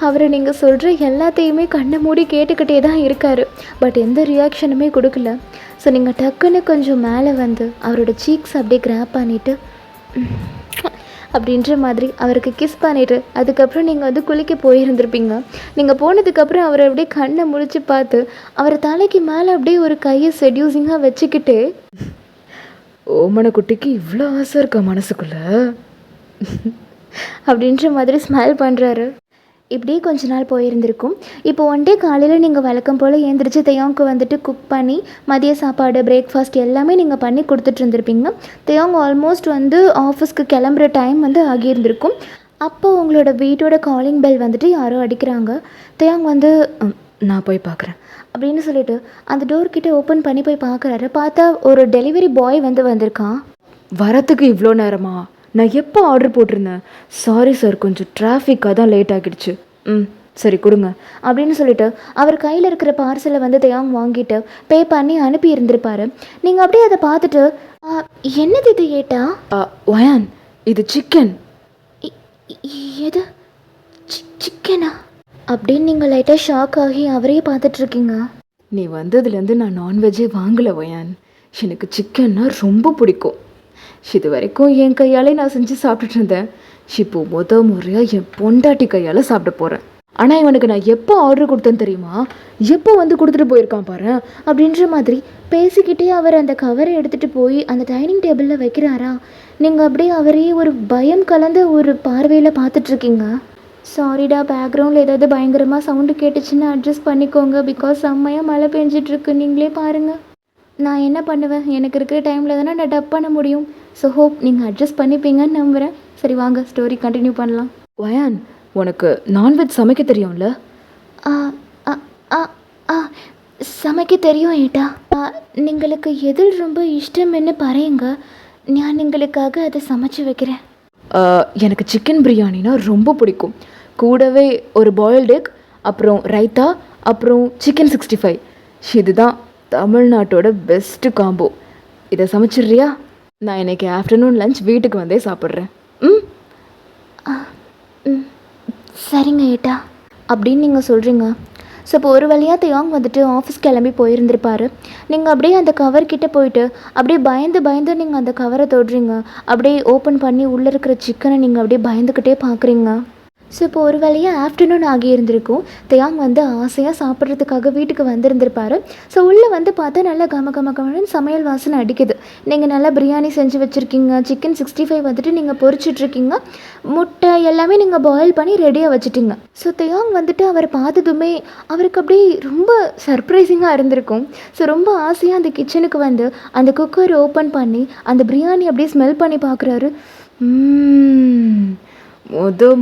அவரை நீங்கள் சொல்கிற எல்லாத்தையுமே கண்ணை மூடி கேட்டுக்கிட்டே தான் இருக்கார். பட் எந்த ரியாக்ஷனுமே கொடுக்கல. ஸோ நீங்கள் டக்குன்னு கொஞ்சம் மேலே வந்து அவரோட சீக்ஸ் அப்படியே கிராப் பண்ணிவிட்டு அப்படின்ற மாதிரி அவருக்கு கிஸ் பண்ணிவிட்டு அதுக்கப்புறம் நீங்கள் வந்து குளிக்க போயிருந்திருப்பீங்க. நீங்கள் போனதுக்கப்புறம் அவரை அப்படியே கண்ணை முழிச்சு பார்த்து அவர் தலைக்கு மேலே அப்படியே ஒரு கையை செட்யூசிங்காக வச்சுக்கிட்டு, ஓமன குட்டிக்கு இவ்வளோ ஆசை இருக்கா மனசுக்குள்ள அப்படின்ற மாதிரி ஸ்மைல் பண்ணுறாரு. இப்படியே கொஞ்ச நாள் போயிருந்திருக்கும். இப்போ ஒன் டே காலையில் நீங்கள் வழக்கம் போல் ஏந்திரிச்சு தேயாங்க்கு வந்துட்டு குக் பண்ணி மதிய சாப்பாடு, பிரேக்ஃபாஸ்ட் எல்லாமே நீங்கள் பண்ணி கொடுத்துட்டு இருந்திருப்பீங்க. தேயாங் ஆல்மோஸ்ட் வந்து ஆஃபீஸ்க்கு கிளம்புற டைம் வந்து ஆகியிருந்திருக்கும். அப்போ உங்களோட வீட்டோட காலிங் பெல் வந்துட்டு யாரோ அடிக்கிறாங்க. தேயாங் வந்து நான் போய் பார்க்குறேன் அப்படின்னு சொல்லிட்டு அந்த டோர்கிட்ட ஓப்பன் பண்ணி போய் பார்க்குறாரு. பார்த்தா ஒரு டெலிவரி பாய் வந்திருக்கான். வரத்துக்கு இவ்வளோ நேரமா? நான் எப்போ ஆர்டர் போட்டிருந்தேன்? சாரி சார், கொஞ்சம் டிராஃபிக்காக தான் லேட் ஆகிடுச்சு. சரி கொடுங்க அப்படின்னு சொல்லிட்டு அவர் கையில் இருக்கிற பார்சலை வந்து தேயாங் வாங்கிட்டு பே பண்ணி அனுப்பி இருந்திருப்பாரு. நீங்கள் அப்படியே அதை பார்த்துட்டு, என்னது இது ஏட்டா? வயான், இது சிக்கன். எது சிக்கனா அப்படின்னு நீங்கள் லைட்டாக ஷாக் ஆகி அவரையே பார்த்துட்ருக்கீங்க. நீ வந்ததுலேருந்து நான் நான்வெஜ்ஜே வாங்கலை வயான். எனக்கு சிக்கன்னா ரொம்ப பிடிக்கும். இது வரைக்கும் என் கையாலே நான் செஞ்சு சாப்பிட்டுட்டு இருந்தேன். இப்போ முறையாக என் பொண்டாட்டி கையால் சாப்பிட போகிறேன். ஆனால் இவனுக்கு நான் எப்போ ஆர்டர் கொடுத்தேன்னு தெரியுமா? எப்போ வந்து கொடுத்துட்டு போயிருக்கான் பாரு. அப்படின்ற மாதிரி பேசிக்கிட்டே அவர் அந்த கவரை எடுத்துகிட்டு போய் அந்த டைனிங் டேபிளில் வைக்கிறாரா. நீங்கள் அப்படியே அவரையே ஒரு பயம் கலந்த ஒரு பார்வையில் பார்த்துட்ருக்கீங்க. சாரிடா, பேக்ரவுண்டில் ஏதாவது பயங்கரமாக சவுண்டு கேட்டுச்சுன்னா அட்ஜஸ்ட் பண்ணிக்கோங்க. பிகாஸ் செம்மையாக மழை பெஞ்சிட்ருக்கு, நீங்களே பாருங்கள். நான் என்ன பண்ணுவேன், எனக்கு இருக்கிற டைமில் தானே நான் டப் பண்ண முடியும். ஸோ ஹோப் நீங்கள் அட்ஜஸ்ட் பண்ணிப்பீங்கன்னு நம்புகிறேன். சரி வாங்க, ஸ்டோரி கண்டினியூ பண்ணலாம். வயான், உனக்கு நான்வெஜ் சமைக்க தெரியும்ல? ஆ ஆ ஆ ஆ சமைக்க தெரியும் ஏட்டா. നിങ്ങൾക്ക് எதில் ரொம்ப இஷ்டம்னு பாருங்க, நான் உங்களுக்காக அதை சமைச்சு வைக்கிறேன். எனக்கு சிக்கன் பிரியாணினா ரொம்ப பிடிக்கும். கூடவே ஒரு பாயில்டு எக், அப்புறம் ரைத்தா, அப்புறம் சிக்கன் 65. இதுதான் தமிழ்நாட்டோட பெஸ்ட்டு காம்போ. இதை சமைச்சிட்றியா? நான் இன்னைக்கு ஆஃப்டர்நூன் லஞ்ச் வீட்டுக்கு வந்தே சாப்பிட்றேன். ம் ம் சரிங்க ஏட்டா அப்படின்னு நீங்கள் சொல்கிறீங்க. ஸோ இப்போ ஒரு வழியாக தியாங் வந்துட்டு ஆஃபீஸ் கிளம்பி போயிருந்திருப்பார். நீங்கள் அப்படியே அந்த கவர்கிட்ட போயிட்டு அப்படியே பயந்து நீங்கள் அந்த கவரை தொடுறீங்க. அப்படியே ஓப்பன் பண்ணி உள்ளே இருக்கிற சிக்கனை நீங்கள் அப்படியே பயந்துக்கிட்டே பார்க்குறீங்க. ஸோ இப்போ ஒரு வழியாக ஆஃப்டர்நூன் ஆகியிருந்திருக்கும். தியாங் வந்து ஆசையாக சாப்பிட்றதுக்காக வீட்டுக்கு வந்திருந்திருப்பார். ஸோ உள்ளே வந்து பார்த்தா நல்லா கமன்னு சமையல் வாசனை அடிக்குது. நீங்கள் நல்லா பிரியாணி செஞ்சு வச்சுருக்கீங்க. சிக்கன் 65 வந்துட்டு நீங்கள் பொரிச்சிட்ருக்கீங்க. முட்டை எல்லாமே நீங்கள் பாயில் பண்ணி ரெடியாக வச்சுட்டிங்க. ஸோ தியாங் வந்துட்டு அவரை பார்த்ததுமே அவருக்கு அப்படியே ரொம்ப சர்ப்ரைசிங்காக இருந்திருக்கும். ஸோ ரொம்ப ஆசையாக அந்த கிச்சனுக்கு வந்து அந்த குக்கர் ஓப்பன் பண்ணி அந்த பிரியாணி அப்படியே ஸ்மெல் பண்ணி பார்க்குறாரு.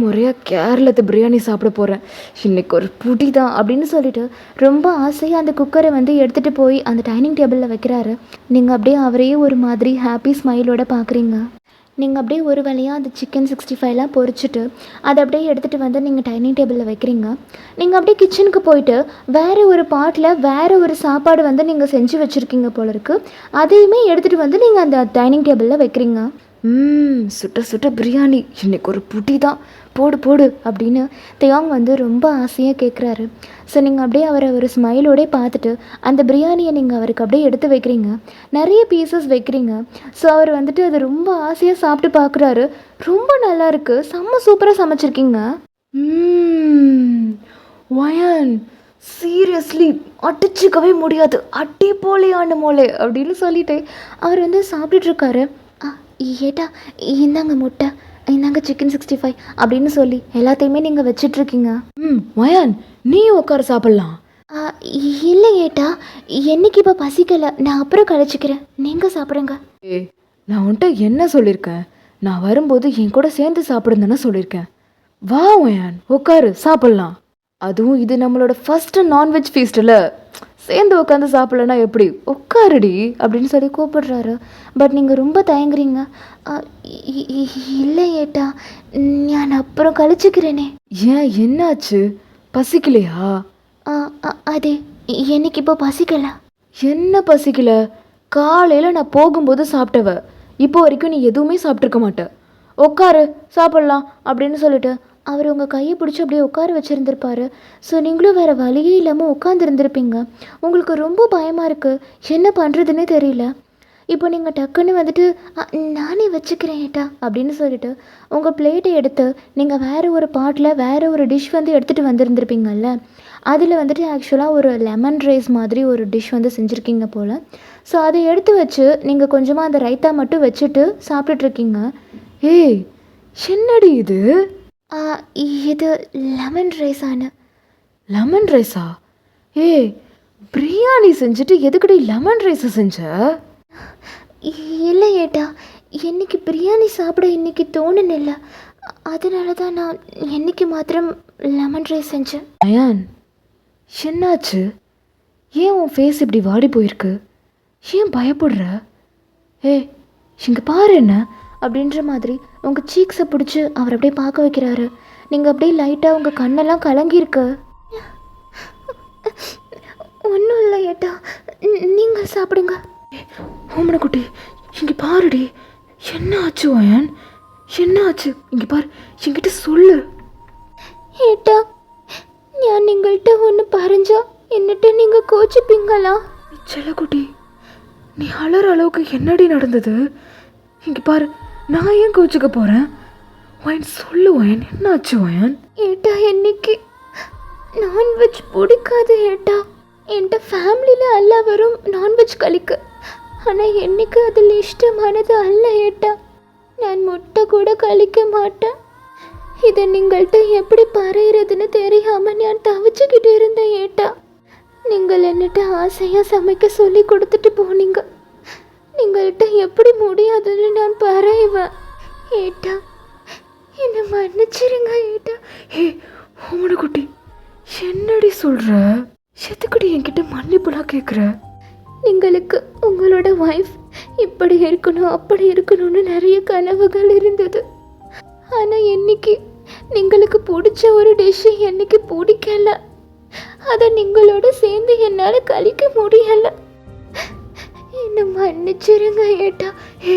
முறையாக கேரளத்து பிரியாணி சாப்பிட போகிறேன், இன்னைக்கு ஒரு புடி தான் அப்படின்னு சொல்லிட்டு ரொம்ப ஆசையாக அந்த குக்கரை வந்து எடுத்துகிட்டு போய் அந்த டைனிங் டேபிளில் வைக்கிறாரு. நீங்கள் அப்படியே அவரையே ஒரு மாதிரி ஹாப்பி ஸ்மைலோட பார்க்குறீங்க. நீங்கள் அப்படியே ஒரு வழியாக அந்த சிக்கன் 65லாம் பொரிச்சிட்டு அதை அப்படியே எடுத்துகிட்டு வந்து நீங்கள் டைனிங் டேபிளில் வைக்கிறீங்க. நீங்கள் அப்படியே கிச்சனுக்கு போயிட்டு வேறு ஒரு பாட்டில் வேறு ஒரு சாப்பாடு வந்து நீங்கள் செஞ்சு வச்சுருக்கீங்க போல இருக்குது. அதையுமே எடுத்துகிட்டு வந்து நீங்கள் அந்த டைனிங் டேபிளில் வைக்கிறீங்க. சுட்ட பிரியாணி, இன்னைக்கு ஒரு புடி தான், போடு அப்படின்னு தியாங் வந்து ரொம்ப ஆசையாக கேட்குறாரு. ஸோ நீங்கள் அப்படியே அவரை ஒரு ஸ்மைலோடே பார்த்துட்டு அந்த பிரியாணியை நீங்கள் அவருக்கு அப்படியே எடுத்து வைக்கிறீங்க. நிறைய பீசஸ் வைக்கிறீங்க. ஸோ அவர் வந்துட்டு அது ரொம்ப ஆசையாக சாப்பிட்டு பார்க்குறாரு. ரொம்ப நல்லா இருக்குது, செம்ம சூப்பராக சமைச்சிருக்கீங்க. வயான், சீரியஸ்லி அடிச்சுக்கவே முடியாது, அடி போலியான மோளே அப்படின்னு சொல்லிட்டு அவர் வந்து சாப்பிட்டுட்ருக்காரு. ஏட்டா இந்தாங்க முட்டை, இந்தாங்க சிக்கன் 65 அப்படின்னு சொல்லி எல்லாத்தையுமே நீங்கள் வச்சிட்ருக்கீங்க. வயான், நீ உட்கார சாப்பிட்லாம். இல்லை ஏட்டா, என்னைக்கு இப்போ பசிக்கலை, நான் அப்புறம் கழிச்சிக்கிறேன், நீங்கள் சாப்பிடுங்க. நான் உன்கிட்ட என்ன சொல்லியிருக்கேன்? நான் வரும்போது என் கூட சேர்ந்து சாப்பிடுன்னு சொல்லியிருக்கேன். வா வயான், உட்காரு சாப்பிட்லாம். அதுவும் இது நம்மளோட ஃபஸ்ட்டு நான்வெஜ் ஃபீஸ்டில் சேர்ந்து உட்காந்து சாப்பிட்லன்னா எப்படி? உட்காருடி அப்படின்னு சொல்லி கூப்பிடுறாரு. பட் நீங்கள் ரொம்ப தயங்குறீங்க. இல்லை ஏட்டா, நான் அப்புறம் கழிச்சுக்கிறேனே. ஏன், என்னாச்சு? பசிக்கலையா? அதே எனக்கு இப்போ பசிக்கல. என்ன பசிக்கல? காலையில் நான் போகும்போது சாப்பிட்டவ, இப்போ வரைக்கும் நீ எதுவுமே சாப்பிட்ருக்க மாட்ட. உட்காரு சாப்பிட்லாம் அப்படின்னு சொல்லிட்டு அவர் உங்கள் கையை பிடிச்சி அப்படியே உட்கார வச்சுருந்துருப்பாரு. ஸோ நீங்களும் வேறு வழியே இல்லாமல் உட்காந்துருந்துருப்பீங்க. உங்களுக்கு ரொம்ப பயமாக இருக்குது, என்ன பண்ணுறதுன்னே தெரியல. இப்போ நீங்கள் டக்குன்னு வந்துட்டு நானே வச்சுக்கிறேன் ஏட்டா அப்படின்னு சொல்லிட்டு உங்கள் பிளேட்டை எடுத்து நீங்கள் வேறு ஒரு பாட்டில் வேறு ஒரு டிஷ் வந்து எடுத்துகிட்டு வந்திருந்துருப்பீங்கள்ல, அதில் வந்துட்டு ஆக்சுவலாக ஒரு லெமன் ரைஸ் மாதிரி ஒரு டிஷ் வந்து செஞ்சுருக்கீங்க போல். ஸோ அதை எடுத்து வச்சு நீங்கள் கொஞ்சமாக அந்த ரைத்தா மட்டும் வச்சுட்டு சாப்பிட்டுட்ருக்கீங்க. ஏய், என்னடி இது? இது லெமன் ரைஸான. லெமன் ரைஸா? ஏய், பிரியாணி செஞ்சுட்டு எதுக்கடி லெமன் ரைஸை செஞ்ச? இல்லை ஏட்டா, என்னைக்கு பிரியாணி சாப்பிட இன்னைக்கு தோணுனில்ல, அதனால தான் நான் என்னைக்கு மாத்திரம் லெமன் ரைஸ் செஞ்சேன். அயான், என்னாச்சு? ஏன் உன் ஃபேஸ் இப்படி வாடி போயிருக்கு? ஏன் பயப்படுற? ஏய், இங்கே பாரு என்ன அப்படின்ற மாதிரி உங்கள் சீக்ஸை பிடிச்சி அவர் அப்படியே பார்க்க வைக்கிறாரு. நீங்கள் அப்படியே லைட்டாக உங்கள் கண்ணெல்லாம் கலங்கியிருக்கு. ஒன்றும் இல்லை ஏட்டா, நீங்கள் சாப்பிடுங்க. ஓமன குட்டி, இங்கே பாருடி, என்ன ஆச்சு வயான்? என்ன ஆச்சு? இங்கே பாரு, என்கிட்ட சொல்லு. ஏட்டா, ഞാൻ നിങ്ങളുടെ ഒന്ന് പറഞ്ഞ എന്നിട്ട് നിങ്ങൾ കോച്ചിപ്പിங்களா? செல்லக்குட்டி, நீ அலற அளவுக்கு என்னடி நடந்தது? இங்கே பாரு, நான் ஏன் கோச்சுக்க போகிறேன்? வயன் சொல்லு வயன், என்ன ஆச்சு வயன்? ஏட்டா, என்னைக்கு நான்வெஜ் பிடிக்காது ஏட்டா. என்கிட்ட ஃபேமிலியில் எல்லாரும் நான்வெஜ் கழிக்க, ஆனால் என்னைக்கு அதில் இஷ்டமானது அல்ல ஏட்டா. நான் முட்டை கூட கழிக்க மாட்டேன். இதை நீங்கள்கிட்ட எப்படி பறையிறதுன்னு தெரியாமல் நான் தவிச்சுக்கிட்டு இருந்தேன் ஏட்டா. நீங்கள் என்னட்ட ஆசையாக சமைக்க சொல்லி கொடுத்துட்டு போனீங்க. நீங்கள்கிட்ட எப்படி முடியாதுன்னு நான் பறையுவேன் ஏட்டா. என்னை மன்னிச்சிருங்க ஏட்டா. ஏ ஓமன குட்டி, என்னடி சொல்ற? எதுக்குடி என்கிட்ட மன்னிப்புலாம் கேட்குற? உங்களுக்கு உங்களோட ஒய்ஃப் இப்படி இருக்கணும் அப்படி இருக்கணும்னு நிறைய கனவுகள் இருந்தது. ஆனால் இன்னைக்கு നിങ്ങൾക്ക് பிடிச்ச ஒரு டிஷ்ஷு என்னைக்கு பிடிக்கல. அதை நீங்களோட சேர்ந்து என்னால் கழிக்க முடியல. என்னை மன்னிச்சிருங்க ஏட்டா. ஏ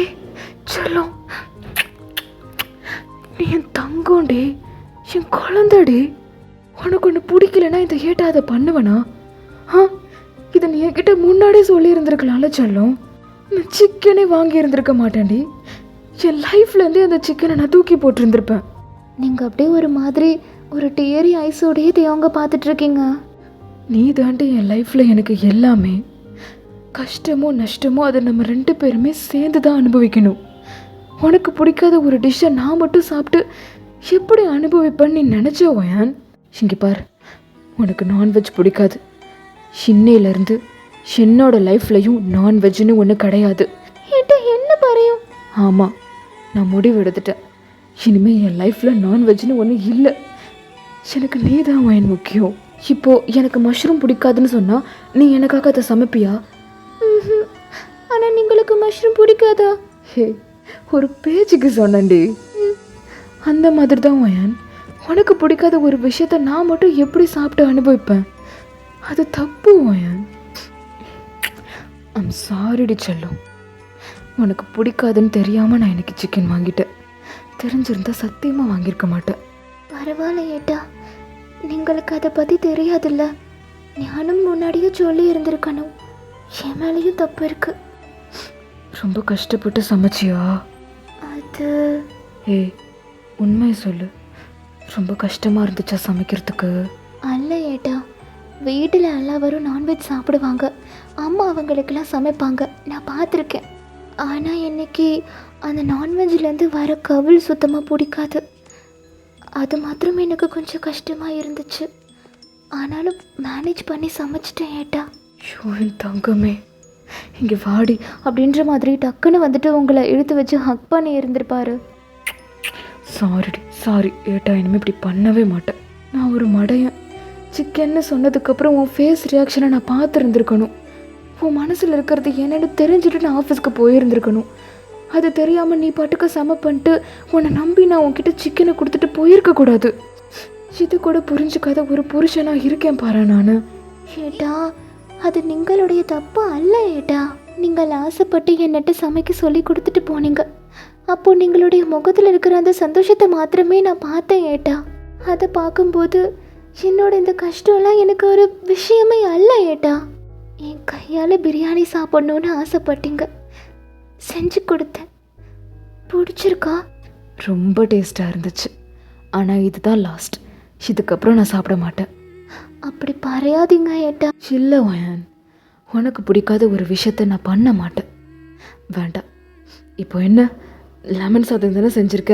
செல்லம், நீ என் தங்கம்டி, என் குழந்தடி. உனக்கு ஒன்று பிடிக்கலன்னா இந்த ஏட்டா அதை பண்ணுவேனா? இதை நீ என்கிட்ட முன்னாடியே சொல்லியிருந்திருக்கலாம்ல செல்லம். நான் சிக்கனே வாங்கி இருந்திருக்க மாட்டேன்டி. என் லைஃப்லேருந்தே அந்த சிக்கனை நான் தூக்கி போட்டிருந்திருப்பேன். நீங்கள் அப்படியே ஒரு மாதிரி ஒரு டேரி ஐஸோடையே தேவங்க பார்த்துட்ருக்கீங்க. நீ தாண்டி என் லைஃப்பில் எனக்கு எல்லாமே. கஷ்டமோ நஷ்டமோ அதை நம்ம 2 பேருமே சேர்ந்து தான் அனுபவிக்கணும். உனக்கு பிடிக்காத ஒரு டிஷ்ஷை நான் மட்டும் சாப்பிட்டு எப்படி அனுபவிப்பேன்னு நீ நினச்சோயன்? இங்கே பார், உனக்கு நான்வெஜ் பிடிக்காது. சின்னையிலேருந்து என்னோட லைஃப்லையும் நான்வெஜ்னு ஒன்று கிடையாது. ஏட்டா என்ன பறையும்? ஆமாம், நான் முடிவு எடுத்துட்டேன். இனிமேல் என் லைஃப்பில் நான்வெஜ்னு ஒன்று இல்லை. எனக்கு நீ தான் வயன் முக்கியம். இப்போது எனக்கு மஷ்ரூம் பிடிக்காதுன்னு சொன்னால் நீ எனக்காக அதை சமைப்பியா? ஆனால் உங்களுக்கு மஷ்ரூம் பிடிக்காதா? ஹே, ஒரு பேச்சுக்கு சொன்னேன்டி. அந்த மாதிரி தான் வயன். உனக்கு பிடிக்காத ஒரு விஷயத்த நான் மட்டும் எப்படி சாப்பிட்டு அனுபவிப்பேன்? அது தப்பு வயன். ஐம் சாரிடி செல்லம். உனக்கு பிடிக்காதுன்னு தெரியாமல் நான் எனக்கு சிக்கன் வாங்கிட்டேன். தெரிஞ்சிருந்தா சத்தியமாக வாங்கியிருக்க மாட்டேன். பரவாயில்ல ஏட்டா, നിങ്ങൾക്ക് அதை பற்றி தெரியாதுல்ல. ஞானும் முன்னாடியே சொல்லி இருந்திருக்கணும். என் மேலேயும் தப்பு இருக்கு. ரொம்ப கஷ்டப்பட்டு சமைச்சியா? அது ஏய், உண்மையை சொல்லு. ரொம்ப கஷ்டமாக இருந்துச்சா சமைக்கிறதுக்கு? அல்ல ஏட்டா, வீட்டில் எல்லாரும் நான்வெஜ் சாப்பிடுவாங்க. அம்மா அவங்களுக்கெல்லாம் சமைப்பாங்க, நான் பார்த்துருக்கேன். ஆனால் இன்னைக்கு அந்த நான்வெஜ்லேருந்து வர கவுள் சுத்தமாக பிடிக்காது. அது மாத்திரம் எனக்கு கொஞ்சம் கஷ்டமாக இருந்துச்சு. ஆனாலும் மேனேஜ் பண்ணி சமைச்சிட்டேன் ஏட்டா. ஐயோ என் தங்கமே, இங்கே வாடி. அப்படின்ற மாதிரி டக்குன்னு வந்துட்டு உங்களை இழுத்து வச்சு ஹக் பண்ணி இருந்திருப்பாரு. சாரிடி, சாரி ஏட்டா. இனிமேல் இப்படி பண்ணவே மாட்டேன். நான் ஒரு மடையன். சிக்கன்னு சொன்னதுக்கப்புறம் உன் ஃபேஸ் ரியாக்ஷனை நான் பார்த்துருந்துருக்கணும். உன் மனசில் இருக்கிறது என்னென்னு தெரிஞ்சுட்டு நான் ஆஃபீஸ்க்கு போயிருந்துருக்கணும். அது தெரியாமல் நீ பாட்டுக்கு சமை பண்ணிட்டு உன்னை நம்பி நான் உன்கிட்ட சிக்கனை கொடுத்துட்டு போயிருக்கக்கூடாது. இது கூட புரிஞ்சுக்காத ஒரு புருஷனாக இருக்கேன் பாரு நான். ஏட்டா, அது நீங்களுடைய தப்பு அல்ல ஏட்டா. நீங்கள் ஆசைப்பட்டு என்னட்ட சமைக்க சொல்லி கொடுத்துட்டு போனீங்க. அப்போது நீங்களுடைய முகத்தில் இருக்கிற அந்த சந்தோஷத்தை மாத்திரமே நான் பார்த்தேன் ஏட்டா. அதை பார்க்கும்போது என்னோட இந்த கஷ்டம்லாம் எனக்கு ஒரு விஷயமே அல்ல ஏட்டா. என் கையால் பிரியாணி சாப்பிட்ணுன்னு ஆசைப்பட்டீங்க, செஞ்சு கொடுத்தேன். பிடிச்சிருக்கா? ரொம்ப டேஸ்ட்டாக இருந்துச்சு. ஆனால் இதுதான் லாஸ்ட். இதுக்கப்புறம் நான் சாப்பிட மாட்டேன். அப்படி பறையாதீங்க ஏட்டா. இல்லை வயன், உனக்கு பிடிக்காத ஒரு விஷயத்த நான் பண்ண மாட்டேன். வேண்டாம். இப்போ என்ன, லெமன் சாதம் தானே செஞ்சுருக்க,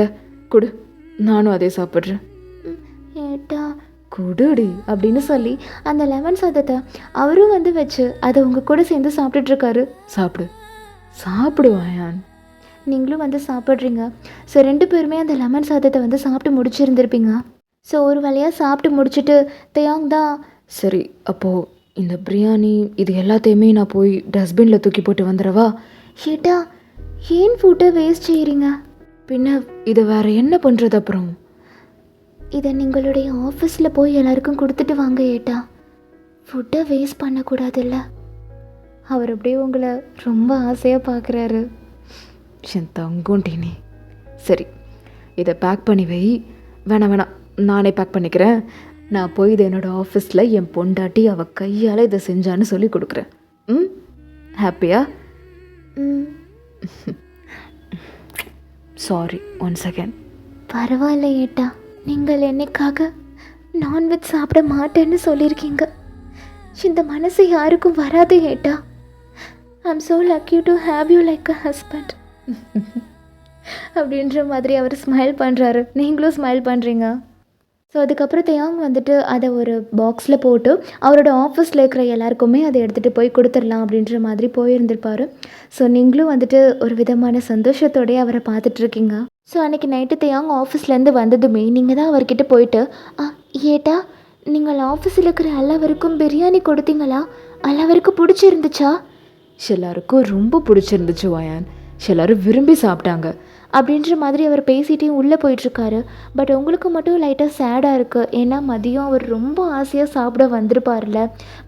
கொடு. நானும் அதே சாப்பிட்றேன். ஏட்டா குடுடி அப்படின்னு சொல்லி அந்த லெமன் சாதத்தை அவரும் வந்து வச்சு அதை உங்கள் கூட சேர்ந்து சாப்பிட்டுட்ருக்காரு. சாப்பிடு, சாப்பிடு வயான். நீங்களும் வந்து சாப்பிட்றீங்க. ஸோ 2 பேருமே அந்த லெமன் சாதத்தை வந்து சாப்பிட்டு முடிச்சிருந்துருப்பீங்க. ஸோ ஒரு வழியாக சாப்பிட்டு முடிச்சுட்டு தயாங் தான், சரி அப்போது இந்த பிரியாணி இது எல்லாத்தையுமே நான் போய் டஸ்ட்பினில் தூக்கி போட்டு வந்துடவா? ஏட்டா ஏன் ஃபுட்டை வேஸ்ட் செய்கிறீங்க? பின்ன இதை வேறு என்ன பண்ணுறது அப்புறம்? இதை நீங்களுடைய ஆஃபீஸில் போய் எல்லாருக்கும் கொடுத்துட்டு வாங்க ஏட்டா. ஃபுட்டை வேஸ்ட் பண்ணக்கூடாதுல்ல. அவர் அப்படியே உங்களை ரொம்ப ஆசையாக பார்க்குறாரு. என் தங்கம் டீனி. சரி, இதை பேக் பண்ணி வை. வேணாம், நானே பேக் பண்ணிக்கிறேன். நான் போய் இதை என்னோடய ஆஃபீஸில் என் பொண்டாட்டி அவள் கையால் இதை செஞ்சான்னு சொல்லி கொடுக்குறேன். ஹாப்பியா? Sorry once again. பரவாயில்ல ஏட்டா, நீங்கள் என்னைக்காக நான்வெஜ் சாப்பிட மாட்டேன்னு சொல்லியிருக்கீங்க. இந்த மனசு யாருக்கும் வராது ஏட்டா. I'm so lucky to have you like a husband அப்படின்ற மாதிரி அவர் ஸ்மைல் பண்ணுறாரு. நீங்களும் ஸ்மைல் பண்ணுறீங்க. ஸோ அதுக்கப்புறம் தேயாங் வந்துட்டு அதை ஒரு பாக்ஸில் போட்டு அவரோட ஆஃபீஸில் இருக்கிற எல்லாருக்குமே அதை எடுத்துகிட்டு போய் கொடுத்துடலாம் அப்படின்ற மாதிரி போயிருந்திருப்பார். ஸோ நீங்களும் வந்துட்டு ஒரு விதமான சந்தோஷத்தோடய அவரை பார்த்துட்ருக்கீங்க. ஸோ அன்றைக்கி நைட்டு தேயாங் ஆஃபீஸ்லேருந்து வந்ததுமே நீங்கள் தான் அவர்கிட்ட போயிட்டு, ஏட்டா நீங்கள் ஆஃபீஸில் இருக்கிற எல்லாருக்கும் பிரியாணி கொடுத்தீங்களா? எல்லாருக்கும் பிடிச்சிருந்துச்சா? எல்லாருக்கும் ரொம்ப பிடிச்சிருந்துச்சு வயான். எல்லாரும் விரும்பி சாப்பிட்டாங்க அப்படின்ற மாதிரி அவர் பேசிகிட்டே உள்ளே போயிட்டுருக்காரு. பட் உங்களுக்கு மட்டும் லைட்டாக சேடாக இருக்குது. ஏன்னா மதியம் அவர் ரொம்ப ஆசையாக சாப்பிட வந்திருப்பார்ல.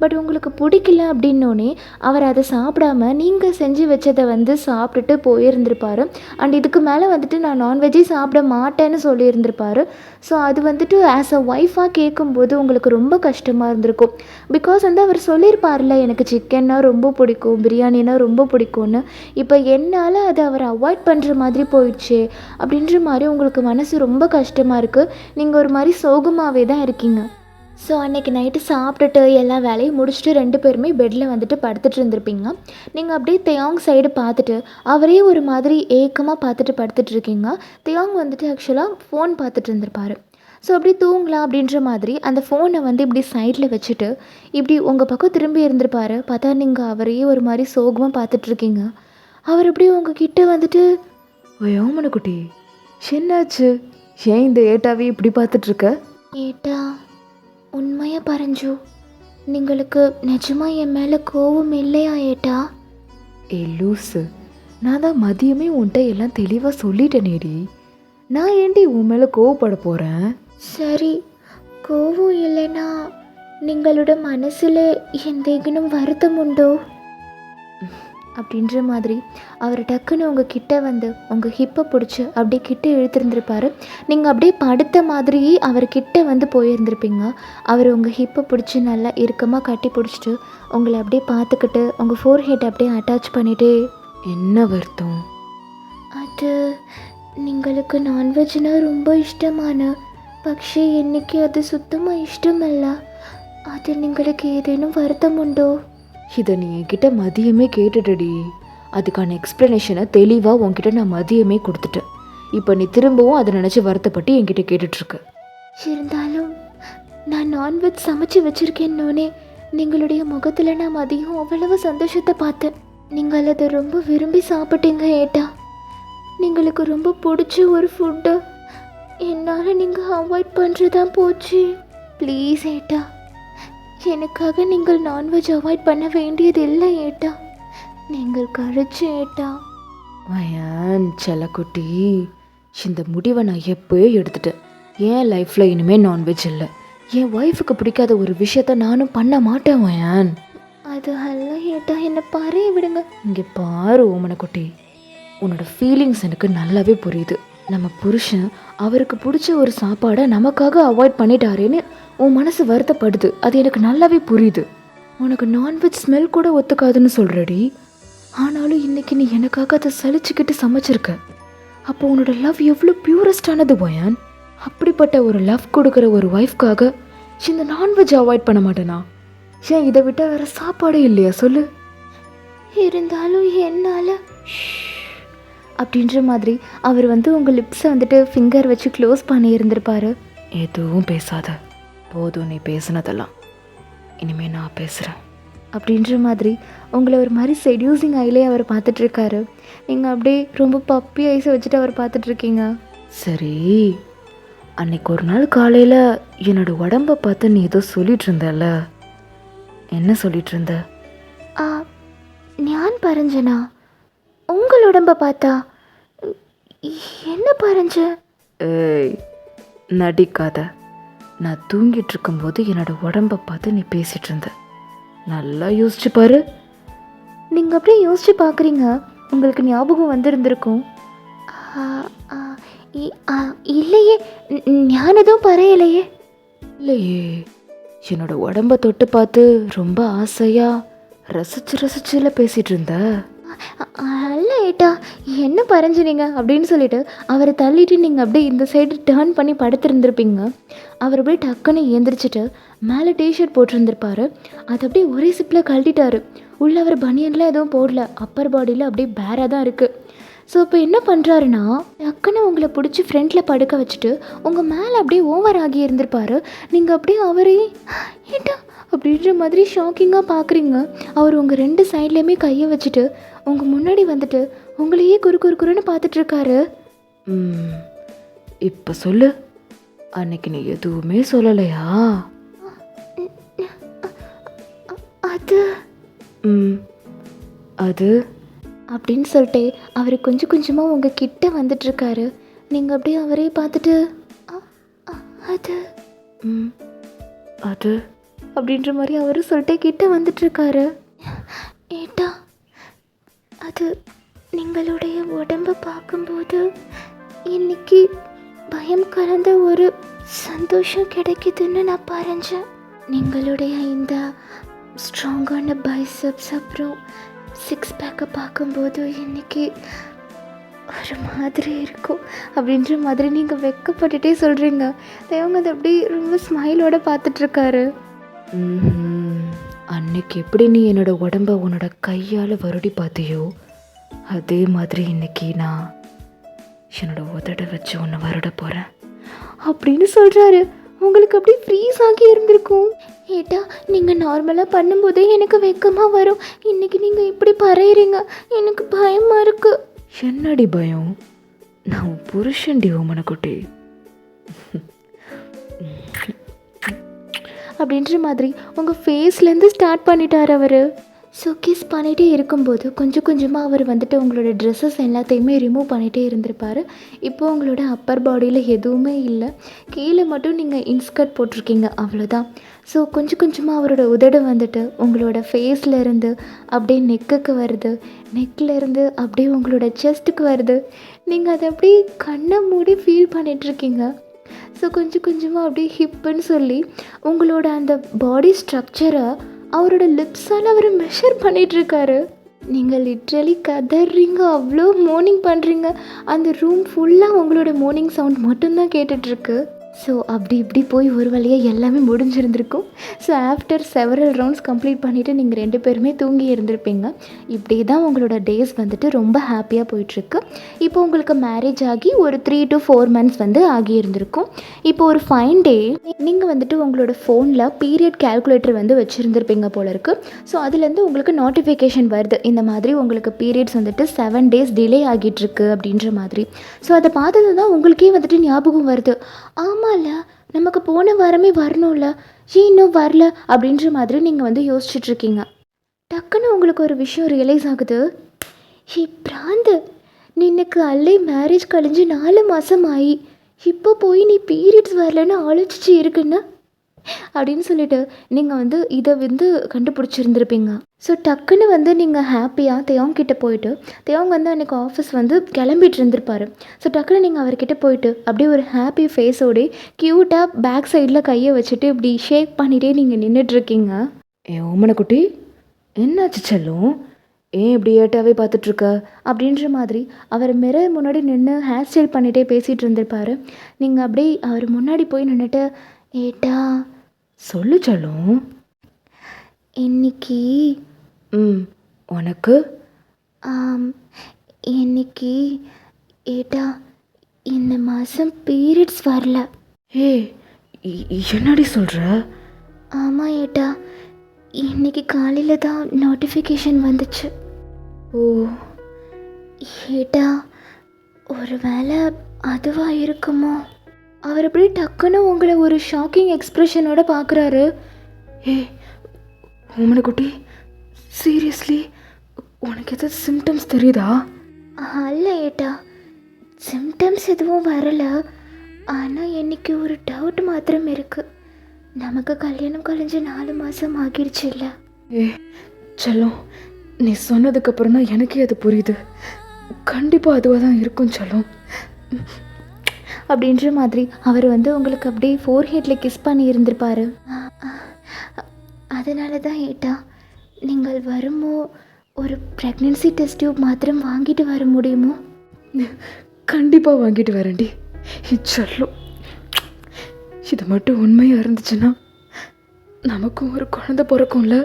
பட் உங்களுக்கு பிடிக்கல அப்படின்னோடனே அவர் அதை சாப்பிடாம நீங்கள் செஞ்சு வச்சதை வந்து சாப்பிட்டுட்டு போயிருந்திருப்பார். அண்ட் இதுக்கு மேலே வந்துட்டு நான் நான்வெஜ்ஜே சாப்பிட மாட்டேன்னு சொல்லியிருந்திருப்பார். ஸோ அது வந்துட்டு ஆஸ் அ ஒய்ஃபாக கேட்கும்போது உங்களுக்கு ரொம்ப கஷ்டமாக இருந்திருக்கும். பிகாஸ் வந்து அவர் சொல்லியிருப்பார்ல, எனக்கு சிக்கன்னா ரொம்ப பிடிக்கும், பிரியாணினா ரொம்ப பிடிக்கும்னு. இப்போ என்னால் அதை அவர் அவாய்ட் பண்ணுற மாதிரி போயிடுச்சு அப்படின்ற மாதிரி உங்களுக்கு மனசு ரொம்ப கஷ்டமாக இருக்குது. நீங்கள் ஒரு மாதிரி சோகமாகவே தான் இருக்கீங்க. ஸோ அன்றைக்கி நைட்டு சாப்பிட்டுட்டு எல்லா வேலையும் முடிச்சுட்டு 2 பேருமே பெட்டில் வந்துட்டு படுத்துட்டு இருந்திருப்பீங்க. நீங்கள் அப்படியே தேயாங் சைடு பார்த்துட்டு அவரே ஒரு மாதிரி ஏக்கமாக பார்த்துட்டு படுத்துட்டு இருக்கீங்க. தேயாங் வந்துட்டு ஆக்சுவலாக ஃபோன் பார்த்துட்டு இருந்திருப்பார். ஸோ அப்படி தூங்கலாம் அப்படின்ற மாதிரி அந்த ஃபோனை வந்து இப்படி சைடில் வச்சுட்டு இப்படி உங்கள் பக்கம் திரும்பி இருந்திருப்பார். பார்த்தா நீங்கள் அவரையே ஒரு மாதிரி சோகமாக பார்த்துட்ருக்கீங்க. அவர் அப்படியே உங்ககிட்ட வந்துட்டு, ஓமன குட்டி, என்னாச்சு? ஏன் இந்த ஏட்டாவே இப்படி பார்த்துட்ருக்க? ஏட்டா உண்மையாக பரஞ்சு, நீங்களுக்கு நிஜமாக என் மேலே கோவம் இல்லையா ஏட்டா? லூஸு, நான் தான் மதியமே உன்கிட்ட எல்லாம் தெளிவாக சொல்லிட்டேனேடி. நான் ஏன்டி உன் மேலே கோவப்பட போகிறேன்? சரி, கோவம் இல்லைன்னா நீங்களோட மனசில் எந்தேனும் வருத்தம் உண்டோ அப்படின்ற மாதிரி அவர் டக்குன்னு உங்கள் கிட்டே வந்து உங்கள் ஹிப்பை பிடிச்சி அப்படியே கிட்டே இழுத்துருந்துருப்பார். நீங்கள் அப்படியே படுத்த மாதிரியே அவர்கிட்ட வந்து போயிருந்திருப்பீங்க. அவர் உங்கள் ஹிப்பை பிடிச்சி நல்லா இறுக்கமாக கட்டி பிடிச்சிட்டு உங்களை அப்படியே பார்த்துக்கிட்டு உங்கள் ஃபோர்ஹெட் அப்படியே அட்டாச் பண்ணிகிட்டே, என்ன வருத்தம்? அது நீங்களுக்கு நான்வெஜ்னால் ரொம்ப இஷ்டமான, പക്ഷേ எனக்கு அது சுத்தமாக இஷ்டமல்ல. அது നിങ്ങൾക്ക് ஏதேனும் வருத்தம் உண்டோ? இதை நீ என்கிட்ட மதியமே கேட்டுட்டடி. அதுக்கான எக்ஸ்ப்ளனேஷனை தெளிவாக உன்கிட்ட நான் மதியமே கொடுத்துட்டேன். இப்போ நீ திரும்பவும் அதை நினச்சி வருத்தப்பட்டு என்கிட்ட கேட்டுட்ருக்க. இருந்தாலும் நான் நான்வெஜ் சமைச்சு வச்சுருக்கேன்னொன்னே நீங்களுடைய முகத்தில் நான் மதியம் அவ்வளவு சந்தோஷத்தை பார்த்தேன். நீங்கள் அதை ரொம்ப விரும்பி சாப்பிட்டீங்க ஏட்டா. நீங்களுக்கு ரொம்ப பிடிச்ச ஒரு ஃபுட்டு என்னால் நீங்கள் அவாய்ட் பண்ணுறதான் போச்சு. ப்ளீஸ் ஏட்டா, எனக்காக நீங்கள் நான்வெஜ் அவாய்ட் பண்ண வேண்டியது இல்லை ஏட்டா. நீங்கள் கழிச்சு ஏட்டா. வயான் செல்லக்குட்டி, இந்த முடிவை நான் எப்போயோ எடுத்துட்டேன். என் லைஃப்பில் இனிமேல் நான்வெஜ் இல்லை. என் ஒய்ஃபுக்கு பிடிக்காத ஒரு விஷயத்த நானும் பண்ண மாட்டேன் வயான். அது அல்ல ஏட்டா, என்னை பாரு விடுங்க. இங்கே பாரு ஓமனக்குட்டி, உன்னோட ஃபீலிங்ஸ் எனக்கு நல்லாவே புரியுது. நம்ம புருஷன் அவருக்கு பிடிச்ச ஒரு சாப்பாடை நமக்காக அவாய்ட் பண்ணிட்டாரேன்னு உன் மனசு வருத்தப்படுது. அது எனக்கு நல்லாவே புரியுது. உனக்கு நான்வெஜ் ஸ்மெல் கூட ஒத்துக்காதுன்னு சொல்கிறடி. ஆனாலும் இன்றைக்கி நீ எனக்காக அதை சலிச்சுக்கிட்டு சமைச்சிருக்க. அப்போ உன்னோட லவ் எவ்வளோ பியூரஸ்டானது வயான். அப்படிப்பட்ட ஒரு லவ் கொடுக்குற ஒரு ஒய்ஃப்காக இந்த நான்வெஜ் அவாய்ட் பண்ண மாட்டேனா? ஏன் இதை விட்டால் வேறு சாப்பாடே இல்லையா சொல்லு? இருந்தாலும் என்னால் அப்படின்ற மாதிரி அவர் வந்து உங்கள் லிப்ஸை வந்துட்டு ஃபிங்கர் வச்சு க்ளோஸ் பண்ணி இருந்திருப்பாரு. எதுவும் பேசாத, போதும் நீ பேசுனதெல்லாம், இனிமே நான் பேசுகிறேன் அப்படின்ற மாதிரி உங்களை ஒரு மாதிரி செடியூசிங் ஐலே அவர் பார்த்துட்ருக்காரு. நீங்கள் அப்படியே ரொம்ப பப்பி ஐஸை வச்சுட்டு அவர் பார்த்துட்ருக்கீங்க. சரி, அன்னைக்கு ஒரு நாள் காலையில் என்னோட உடம்பை பார்த்து நீ ஏதோ சொல்லிட்டு இருந்தல்ல, என்ன சொல்லிட்டு இருந்த? ஞான் பரஞ்சனா? உங்கள் உடம்பை பார்த்தா என்ன பரஞ்ச? ஏய், நடிக்காத. நான் தூங்கிட்டு இருக்கும்போது என்னோட உடம்பை பார்த்து நீ பேசிட்டு இருந்த. நல்லா யோசிச்சு பாரு. நீங்கள் அப்படியே யோசிச்சு பார்க்குறீங்க, உங்களுக்கு ஞாபகம் வந்திருந்திருக்கும். இல்லையே, ஞான் எதுவும் பறையலையே. இல்லையே, என்னோட உடம்பை தொட்டு பார்த்து ரொம்ப ஆசையாக ரசிச்சு ரசிச்சுல பேசிட்டு இருந்த. அல்ல ஏட்டா, என்ன பறஞ்சுனீங்க அப்படின்னு சொல்லிட்டு அவரை தள்ளிட்டு நீங்கள் அப்படியே இந்த சைடு டேர்ன் பண்ணி படுத்திருந்துருப்பீங்க. அவர் அப்படியே டக்குன்னு ஏந்திரிச்சிட்டு மேலே டிஷர்ட் போட்டிருந்துருப்பாரு. அதை அப்படியே ஒரே சிப்பில் கழட்டிட்டாரு. உள்ள அவர் பனியன்லாம் எதுவும் போடல, அப்பர் பாடியில் அப்படியே பேராக தான் இருக்குது. ஸோ இப்போ என்ன பண்ணுறாருன்னா, டக்குன்னு உங்களை பிடிச்சி ஃப்ரண்ட்டில் படுக்க வச்சுட்டு உங்கள் மேலே அப்படியே ஓவர் ஆகி இருந்திருப்பாரு. நீங்கள் அப்படியே அவரே ஏட்டா அப்படின்ற மாதிரி ஷாக்கிங்காக பார்க்குறீங்க. அவர் உங்கள் 2 சைட்லேயுமே கையை வச்சுட்டு உங்கள் முன்னாடி வந்துட்டு உங்களையே குறுன்னு பார்த்துட்ருக்காரு. இப்போ சொல்லு, அன்னைக்கு நீ எதுவுமே சொல்லலையா? அது அது அப்படின்னு சொல்லிட்டு அவர் கொஞ்சம் கொஞ்சமாக உங்கள் கிட்ட வந்துட்டுருக்காரு. நீங்கள் அப்படியே அவரே பார்த்துட்டு அது அது அப்படின்ற மாதிரி அவரும் சொல்லிட்டு கிட்ட வந்துட்டுருக்காரு. ஏட்டா, அது நீங்களுடைய உடம்பை பார்க்கும்போது இன்னைக்கு பயம் கலந்த ஒரு சந்தோஷம் கிடைக்குதுன்னு நான் பறஞ்சேன். நீங்களுடைய இந்த ஸ்ட்ராங்கான பைசப்ஸ் அப்புறம் 6 பேக்கை பார்க்கும்போது இன்னைக்கு ஒரு மாதிரி இருக்கும் அப்படின்ற மாதிரி நீங்கள் வெக்கப்பட்டுட்டே சொல்கிறீங்க. தேவங்க அதை அப்படி ரொம்ப ஸ்மைலோடு பார்த்துட்ருக்காரு. அன்னைக்கு எப்படி நீ என்னோட உடம்ப உன்னோட கையால் வருடி பார்த்தியோ, அதே மாதிரி இன்னைக்கு நான் என்னோட உதட வச்சு உன்னை வருட போகிறேன் அப்படின்னு சொல்கிறாரு. உங்களுக்கு அப்படி ஃப்ரீஸ் ஆகி இருந்திருக்கும். ஏட்டா, நீங்கள் நார்மலாக பண்ணும்போதே எனக்கு வெக்கமாக வரும். இன்றைக்கி நீங்கள் இப்படி பறையிறீங்க, எனக்கு பயமாக இருக்குது. என்னடி பயம்? நான் புருஷன்டி ஓமனக்குட்டி அப்படின்ற மாதிரி உங்கள் ஃபேஸ்லேருந்து ஸ்டார்ட் பண்ணிட்டார் அவர். ஸோ கிஸ் பண்ணிகிட்டே இருக்கும்போது கொஞ்சம் கொஞ்சமாக அவர் வந்துட்டு உங்களோட ட்ரெஸ்ஸஸ் எல்லாத்தையுமே ரிமூவ் பண்ணிகிட்டே இருந்திருப்பார். இப்போ உங்களோட அப்பர் பாடியில் எதுவுமே இல்லை, கீழே மட்டும் நீங்கள் இன்ஸ்கர்ட் போட்டிருக்கீங்க, அவ்வளோதான். ஸோ கொஞ்சம் கொஞ்சமாக அவரோட உதடு வந்துட்டு உங்களோட ஃபேஸ்லேருந்து அப்படியே நெக்குக்கு வருது, நெக்லேருந்து அப்படியே உங்களோட செஸ்ட்டுக்கு வருது. நீங்கள் அதை அப்படியே கண்ணை மூடி ஃபீல் பண்ணிகிட்ருக்கீங்க. ஸோ கொஞ்சம் கொஞ்சமாக அப்படியே ஹிப்புன்னு சொல்லி உங்களோட அந்த பாடி ஸ்ட்ரக்சரை அவரோட லிப்ஸால் அவர் மெஷர் பண்ணிகிட்ருக்காரு. நீங்கள் லிட்ரலி கதறீங்க, அவ்வளோ மோர்னிங் பண்ணுறீங்க. அந்த ரூம் ஃபுல்லாக உங்களோட மோர்னிங் சவுண்ட் மட்டும்தான் கேட்டுட்ருக்கு. ஸோ அப்படி இப்படி போய் ஒரு வழியாக எல்லாமே முடிஞ்சிருந்திருக்கும். So after several rounds complete பண்ணிவிட்டு நீங்கள் 2 பேருமே தூங்கி இருந்திருப்பீங்க. இப்படி தான் உங்களோட டேஸ் வந்துட்டு ரொம்ப ஹாப்பியாக போயிட்டுருக்கு. இப்போ உங்களுக்கு மேரேஜ் ஆகி ஒரு 3 to 4 months வந்து ஆகி இருந்திருக்கும். இப்போ ஒரு ஃபைன் டே நீங்கள் வந்துட்டு உங்களோட ஃபோனில் பீரியட் கேல்குலேட்டர் வந்து வச்சுருந்துருப்பீங்க போல இருக்குது. ஸோ அதுலேருந்து உங்களுக்கு நோட்டிஃபிகேஷன் வருது, இந்த மாதிரி உங்களுக்கு பீரியட்ஸ் வந்துட்டு 7 days டிலே ஆகிட்டுருக்கு அப்படின்ற மாதிரி. ஸோ அதை பார்த்தது தான் உங்களுக்கே வந்துட்டு ஞாபகம் வருது. ஆமாம்ல, நமக்கு போன வாரமே வரணும்ல, ஏன் இன்னும் வரல அப்படின்ற மாதிரி நீங்கள் வந்து யோசிச்சுட்ருக்கீங்க. டக்குன்னு உங்களுக்கு ஒரு விஷயம் ரியலைஸ் ஆகுது. ஹே பிராந்து, நீ எனக்கு அல்லே மேரேஜ் கழிஞ்சு 4 மாதம் ஆகி இப்போ போய் நீ பீரியட்ஸ் வரலன்னு ஆலோசிச்சு இருக்குன்னு அப்படின்னு சொல்லிட்டு நீங்கள் வந்து இதை வந்து கண்டுபிடிச்சிருந்துருப்பீங்க. ஸோ டக்குன்னு வந்து நீங்கள் ஹாப்பியாக தேவங்க கிட்டே போயிட்டு, தேவங்க வந்து அன்றைக்கி ஆஃபீஸ் வந்து கிளம்பிட்டு இருந்திருப்பார். ஸோ டக்குன்னு நீங்கள் அவர்கிட்ட போயிட்டு அப்படியே ஒரு ஹாப்பி ஃபேஸோடு க்யூட்டாக பேக் சைடில் கையை வச்சுட்டு இப்படி ஷேக் பண்ணிகிட்டே நீங்கள் நின்றுட்டுருக்கீங்க. ஓமனக்குட்டி, என்னாச்சு செல்லும்? ஏன் இப்படி ஏட்டாவே பார்த்துட்ருக்க அப்படின்ற மாதிரி அவர் மிரர் முன்னாடி நின்று ஹேர் ஸ்டைல் பண்ணிகிட்டே பேசிகிட்டு இருந்திருப்பார். நீங்கள் அப்படியே அவர் முன்னாடி போய் நின்றுட்டு, ஏட்டா சொல்லு செல்லும். இன்னைக்கு உனக்கு இன்னைக்கு ஏட்டா இந்த மாதம் பீரியட்ஸ் வரல. என்னடி சொல்கிற? ஆமாம் ஏட்டா, இன்னைக்கு காலையில் தான் நோட்டிஃபிகேஷன் வந்துச்சு. ஓ ஏட்டா, ஒரு வேளை அதுவாக இருக்குமோ? அவர் அப்படியே டக்குன்னு உங்களை ஒரு ஷாக்கிங் எக்ஸ்ப்ரெஷனோட பார்க்குறாரு. ஓமனக்குட்டி, சீரியஸ்லி உனக்கு எதாவது சிம்டம்ஸ் தெரியுதா? அல்ல ஏட்டா, சிம்டம்ஸ் எதுவும் வரலை. ஆனால் இன்னைக்கு ஒரு டவுட் மாத்திரம் இருக்குது. நமக்கு கல்யாணம் கழிஞ்சு 4 மாதம் ஆகிடுச்சு இல்லை? செல்லம், நீ சொன்னதுக்கப்புறம் தான் எனக்கே அது புரியுது. கண்டிப்பாக அதுவாக தான் இருக்கும் செல்லம் அப்படின்ற மாதிரி அவர் வந்து உங்களுக்கு அப்படியே ஃபோர்ஹெட்டில் கிஸ் பண்ணி இருந்திருப்பார். அதனால தான் ஏட்டா, நீங்கள் ஒரு ப்ரெக்னென்சி டெஸ்ட் டியூப் மாத்திரம் வாங்கிட்டு வர முடியுமோ? கண்டிப்பாக வாங்கிட்டு வரேன்டி. சொல்லும் இது மட்டும் உண்மையாக இருந்துச்சுன்னா நமக்கும் ஒரு குழந்தை பிறக்கும்ல,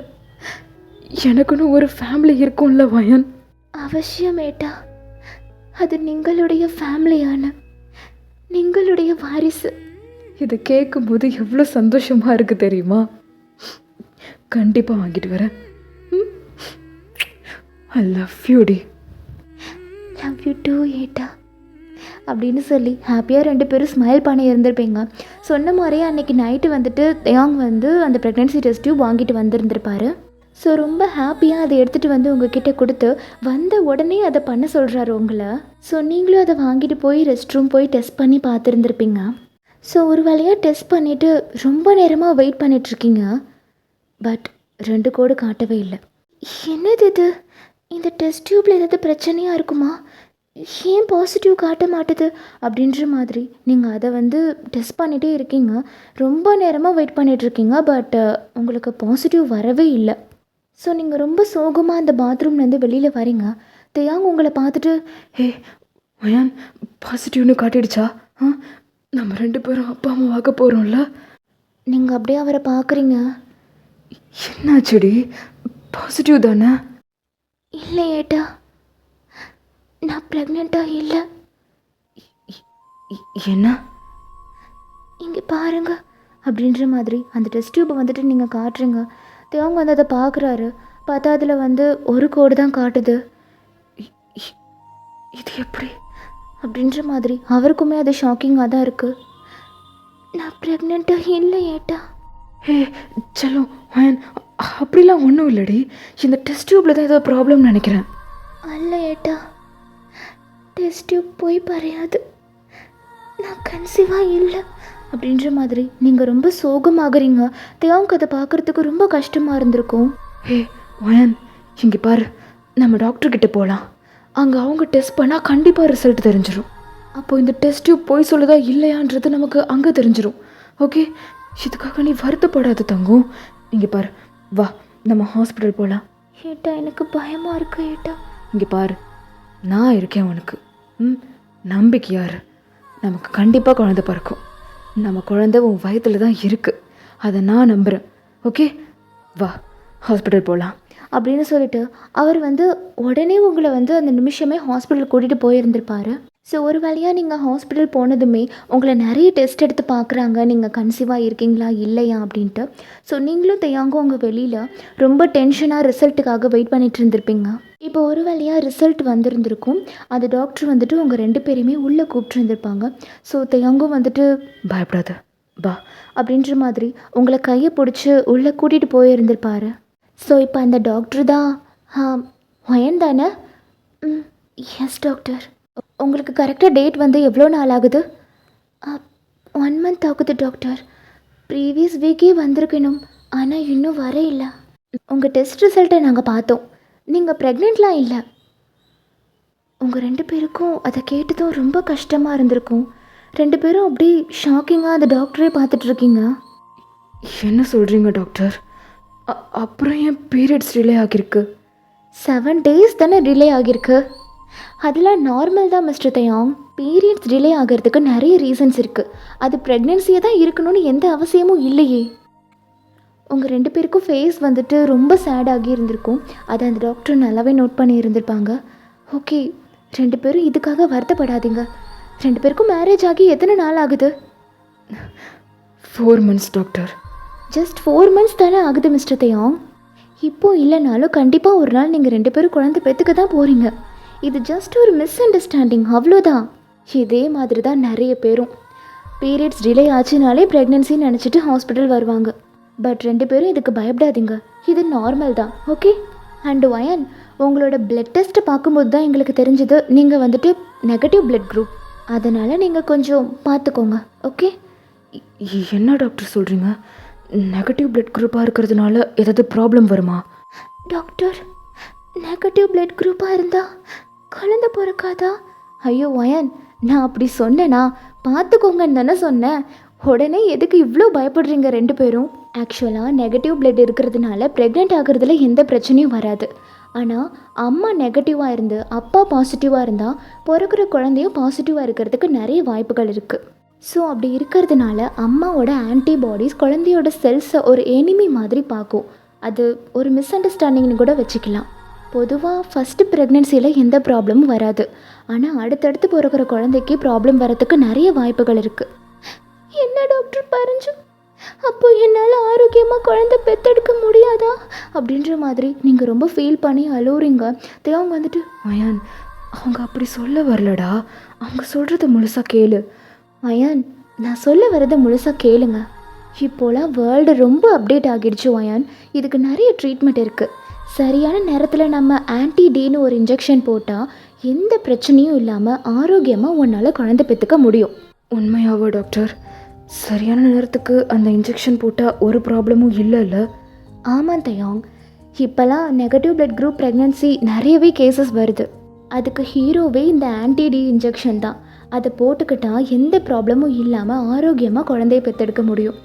எனக்குன்னு ஒரு ஃபேமிலி இருக்கும்ல வயன். அவசியம் ஏட்டா. அது நீங்களுடைய ஃபேமிலியான நீங்களுடைய வாரிசு. இதை கேட்கும்போது எவ்வளோ சந்தோஷமாக இருக்குது தெரியுமா? கண்டிப்பாக வாங்கிட்டு வரேன். ஐ லவ் யூ டி. லவ் யூ டூ ஏட்டா அப்படின்னு சொல்லி ஹாப்பியாக 2 பேரும் ஸ்மைல் பண்ணி இருந்திருப்பீங்க. சொன்ன மாதிரியே அன்றைக்கி நைட்டு வந்துட்டு தேயாங் வந்து அந்த ப்ரெக்னென்சி டெஸ்ட் டியூப் வாங்கிட்டு வந்திருந்திருப்பாரு. ஸோ ரொம்ப ஹாப்பியாக அதை எடுத்துகிட்டு வந்து உங்ககிட்ட கொடுத்து வந்த உடனே அதை பண்ண சொல்கிறாரு உங்களை. ஸோ நீங்களும் அதை வாங்கிட்டு போய் ரெஸ்ட் ரூம் போய் டெஸ்ட் பண்ணி பார்த்துருந்துருப்பீங்க. ஸோ ஒரு வழியாக டெஸ்ட் பண்ணிவிட்டு ரொம்ப நேரமாக வெயிட் பண்ணிகிட்ருக்கீங்க. பட் 2 கோடு காட்டவே இல்லை. என்னது இது? இந்த டெஸ்ட் டியூப்பில் ஏதாவது பிரச்சனையாக இருக்குமா? ஏன் பாசிட்டிவ் காட்ட மாட்டுது அப்படின்ற மாதிரி நீங்கள் அதை வந்து டெஸ்ட் பண்ணிகிட்டே இருக்கீங்க. ரொம்ப நேரமாக வெயிட் பண்ணிகிட்ருக்கீங்க. பட் உங்களுக்கு பாசிட்டிவ் வரவே இல்லை. ஸோ நீங்கள் ரொம்ப சோகமாக அந்த பாத்ரூம்லேருந்து வெளியில் வரீங்க. தேயாங் உங்களை பார்த்துட்டு, ஹே வயான், பாசிட்டிவ்னு காட்டிடுச்சா? நம்ம 2 பேரும் அப்பா அம்மா வாக்க போகிறோம்ல. நீங்கள் அப்படியே அவரை பார்க்குறீங்க. என்னாச்சுடி? பாசிட்டிவ் தானே? இல்லை ஏட்டா, நான் ப்ரெக்னெண்ட்டாக இல்லை. என்ன? இங்கே பாருங்க அப்படின்ற மாதிரி அந்த டெஸ்ட் டியூப்பை வந்துட்டு நீங்கள் காட்டுறீங்க. தேவங்க வந்து அதை பார்க்குறாரு. பார்த்தா அதில் வந்து ஒரு கோடு தான் காட்டுது. இது எப்படி அப்படின்ற மாதிரி அவருக்குமே அது ஷாக்கிங்காக தான் இருக்குது. நான் ப்ரெக்னெண்ட்டாக இல்லை ஏட்டா. ஹே செல்லம் வயன், அப்படிலாம் ஒன்றும் இல்லடி. இந்த டெஸ்ட் டியூப்பில் தான் ஏதோ ப்ராப்ளம் நினைக்கிறேன். அல்ல ஏட்டா, டெஸ்ட் டியூப் போய் பறையாது. நான் கன்சீவாக இல்லை அப்படின்ற மாதிரி நீங்கள் ரொம்ப சோகமாகறீங்க. தேவங்க அதை பார்க்குறதுக்கு ரொம்ப கஷ்டமாக இருந்திருக்கும். ஹே வயன், இங்கே பாரு, நம்ம டாக்டர்கிட்ட போகலாம். அங்கே அவங்க டெஸ்ட் பண்ணால் கண்டிப்பாக ரிசல்ட் தெரிஞ்சிடும். அப்போது இந்த டெஸ்ட் டியூப் போய் சொல்லுதா இல்லையான்றது நமக்கு அங்கே தெரிஞ்சிடும். ஓகே, இதுக்காக நீ வருத்தப்படாது தங்கும். இங்கே பாரு, வா நம்ம ஹாஸ்பிட்டல் போகலாம். ஏட்டா எனக்கு பயமாக இருக்கு ஏட்டா. இங்கே பாரு, நான் இருக்கேன் உனக்கு. நம்பிக்கையாரு, நமக்கு கண்டிப்பாக குழந்தை பிறக்கும். நம்ம குழந்தை உன் வயத்தில் தான் இருக்குது, அதை நான் நம்புகிறேன். ஓகே, வா ஹாஸ்பிட்டல் போகலாம் அப்படின்னு சொல்லிட்டு அவர் வந்து உடனே உங்களை வந்து அந்த நிமிஷமே ஹாஸ்பிட்டல் கூட்டிகிட்டு போயிருந்திருப்பாரு. ஸோ ஒரு வழியாக நீங்கள் ஹாஸ்பிட்டல் போனதுமே உங்களை நிறைய டெஸ்ட் எடுத்து பார்க்குறாங்க, நீங்கள் கன்சீவாக இருக்கீங்களா இல்லையா அப்படின்ட்டு. ஸோ நீங்களும் தேயாங்கும் உங்கள் வெளியில் ரொம்ப டென்ஷனாக ரிசல்ட்டுக்காக வெயிட் பண்ணிகிட்டு இருந்திருப்பீங்க. இப்போ ஒரு வழியாக ரிசல்ட் வந்திருந்திருக்கும். அந்த டாக்டர் வந்துட்டு உங்கள் 2 பேரையுமே உள்ளே கூப்பிட்டு இருந்திருப்பாங்க. ஸோ தேயாங்கும் வந்துட்டு பயப்படாத வா அப்படின்ற மாதிரி உங்களை கையை பிடிச்சி உள்ளே கூட்டிகிட்டு போயிருந்திருப்பாரு. ஸோ இப்போ அந்த டாக்டர் தான் வயன் தானே? Yes doctor. உங்களுக்கு கரெக்டாக டேட் வந்து எவ்வளோ நாள் ஆகுது? 1 மந்த் ஆகுது டாக்டர். ப்ரீவியஸ் வீக்கே வந்திருக்கணும், ஆனால் இன்னும் வர இல்லை. உங்கள் டெஸ்ட் ரிசல்ட்டை நாங்கள் பார்த்தோம், நீங்கள் ப்ரெக்னெண்ட்லாம் இல்லை. உங்கள் 2 பேருக்கும் அதை கேட்டதும் ரொம்ப கஷ்டமாக இருந்திருக்கும். 2 பேரும் அப்படி ஷாக்கிங்காக அந்த டாக்டரே பார்த்துட்ருக்கீங்க. என்ன சொல்கிறீங்க டாக்டர்? அப்புறம் என் பீரியட்ஸ் டிலே ஆகியிருக்கு. 7 டேஸ் தானே டிலே ஆகியிருக்கு. அதெல்லாம் நார்மல் தான் மிஸ்டர் தயாங். பீரியட்ஸ் டிலே ஆகிறதுக்கு நிறைய ரீசன்ஸ் இருக்குது. அது ப்ரெக்னென்சியாக தான் இருக்கணும்னு எந்த அவசியமும் இல்லையே. உங்கள் 2 பேருக்கும் ஃபேஸ் வந்துட்டு ரொம்ப சேடாகி இருந்திருக்கும். அதை அந்த டாக்டர் நல்லாவே நோட் பண்ணி இருந்திருப்பாங்க. ஓகே, 2 பேரும் இதுக்காக வருத்தப்படாதீங்க. 2 பேருக்கும் மேரேஜ் ஆகி எத்தனை நாள் ஆகுது? 4 months டாக்டர். ஜஸ்ட் 4 months தானே ஆகுது மிஸ்டர் தயாங். இப்போது இல்லைனாலும் கண்டிப்பாக ஒரு நாள் நீங்கள் 2 பேரும் குழந்தை பெற்றுக்க தான் போகிறீங்க. இது ஜஸ்ட் ஒரு மிஸ் அண்டர்ஸ்டாண்டிங், அவ்வளோதான். இதே மாதிரி தான் நிறைய பேரும் பீரியட்ஸ் டிலே ஆச்சுனாலே ப்ரெக்னென்சின்னு நினச்சிட்டு ஹாஸ்பிட்டல் வருவாங்க. பட் 2 பேரும் இதுக்கு பயப்படாதீங்க, இது நார்மல் தான். ஓகே. அண்டு வயன், உங்களோட பிளட் டெஸ்ட்டை பார்க்கும்போது தான் எங்களுக்கு தெரிஞ்சது நீங்கள் வந்துட்டு நெகட்டிவ் பிளட் குரூப். அதனால் நீங்கள் கொஞ்சம் பார்த்துக்கோங்க. ஓகே. என்ன டாக்டர் சொல்கிறீங்க? நெகட்டிவ் பிளட் குரூப்பாக இருக்கிறதுனால ஏதாவது ப்ராப்ளம் வருமா? டாக்டர், நெகட்டிவ் பிளட் குரூப்பாக இருந்தால் குழந்தை பிறக்காதா? ஐயோ வயன், நான் அப்படி சொன்னேனா? பார்த்துக்கோங்கன்னு தானே சொன்னேன். உடனே எதுக்கு இவ்வளோ பயப்படுறீங்க 2 பேரும்? ஆக்சுவலாக நெகட்டிவ் பிளட் இருக்கிறதுனால ப்ரெக்னென்ட் ஆகிறதுல எந்த பிரச்சனையும் வராது. ஆனால் அம்மா நெகட்டிவாக இருந்து அப்பா பாசிட்டிவாக இருந்தால் பிறக்கிற குழந்தையும் பாசிட்டிவாக இருக்கிறதுக்கு நிறைய வாய்ப்புகள் இருக்குது. ஸோ அப்படி இருக்கிறதுனால அம்மாவோட ஆன்டிபாடிஸ் குழந்தையோட செல்ஸை ஒரு எனிமி மாதிரி பார்க்கும். அது ஒரு மிஸ் அண்டர்ஸ்டாண்டிங்னு கூட வச்சுக்கலாம். பொதுவாக ஃபஸ்ட்டு ப்ரெக்னென்சியில் எந்த ப்ராப்ளமும் வராது. ஆனால் அடுத்தடுத்து பிறக்கிற குழந்தைக்கு ப்ராப்ளம் வரத்துக்கு நிறைய வாய்ப்புகள் இருக்குது. என்ன டாக்டர் பறஞ்சு, அப்போ என்னால் ஆரோக்கியமாக குழந்தை பெற்றெடுக்க முடியாதா அப்படின்ற மாதிரி நீங்கள் ரொம்ப ஃபீல் பண்ணி அழுவுறீங்க. அவங்க வந்துட்டு, அயான், அவங்க அப்படி சொல்ல வரலடா, அவங்க சொல்கிறத முழுசாக கேளு. வயான், நான் சொல்ல வரதை முழுசாக கேளுங்க. இப்போலாம் வேர்ல்டு ரொம்ப அப்டேட் ஆகிடுச்சு வயான். இதுக்கு நிறைய ட்ரீட்மெண்ட் இருக்குது. சரியான நேரத்தில் நம்ம ஆன்டி-டின்னு ஒரு இன்ஜெக்ஷன் போட்டால் எந்த பிரச்சனையும் இல்லாமல் ஆரோக்கியமாக உன்னால் குழந்தை பெற்றுக்க முடியும். உண்மையாவா டாக்டர்? சரியான நேரத்துக்கு அந்த இன்ஜெக்ஷன் போட்டால் ஒரு ப்ராப்ளமும் இல்லைல்ல? ஆமாம் தயாங், இப்போலாம் நெகட்டிவ் பிளட் குரூப் ப்ரெக்னன்சி நிறையவே கேசஸ் வருது. அதுக்கு ஹீரோவே இந்த ஆன்டி-டி இன்ஜெக்ஷன் தான். அதை போட்டுக்கிட்டால் எந்த ப்ராப்ளமும் இல்லாமல் ஆரோக்கியமாக குழந்தைய பெற்றெடுக்க முடியும்.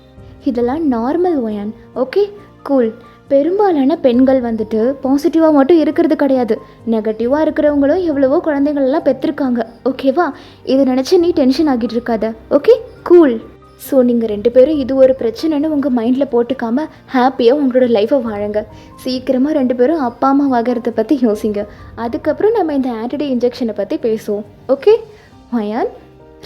இதெல்லாம் நார்மல் வயான். Okay, cool. பெரும்பாலான பெண்கள் வந்துட்டு பாசிட்டிவாக மட்டும் இருக்கிறது கிடையாது, நெகட்டிவாக இருக்கிறவங்களும் எவ்வளவோ குழந்தைங்களெல்லாம் பெற்றிருக்காங்க. ஓகேவா? இதை நினச்சி நீ டென்ஷன் ஆகிட்டு இருக்காத. Okay, cool. ஸோ நீங்கள் 2 பேரும் இது ஒரு பிரச்சனைன்னு உங்கள் மைண்டில் போட்டுக்காமல் ஹாப்பியாக உங்களோட லைஃப்பை வாழுங்க. சீக்கிரமாக 2 பேரும் அப்பா அம்மா ஆகிறத பற்றி யோசிங்க. அதுக்கப்புறம் நம்ம இந்த ஆன்டி-டி இன்ஜெக்ஷனை பற்றி பேசுவோம். ஓகே வயான்,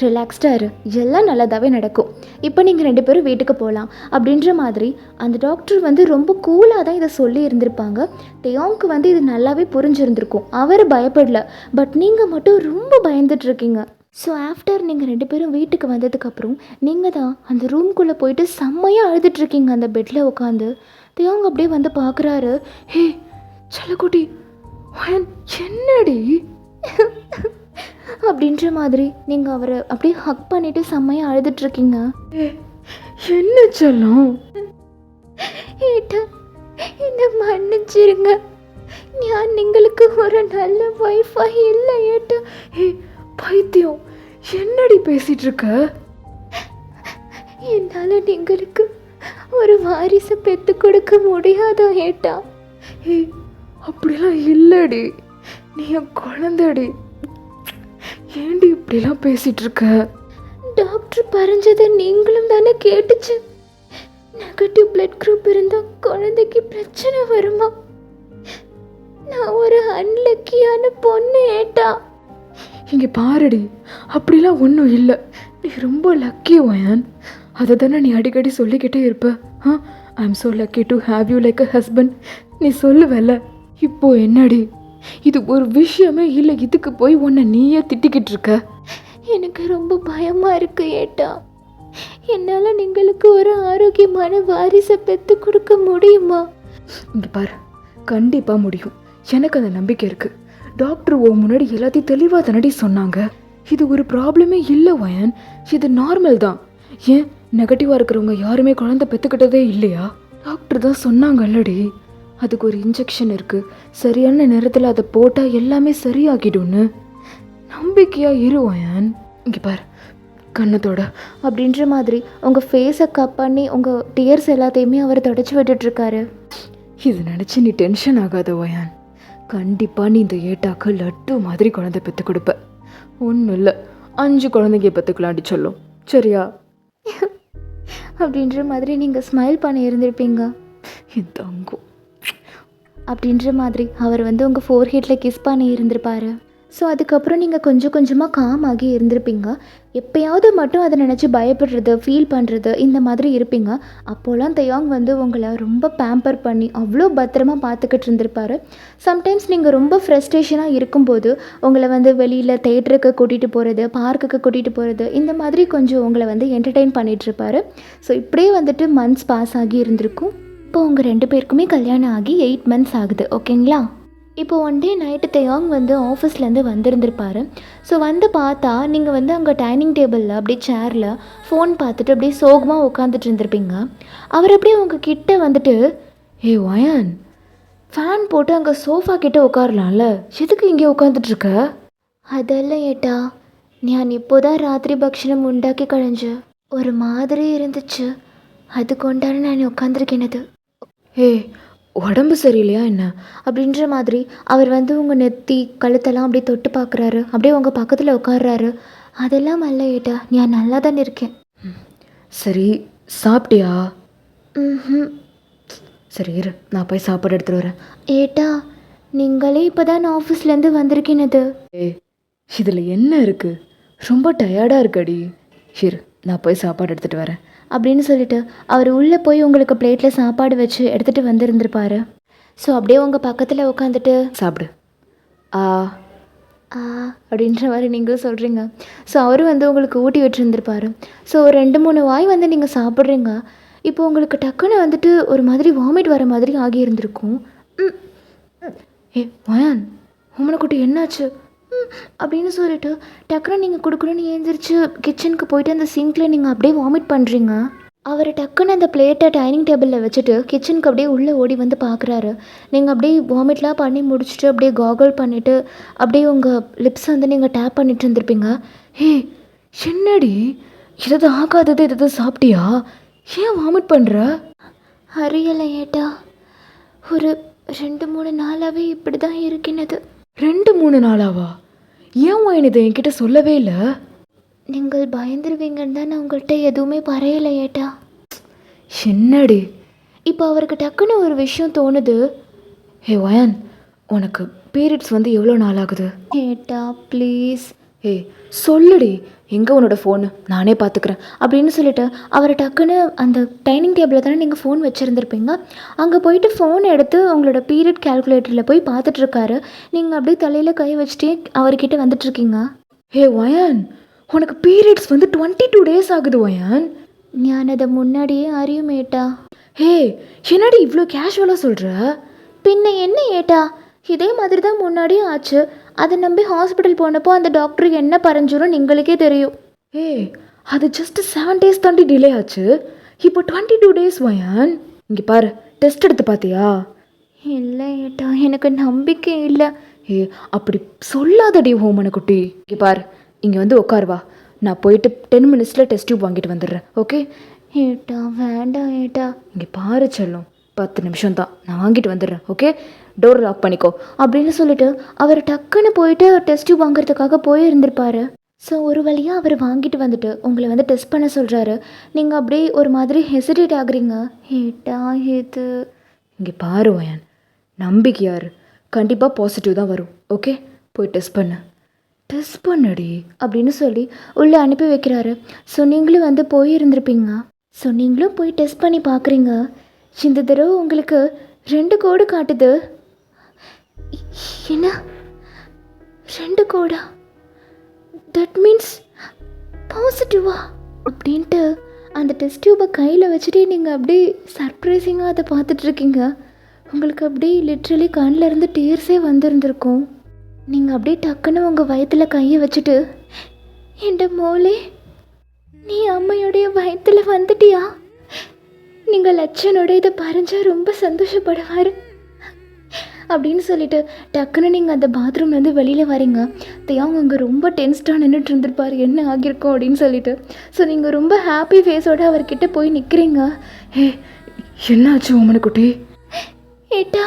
ரிலாக்ஸ்டாக இரு, எல்லாம் நல்லதாகவே நடக்கும். இப்போ நீங்கள் 2 பேரும் வீட்டுக்கு போகலாம் அப்படின்ற மாதிரி அந்த டாக்டர் வந்து ரொம்ப கூலாக தான் இதை சொல்லி இருந்திருப்பாங்க. தேயோங்க்கு வந்து இது நல்லாவே புரிஞ்சிருந்திருக்கும். அவர் பயப்படல, பட் நீங்கள் மட்டும் ரொம்ப பயந்துட்டுருக்கீங்க. ஸோ ஆஃப்டர் நீங்கள் 2 பேரும் வீட்டுக்கு வந்ததுக்கப்புறம் நீங்கள் தான் அந்த ரூம்குள்ளே போயிட்டு செம்மையாக அழுதுட்ருக்கீங்க அந்த பெட்டில் உட்காந்து. தேயோங் அப்படியே வந்து பார்க்குறாரு. ஹே செல்லக்குட்டி, என்னடி அப்படின்ற மாதிரி நீங்கள் அவரை அப்படியே ஹக் பண்ணிவிட்டு செம்மையாக அழுதுட்ருக்கீங்க. என்ன சொல்லும்? ஏட்டா, என்னை மன்னிச்சிருங்க. நான் നിങ്ങൾക്ക് ஒரு நல்ல வைஃபாக இல்லை ஏட்டா. ஏ பைத்தியம், என்னடி பேசிட்டு இருக்க? என்னால் നിങ്ങൾക്ക് ஒரு வாரிசை பெற்று கொடுக்க முடியாதா ஏட்டா? ஏ அப்படிலாம் இல்லடி, நீ என் குழந்தைடி. ஏண்டி இப்படிலாம் பேசிட்டு இருக்க? டாக்டர் பறஞ்சதை நீங்களும் தானே கேட்டுச்சு. நெகட்டிவ் பிளட் குரூப் இருந்தால் குழந்தைக்கு பிரச்சனை வருமா? நான் ஒரு அன்லக்கியான பொண்ணு ஏட்டா. இங்கே பாருடி, அப்படிலாம் ஒன்றும் இல்லை. நீ ரொம்ப லக்கி வயான். அதை தானே நீ அடிக்கடி சொல்லிக்கிட்டே இருப்ப. ஐ am so lucky to have you like a husband நீ சொல்லுவல்ல. இப்போ என்னடி, இது ஒரு விஷயமே இல்லை, இதுக்கு போய் உன்னை நீயே திட்டிக்கிட்டு இருக்க. எனக்கு ரொம்ப பயமாக இருக்கு ஏட்டா. என்னால் നിങ്ങൾക്ക് ஒரு ஆரோக்கியமான வாரிசை பெற்று கொடுக்க முடியுமா? இங்கே பாரு, கண்டிப்பாக முடியும். எனக்கு அந்த நம்பிக்கை இருக்குது. டாக்டர் ஓ முன்னாடி எல்லாத்தையும் தெளிவாக தானடி சொன்னாங்க. இது ஒரு ப்ராப்ளமே இல்லை வயன், இது நார்மல் தான். ஏன் நெகட்டிவாக இருக்கிறவங்க யாருமே குழந்தை பெற்றுக்கிட்டதே இல்லையா? டாக்டர் தான் சொன்னாங்கல்லடி, அதுக்கு ஒரு இன்ஜெக்ஷன் இருக்குது, சரியான நேரத்தில் அதை போட்டால் எல்லாமே சரியாகிடும்னு. நம்பிக்கையாக இரு வயன். இங்கே பாரு, கண்ணத்தோட அப்படின்ற மாதிரி உங்கள் ஃபேஸை கப் பண்ணி உங்கள் டியர்ஸ் எல்லாத்தையுமே அவர் தொடச்சி விட்டுட்ருக்காரு. இது நினச்சி நீ டென்ஷன் ஆகாத வயான். கண்டிப்பாக நீ இந்த ஏட்டாக்கு லட்டு மாதிரி குழந்தை பெற்று கொடுப்ப. ஒன்றும் இல்லை, 5 குழந்தைங்க பெற்றுக்கலாண்டி சொல்லும், சரியா? அப்படின்ற மாதிரி நீங்கள் ஸ்மைல் பண்ணி இருந்திருப்பீங்க. என் தங்கம் அப்படின்ற மாதிரி அவர் வந்து உங்கள் ஃபோர்ஹெட்டில் கிஸ் பண்ணி இருந்திருப்பாரு. ஸோ அதுக்கப்புறம் நீங்கள் கொஞ்சம் கொஞ்சமாக காம் ஆகி இருந்திருப்பீங்க. எப்போயாவது மட்டும் அதை நினச்சி பயப்படுறது, ஃபீல் பண்ணுறது, இந்த மாதிரி இருப்பீங்க. அப்போலாம் தேயாங் வந்து உங்களை ரொம்ப பேம்பர் பண்ணி அவ்வளோ பத்திரமாக பார்த்துக்கிட்டு இருந்திருப்பாரு. சம்டைம்ஸ் நீங்கள் ரொம்ப ஃப்ரஸ்ட்ரேஷனாக இருக்கும்போது உங்களை வந்து வெளியில் தேட்டருக்கு கூட்டிகிட்டு போகிறது, பார்க்குக்கு கூட்டிகிட்டு போகிறது, இந்த மாதிரி கொஞ்சம் உங்களை வந்து என்டர்டெயின் பண்ணிகிட்ருப்பாரு. ஸோ இப்படியே வந்துட்டு மந்த்ஸ் பாஸ் ஆகி இருந்திருக்கும். இப்போ உங்கள் 2 பேருக்குமே கல்யாணம் ஆகி 8 மந்த்ஸ் ஆகுது, ஓகேங்களா? இப்போ ஒன் டே நைட்டு தேயாங் வந்து ஆஃபீஸ்லேருந்து வந்திருந்திருப்பாரு. ஸோ வந்து பார்த்தா நீங்கள் வந்து அங்கே டைனிங் டேபிளில் அப்படியே சேரில் ஃபோன் பார்த்துட்டு அப்படியே சோகமாக உட்காந்துட்டு இருந்திருப்பீங்க. அவர் அப்படியே உங்கள் கிட்டே வந்துட்டு, ஏ வயான், ஃபேன் போட்டு அங்கே சோஃபா கிட்டே உட்காரலாம்ல, எதுக்கு இங்கே உட்காந்துட்ருக்க? அதெல்லாம் ஏட்டா, நான் இப்போதான் ராத்திரி பக்ஷணம் உண்டாக்கி கழிஞ்சு ஒரு மாதிரி இருந்துச்சு, அது கொண்டாட நான் உட்காந்துருக்கேனது. ஏ உடம்பு சரியில்லையா என்ன? அப்படின்ற மாதிரி அவர் வந்து உங்கள் நெத்தி கழுத்தெல்லாம் அப்படியே தொட்டு பார்க்குறாரு, அப்படியே உங்கள் பக்கத்தில் உட்கார்றாரு. அதெல்லாம் அல்ல ஏட்டா, நான் நல்லா தான் இருக்கேன். சரி, சாப்பிட்டியா? ம். சரி இரு, நான் போய் சாப்பாடு எடுத்துகிட்டு வரேன். ஏட்டா, நீங்களே இப்போ தான் ஆஃபீஸ்லேருந்து வந்திருக்கீனது. இதில் என்ன இருக்குது? ரொம்ப டயர்டாக இருக்கடி. இரு, நான் போய் சாப்பாடு எடுத்துகிட்டு வரேன் அப்படின்னு சொல்லிட்டு அவர் உள்ளே போய் உங்களுக்கு பிளேட்டில் சாப்பாடு வச்சு எடுத்துகிட்டு வந்திருந்திருப்பாரு. ஸோ அப்படியே உங்கள் பக்கத்தில் உட்காந்துட்டு சாப்பிடு. ஆ ஆ அப்படின்ற மாதிரி நீங்களும் சொல்கிறீங்க. ஸோ அவரும் வந்து உங்களுக்கு ஊட்டி விட்டுருந்துருப்பாரு. ஸோ ஒரு 2-3 வாய் வந்து நீங்கள் சாப்பிட்றீங்க. இப்போ உங்களுக்கு டக்குன்னு வந்துட்டு ஒரு மாதிரி வாமிட் வர மாதிரி ஆகியிருந்திருக்கும். ஏ வயான், உமனைக்குட்டி என்னாச்சு அப்படின்னு சொல்லிட்டு டக்குன்னு நீங்கள் கொடுக்கணுன்னு எழுந்திரிச்சு கிச்சனுக்கு போயிட்டு அந்த சிங்கில் நீங்கள் அப்படியே வாமிட் பண்ணுறீங்க. அவர் டக்குன்னு அந்த பிளேட்டை டைனிங் டேபிளில் வச்சுட்டு கிச்சனுக்கு அப்படியே உள்ளே ஓடி வந்து பார்க்குறாரு. நீங்கள் அப்படியே வாமிட்லாம் பண்ணி முடிச்சுட்டு அப்படியே காகல் பண்ணிவிட்டு அப்படியே உங்கள் லிப்ஸ் வந்து நீங்கள் டேப் பண்ணிட்டு இருந்திருப்பீங்க. ஹே, என்னடி இதை ஆகாதது எதாவது சாப்பிட்டியா? ஏன் வாமிட் பண்ணுற? அறியலை ஏட்டா, ஒரு 2-3 நாளாகவே இப்படி தான் இருக்கினது. 2-3 நாளாவா? ஏன் வாயின் இதை என்கிட்ட சொல்லவே இல்லை? நீங்கள் பயந்துருவீங்கன்னு தான் நான் உங்கள்கிட்ட எதுவுமே பறையலை ஏட்டா. என்னடி? இப்போ அவருக்கு டக்குன்னு ஒரு விஷயம் தோணுது. ஹே வயான், உனக்கு பீரியட்ஸ் வந்து எவ்வளோ நாள் ஆகுது? ஏட்டா ப்ளீஸ். ஏய் சொல்லுடி, எங்கே உன்னோட ஃபோனு? நானே பார்த்துக்கிறேன் அப்படின்னு சொல்லிட்டு அவர் டக்குன்னு அந்த டைனிங் டேபிளில் தானே நீங்கள் ஃபோன் வச்சுருந்துருப்பீங்க, அங்கே போயிட்டு ஃபோன் எடுத்து உங்களோட பீரியட் கால்குலேட்டரில் போய் பார்த்துட்ருக்காரு. நீங்கள் அப்படியே தலையில் கை வச்சுட்டே அவர்கிட்ட வந்துட்டுருக்கீங்க. ஹே வயான், உனக்கு பீரியட்ஸ் வந்து 22 டேஸ் ஆகுது வயான். நான் அதை முன்னாடியே அறியும் ஏட்டா. ஹே, என்னடி இவ்வளோ கேஷுவலாக சொல்கிற? பின்ன என்ன ஏட்டா, இதே மாதிரி தான் முன்னாடியும் ஆச்சு. அதை நம்பி ஹாஸ்பிட்டல் போனப்போ அந்த டாக்டர் என்ன பறஞ்சிரும் நீங்களுக்கே தெரியும். ஏய், அது ஜஸ்ட் 7 டேஸ் தாண்டி டிலே ஆச்சு. இப்போ 22 டேஸ் வயான். இங்கே பாரு, டெஸ்ட் எடுத்து பார்த்தியா? இல்லை ஏட்டா, எனக்கு நம்பிக்கை இல்லை. ஏ அப்படி சொல்லாதடி ஹோமனை குட்டி. இங்கே பாரு, இங்கே வந்து உட்காருவா. நான் போயிட்டு 10 மினிட்ஸில் டெஸ்ட் டியூப் வாங்கிட்டு வந்துடுறேன். ஓகே? ஏட்டா வேண்டாம் ஏட்டா. இங்கே பாரு செல்லும், 10 நிமிஷம் தான், நான் வாங்கிட்டு வந்துடுறேன். ஓகே, டோர் லாக் பண்ணிக்கோ அப்படின்னு சொல்லிட்டு அவர் டக்குன்னு போயிட்டு டெஸ்ட் டியூப் வாங்குறதுக்காக போயிருந்திருப்பாரு. ஸோ ஒரு வழியாக அவர் வாங்கிட்டு வந்துட்டு உங்களை வந்து டெஸ்ட் பண்ண சொல்கிறாரு. நீங்கள் அப்படியே ஒரு மாதிரி ஹெசிடேட் ஆகுறீங்க. ஏட்டா இது. இங்கே பாரு வயான், நம்பிக்கையாரு, கண்டிப்பாக பாசிட்டிவ் தான் வரும். ஓகே, போய் டெஸ்ட் பண்ணு. டெஸ்ட் பண்ணடி அப்படின்னு சொல்லி உள்ளே அனுப்பி வைக்கிறாரு. ஸோ நீங்களும் வந்து போயிருந்திருப்பீங்க. ஸோ நீங்களும் போய் டெஸ்ட் பண்ணி பார்க்குறீங்க. இந்த தடவை உங்களுக்கு 2 கோடு காட்டுது. என்ன 2 கோடா? தட் மீன்ஸ் பாசிட்டிவா அப்படின்ட்டு அந்த டெஸ்ட் டியூபை கையில் வச்சுட்டே நீங்கள் அப்படியே சர்ப்ரைசிங்காக அதை பார்த்துட்ருக்கீங்க. உங்களுக்கு அப்படியே லிட்ரலி கண்ணில் இருந்து டீர்ஸே வந்திருந்திருக்கும். நீங்கள் அப்படியே டக்குன்னு உங்கள் வயிற்றில் கையை வச்சுட்டு, என் மோளே நீ அம்மையோடைய வயிற்றில் வந்துட்டியா? நீங்கள் லட்சனோட இதை பறிஞ்சா ரொம்ப சந்தோஷப்படுவார் அப்படின்னு சொல்லிட்டு டக்குன்னு நீங்கள் அந்த பாத்ரூம்லேருந்து வெளியில் வரீங்க. தியாங் அங்கே ரொம்ப டென்ஸ்டாக நின்றுட்டு இருந்திருப்பார், என்ன ஆகியிருக்கும் அப்படின்னு சொல்லிட்டு. ஸோ நீங்கள் ரொம்ப ஹாப்பி ஃபேஸோடு அவர்கிட்ட போய் நிற்கிறீங்க. ஏ என்னாச்சு உமனை குட்டி? ஏட்டா,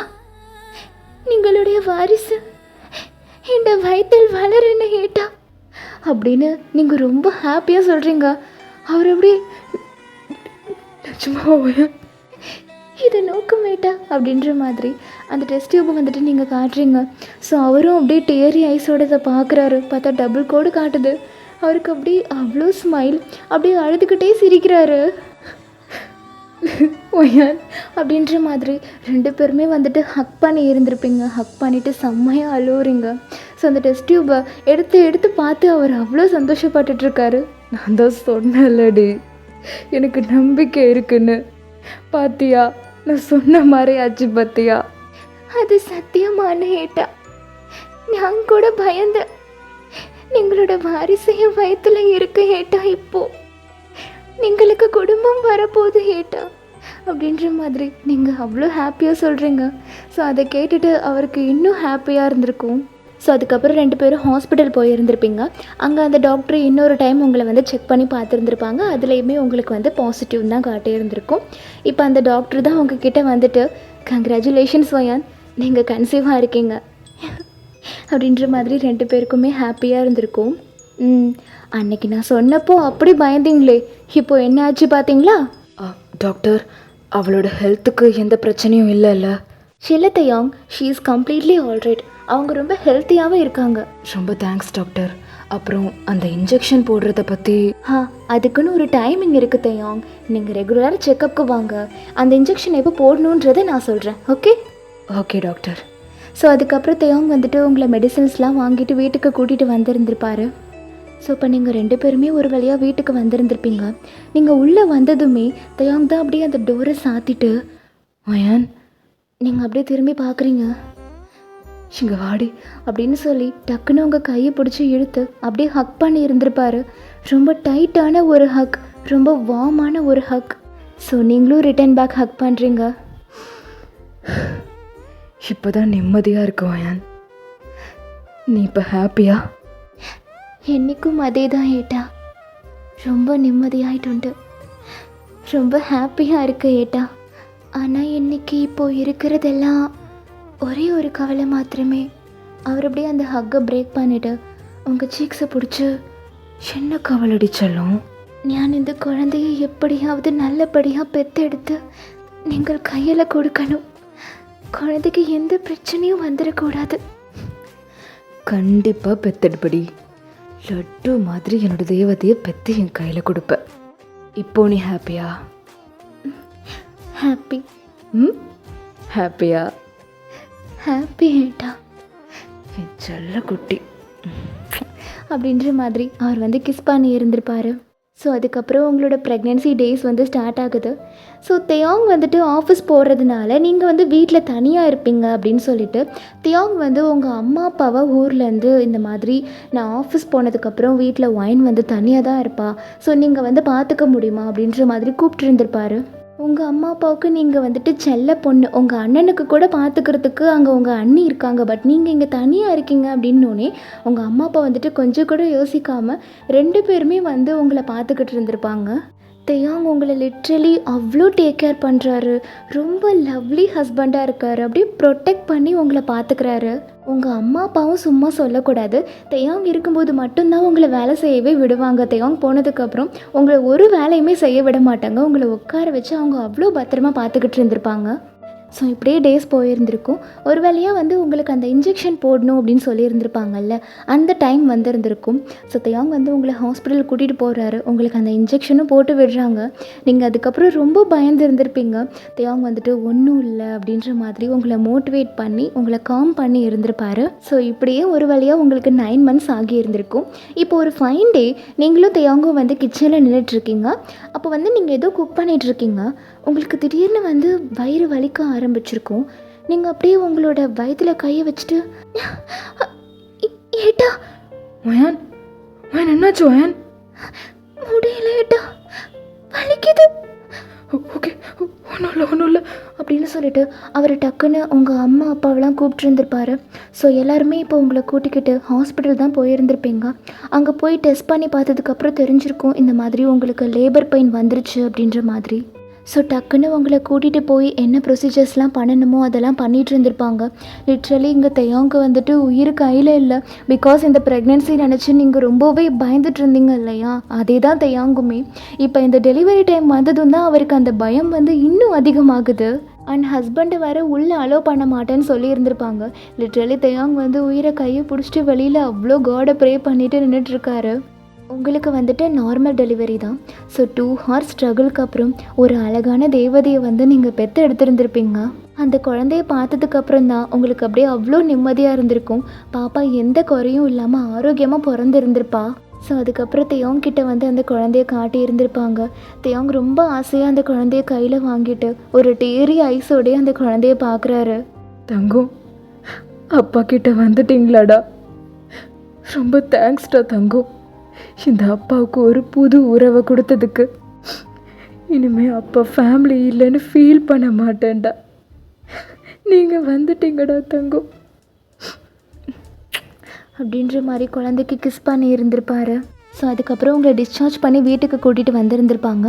நீங்களுடைய வாரிசு இந்த வயிற்றில் வளருன்னு ஏட்டா அப்படின்னு நீங்கள் ரொம்ப ஹாப்பியாக சொல்கிறீங்க. அவர் அப்படி இதை நோக்கமேட்டா அப்படின்ற மாதிரி அந்த டெஸ்ட் டியூபை வந்துட்டு நீங்கள் காட்டுறீங்க. ஸோ அவரும் அப்படியே டேரி ஐஸோட இதை பார்க்குறாரு. பார்த்தா டபுள் கோடு காட்டுது. அவருக்கு அப்படி அவ்வளோ ஸ்மைல், அப்படியே அழுதுகிட்டே சிரிக்கிறாரு. ஒயான் அப்படின்ற மாதிரி 2 பேருமே வந்துட்டு ஹக் பண்ணி இருந்திருப்பீங்க. ஹக் பண்ணிவிட்டு செம்மையாக அழுவுறீங்க. ஸோ அந்த டெஸ்ட் டியூபை எடுத்து பார்த்து அவர் அவ்வளோ சந்தோஷப்பட்டுட்ருக்காரு. நான் தான் சொன்னேன்லடி, எனக்கு நம்பிக்கை இருக்குன்னு. பாத்தியா, நான் சொன்ன மாதிரி ஆச்சு பாத்தியா? அது சத்தியமான ஏட்டா. நான் கூட பயந்தேன், நீங்களோட வாரிசையும் வயத்தில் இருக்க ஏட்டா. இப்போ நீங்களுக்கு குடும்பம் வரப்போகுது ஏட்டா அப்படின்ற மாதிரி நீங்கள் அவ்வளோ ஹாப்பியாக சொல்கிறீங்க. ஸோ அதை கேட்டுட்டு அவருக்கு இன்னும் ஹாப்பியாக இருந்திருக்கும். ஸோ அதுக்கப்புறம் 2 பேரும் ஹாஸ்பிட்டல் போயிருந்திருப்பீங்க. அங்கே அந்த டாக்டர் இன்னொரு டைம் உங்களை வந்து செக் பண்ணி பார்த்துருந்துருப்பாங்க. அதுலேயுமே உங்களுக்கு வந்து பாசிட்டிவ் தான் காட்டியிருந்திருக்கும். இப்போ அந்த டாக்டர் தான் உங்ககிட்ட வந்துட்டு கங்க்ராச்சுலேஷன்ஸ் வயான், நீங்கள் கன்சீவாக இருக்கீங்க அப்படின்ற மாதிரி 2 பேருக்குமே ஹாப்பியாக இருந்திருக்கும். அன்னைக்கு நான் சொன்னப்போ அப்படி பயந்தீங்களே, இப்போ என்ன ஆச்சு பார்த்தீங்களா? டாக்டர், அவளோட ஹெல்த்துக்கு எந்த பிரச்சனையும் இல்லைல்ல? இல்லை தயாங், ஷீ இஸ் கம்ப்ளீட்லி ஆல்ரைட். அவங்க ரொம்ப ஹெல்த்தியாகவே இருக்காங்க. ரொம்ப தேங்க்ஸ் டாக்டர். அப்புறம் அந்த இன்ஜெக்ஷன் போடுறத பற்றி? அதுக்குன்னு ஒரு டைமிங் இருக்குது தயாங். நீங்கள் ரெகுலராக செக்கப்புக்கு வாங்க. அந்த இன்ஜெக்ஷன் எப்போ போடணுன்றதை நான் சொல்கிறேன். ஓகே? Okay doctor. ஸோ அதுக்கப்புறம் தயாங் வந்துட்டு உங்களை மெடிசன்ஸ்லாம் வாங்கிட்டு வீட்டுக்கு கூட்டிகிட்டு வந்திருந்திருப்பாரு. ஸோ இப்போ நீங்கள் 2 பேருமே ஒரு வழியாக வீட்டுக்கு வந்திருந்திருப்பீங்க. நீங்கள் உள்ளே வந்ததுமே தயாங் தான் அப்படியே அந்த டோரை சாத்திட்டு, வயான், நீங்கள் அப்படியே திரும்பி பார்க்குறீங்க. இங்கே வாடி அப்படின்னு சொல்லி டக்குன்னு உங்கள் கையை பிடிச்சி இழுத்து அப்படியே ஹக் பண்ணி இருந்திருப்பாரு. ரொம்ப டைட்டான ஒரு ஹக், ரொம்ப வார்மான ஒரு ஹக். ஸோ நீங்களும் ரிட்டர்ன் பேக் ஹக் பண்ணுறீங்க. இப்போ தான் நிம்மதியாக இருக்கு வயான். நீ இப்போ ஹாப்பியா? என்றைக்கும் அதே தான் ஏட்டா. ரொம்ப நிம்மதியாயிட்டு, ரொம்ப ஹாப்பியாக இருக்கு ஏட்டா. ஆனால் இன்னைக்கு இப்போது இருக்கிறதெல்லாம் ஒரே ஒரு கவலை மாத்திரமே. அவர் அப்படியே அந்த ஹக்கை பிரேக் பண்ணிவிட்டு உங்கள் சீக்ஸை பிடிச்சி, என்ன கவலடி செல்லம்? நான் இந்த குழந்தையை எப்படியாவது நல்லபடியாக பெற்றெடுத்து நீங்கள் கையில் கொடுக்கணும். குழந்தைக்கு எந்த பிரச்சனையும் வந்துடக்கூடாது. கண்டிப்பாக பெத்தெடுப்படி. லட்டு மாதிரி என்னோட தேவதையை பெற்று என் கையில் கொடுப்பேன். இப்போ நீ ஹாப்பியா? ஹாப்பி. ஹாப்பியா? ஹாப்பி ஏட்டா, என் செல்ல குட்டி அப்படின்ற மாதிரி அவர் வந்து கிஸ் பண்ணி இருந்திருப்பார். ஸோ அதுக்கப்புறம் உங்களோட ப்ரெக்னென்சி டேஸ் வந்து ஸ்டார்ட் ஆகுது. ஸோ தியாங் வந்துட்டு ஆஃபீஸ் போகிறதுனால நீங்கள் வந்து வீட்டில் தனியாக இருப்பீங்க அப்படின்னு சொல்லிட்டு தியாங் வந்து உங்கள் அம்மா அப்பாவை ஊர்லேருந்து இந்த மாதிரி நான் ஆஃபீஸ் போனதுக்கப்புறம் வீட்டில் ஒயின் வந்து தனியாக தான் இருப்பா, ஸோ நீங்கள் வந்து பார்த்துக்க முடியுமா அப்படின்ற மாதிரி கூப்பிட்டுருந்துருப்பாரு. உங்கள் அம்மா அப்பாவுக்கு நீங்கள் வந்துட்டு செல்ல பொண்ணு, உங்கள் அண்ணனுக்கு கூட பார்த்துக்கிறதுக்கு அங்கே உங்கள் அண்ணி இருக்காங்க, பட் நீங்கள் இங்கே தனியாக இருக்கீங்க அப்படின்னோடனே உங்கள் அம்மா அப்பா வந்துட்டு கொஞ்சம் கூட யோசிக்காமல் 2 பேருமே வந்து உங்களை பார்த்துக்கிட்டு இருந்திருப்பாங்க. தியாங் உங்களை லிட்ரலி அவ்வளோ டேக் கேர் பண்ணுறாரு. ரொம்ப லவ்லி ஹஸ்பண்டாக இருக்கார். அப்படியே ப்ரொடெக்ட் பண்ணி உங்களை பார்த்துக்கிறாரு. உங்கள் அம்மா அப்பாவும் சும்மா சொல்லக்கூடாது, தியாங் இருக்கும்போது மட்டும்தான் உங்களை வேலை செய்யவே விடுவாங்க. தியாங் போனதுக்கப்புறம் உங்களை ஒரு வேலையுமே செய்ய விட மாட்டாங்க. உங்களை உட்கார வச்சு அவங்க அவ்வளோ பத்திரமா பார்த்துக்கிட்டு இருந்திருப்பாங்க. ஸோ இப்படியே டேஸ் போயிருந்திருக்கும். ஒரு வேளையாக வந்து உங்களுக்கு அந்த இன்ஜெக்ஷன் போடணும் அப்படின்னு சொல்லியிருந்திருப்பாங்கல்ல, அந்த டைம் வந்திருந்திருக்கும். ஸோ தியாங் வந்து உங்களை ஹாஸ்பிட்டல் கூட்டிகிட்டு போகிறாரு. உங்களுக்கு அந்த இன்ஜெக்ஷனும் போட்டு விடுறாங்க. நீங்கள் அதுக்கப்புறம் ரொம்ப பயந்து இருந்திருப்பீங்க. தியாங் வந்துட்டு ஒன்றும் இல்லை அப்படின்ற மாதிரி உங்களை மோட்டிவேட் பண்ணி உங்களை காம் பண்ணி இருந்திருப்பாரு. ஸோ இப்படியே ஒரு வேளையாக உங்களுக்கு 9 months ஆகி இருந்திருக்கும். இப்போ ஒரு ஃபைன் டே நீங்களும் தியாங்கும் வந்து கிச்சனில் நின்றுட்டுருக்கீங்க. அப்போ வந்து நீங்கள் ஏதோ குக் பண்ணிகிட்ருக்கீங்க. உங்களுக்கு திடீர்னு வந்து வயிறு வலிக்க ஆரம்பிச்சிருக்கும். நீங்கள் அப்படியே உங்களோட வயிற்றில் கையை வச்சுட்டு, ஏட்டா வயான், வயான் என்னாச்சு வயான்? முடியல ஏட்டா, வலிக்குது. ஓகே, ஒன்றும் இல்லை அப்படின்னு சொல்லிட்டு அவர் டக்குன்னு உங்கள் அம்மா அப்பாவெல்லாம் கூப்பிட்டுருந்துருப்பாரு. ஸோ எல்லாருமே இப்போ உங்களை கூட்டிக்கிட்டு ஹாஸ்பிட்டல் தான் போயிருந்திருப்பீங்க. அங்கே போய் டெஸ்ட் பண்ணி பார்த்ததுக்கப்புறம் தெரிஞ்சிருக்கும் இந்த மாதிரி உங்களுக்கு லேபர் பெயின் வந்துருச்சு அப்படின்ற மாதிரி. ஸோ டக்குன்னு உங்களை கூட்டிகிட்டு போய் என்ன ப்ரொசீஜர்ஸ்லாம் பண்ணணுமோ அதெல்லாம் பண்ணிகிட்டு இருந்திருப்பாங்க. லிட்ரலி இங்கே தியாங்கு வந்துட்டு உயிர் கையில் இல்லை. பிகாஸ் இந்த ப்ரெக்னென்சி நினச்சி நீங்கள் ரொம்பவே பயந்துட்டு இருந்தீங்க இல்லையா, அதே தான் தியாங்குமே. இப்போ இந்த டெலிவரி டைம் வந்ததும் தான் அவருக்கு அந்த பயம் வந்து இன்னும் அதிகமாகுது. அண்ட் ஹஸ்பண்டை வேறு உள்ளே அலோவ் பண்ண மாட்டேன்னு சொல்லியிருந்திருப்பாங்க. லிட்ரலி தியாங் வந்து உயிரை கையை பிடிச்சிட்டு வெளியில் அவ்வளோ காடை ப்ரே பண்ணிவிட்டு நின்றுட்டுருக்காரு. உங்களுக்கு வந்துட்டு நார்மல் டெலிவரி தான். ஸோ 2 hours ஸ்ட்ரகிளுக்கு அப்புறம் ஒரு அழகான தேவதையை வந்து நீங்கள் பெற்று எடுத்துருந்துருப்பீங்க. அந்த குழந்தைய பார்த்ததுக்கப்புறம் தான் உங்களுக்கு அப்படியே அவ்வளோ நிம்மதியாக இருந்திருக்கும். பாப்பா எந்த குறையும் இல்லாமல் ஆரோக்கியமாக பிறந்திருந்திருப்பா. ஸோ அதுக்கப்புறம் தியாங் கிட்ட வந்து அந்த குழந்தைய காட்டி இருந்திருப்பாங்க. தியாங் ரொம்ப ஆசையாக அந்த குழந்தைய கையில் வாங்கிட்டு ஒரு டேரி ஐஸோடய அந்த குழந்தைய பார்க்குறாரு. தங்கம், அப்பா கிட்ட வந்துட்டீங்களாடா? ரொம்ப தேங்க்ஸ்டா தங்கம். இந்த அப்பாவுக்கு ஒரு புது உறவை கொடுத்ததுக்கு. இனிமே அப்பா ஃபேமிலி இல்லைன்னு ஃபீல் பண்ண மாட்டேன்டா. நீங்கள் வந்துட்டீங்கடா தங்கம் அப்படின்ற மாதிரி குழந்தைக்கு கிஸ் பண்ணி இருந்திருப்பாரு. ஸோ அதுக்கப்புறம் உங்களை டிஸ்சார்ஜ் பண்ணி வீட்டுக்கு கூட்டிகிட்டு வந்திருந்திருப்பாங்க.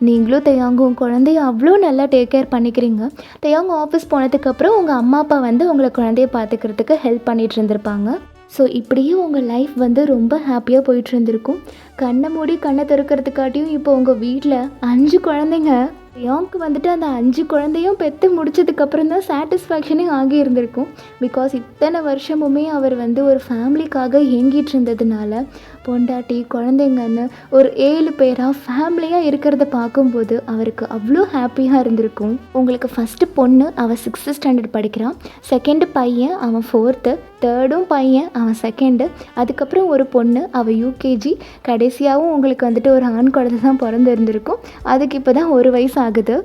நீங்களும் தயாங்கும் குழந்தைய அவ்வளோ நல்லா டேக் கேர் பண்ணிக்கிறீங்க. தயாங்க ஆஃபீஸ் போனதுக்கப்புறம் உங்கள் அம்மா அப்பா வந்து உங்களை குழந்தைய பார்த்துக்கிறதுக்கு ஹெல்ப் பண்ணிகிட்டு இருந்திருப்பாங்க. ஸோ இப்படியே உங்கள் லைஃப் வந்து ரொம்ப ஹாப்பியாக போயிட்டு இருந்திருக்கும். கண்ணை மூடி கண்ணை திறக்கிறதுக்காட்டியும் இப்போ உங்கள் வீட்டில் 5 குழந்தைங்க. தயாங்க்கு வந்துட்டு அந்த 5 குழந்தையும் பெற்று முடிச்சதுக்கப்புறம் தான் சாட்டிஸ்ஃபேக்ஷனே ஆகி இருந்திருக்கும். பிகாஸ் இத்தனை வருஷமுமே அவர் வந்து ஒரு ஃபேமிலிக்காக ஏங்கிட்டு இருந்ததுனால பொண்டாட்டி குழந்தைங்கன்னு ஒரு 7 பேராக ஃபேமிலியாக இருக்கிறத பார்க்கும்போது அவருக்கு அவ்வளோ ஹாப்பியாக இருந்திருக்கும். உங்களுக்கு ஃபஸ்ட்டு பொண்ணு, அவள் 6th ஸ்டாண்டர்ட் படிக்கிறான். செகண்டு பையன், அவன் 4th. தேர்டும் பையன், அவன் 2nd. அதுக்கப்புறம் ஒரு பொண்ணு, அவள் UKG. கடைசியாகவும் உங்களுக்கு வந்துட்டு ஒரு ஆண் குழந்தை தான் பிறந்து இருந்திருக்கும். அதுக்கு இப்போ தான் 1 வயசு ஆகுது.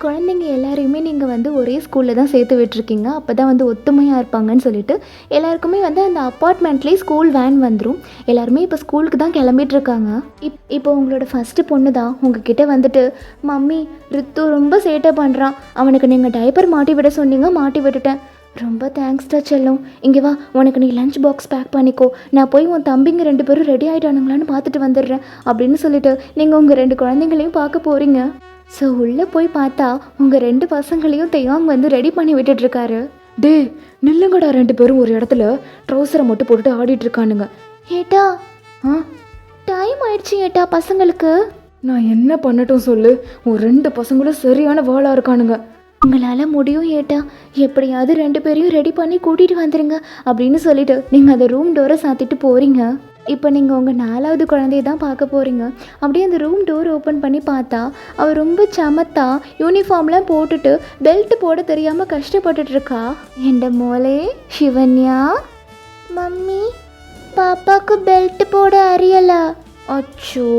குழந்தைங்க எல்லாரையுமே நீங்கள் வந்து ஒரே ஸ்கூலில் தான் சேர்த்து விட்டுருக்கீங்க. அப்போ தான் வந்து ஒத்துமையாக இருப்பாங்கன்னு சொல்லிட்டு எல்லாருக்குமே வந்து அந்த அப்பார்ட்மெண்ட்லேயே ஸ்கூல் வேன் வந்துடும். எல்லாருமே இப்போ ஸ்கூலுக்கு தான் கிளம்பிட்டு இருக்காங்க. இப்போ உங்களோட ஃபஸ்ட்டு பொண்ணு தான் உங்ககிட்ட வந்துட்டு, மம்மி ரித்து ரொம்ப சேட்டை பண்ணுறான், அவனுக்கு நீங்கள் டைப்பர் மாட்டி விட சொன்னீங்க, மாட்டி விட்டுட்டேன். ரொம்ப தேங்க்ஸ்டா செல்லம், இங்கே வா, உனக்கு நீ லஞ்ச் பாக்ஸ் பேக் பண்ணிக்கோ, நான் போய் உன் தம்பிங்க 2 பேரும் ரெடி ஆகிட்டானுங்களான்னு பார்த்துட்டு வந்துடுறேன் அப்படின்னு சொல்லிட்டு நீங்கள் உங்கள் 2 குழந்தைங்களையும் பார்க்க போகிறீங்க. ஸோ உள்ளே போய் பார்த்தா உங்கள் 2 பசங்களையும் தயாங் வந்து ரெடி பண்ணி விட்டுட்ருக்காரு. டே நில்லுங்கடா, 2 பேரும் ஒரு இடத்துல ட்ரௌசரை மட்டும் போட்டுட்டு ஆடிட்டு இருக்கானுங்க. ஏட்டா டைம் ஆயிடுச்சு ஏட்டா பசங்களுக்கு. நான் என்ன பண்ணட்டும் சொல்லு, ஒரு 2 பசங்களும் சரியான வாளாக இருக்கானுங்க. உங்களால் முடியும் ஏட்டா, எப்படியாவது 2 பேரையும் ரெடி பண்ணி கூட்டிகிட்டு வந்துடுங்க அப்படின்னு சொல்லிட்டு நீங்கள் அந்த ரூம் டோரை சாத்திட்டு போகிறீங்க. இப்போ நீங்கள் உங்கள் 4வது குழந்தைய தான் பார்க்க போகிறீங்க. அப்படியே அந்த ரூம் டோர் ஓப்பன் பண்ணி பார்த்தா அவள் ரொம்ப சமத்தா யூனிஃபார்ம்லாம் போட்டுட்டு பெல்ட் போட தெரியாமல் கஷ்டப்பட்டுட்ருக்கா. எந்த மோளே சிவன்யா, மம்மி பாப்பாவுக்கு பெல்ட் போட அறியலை. அச்சோ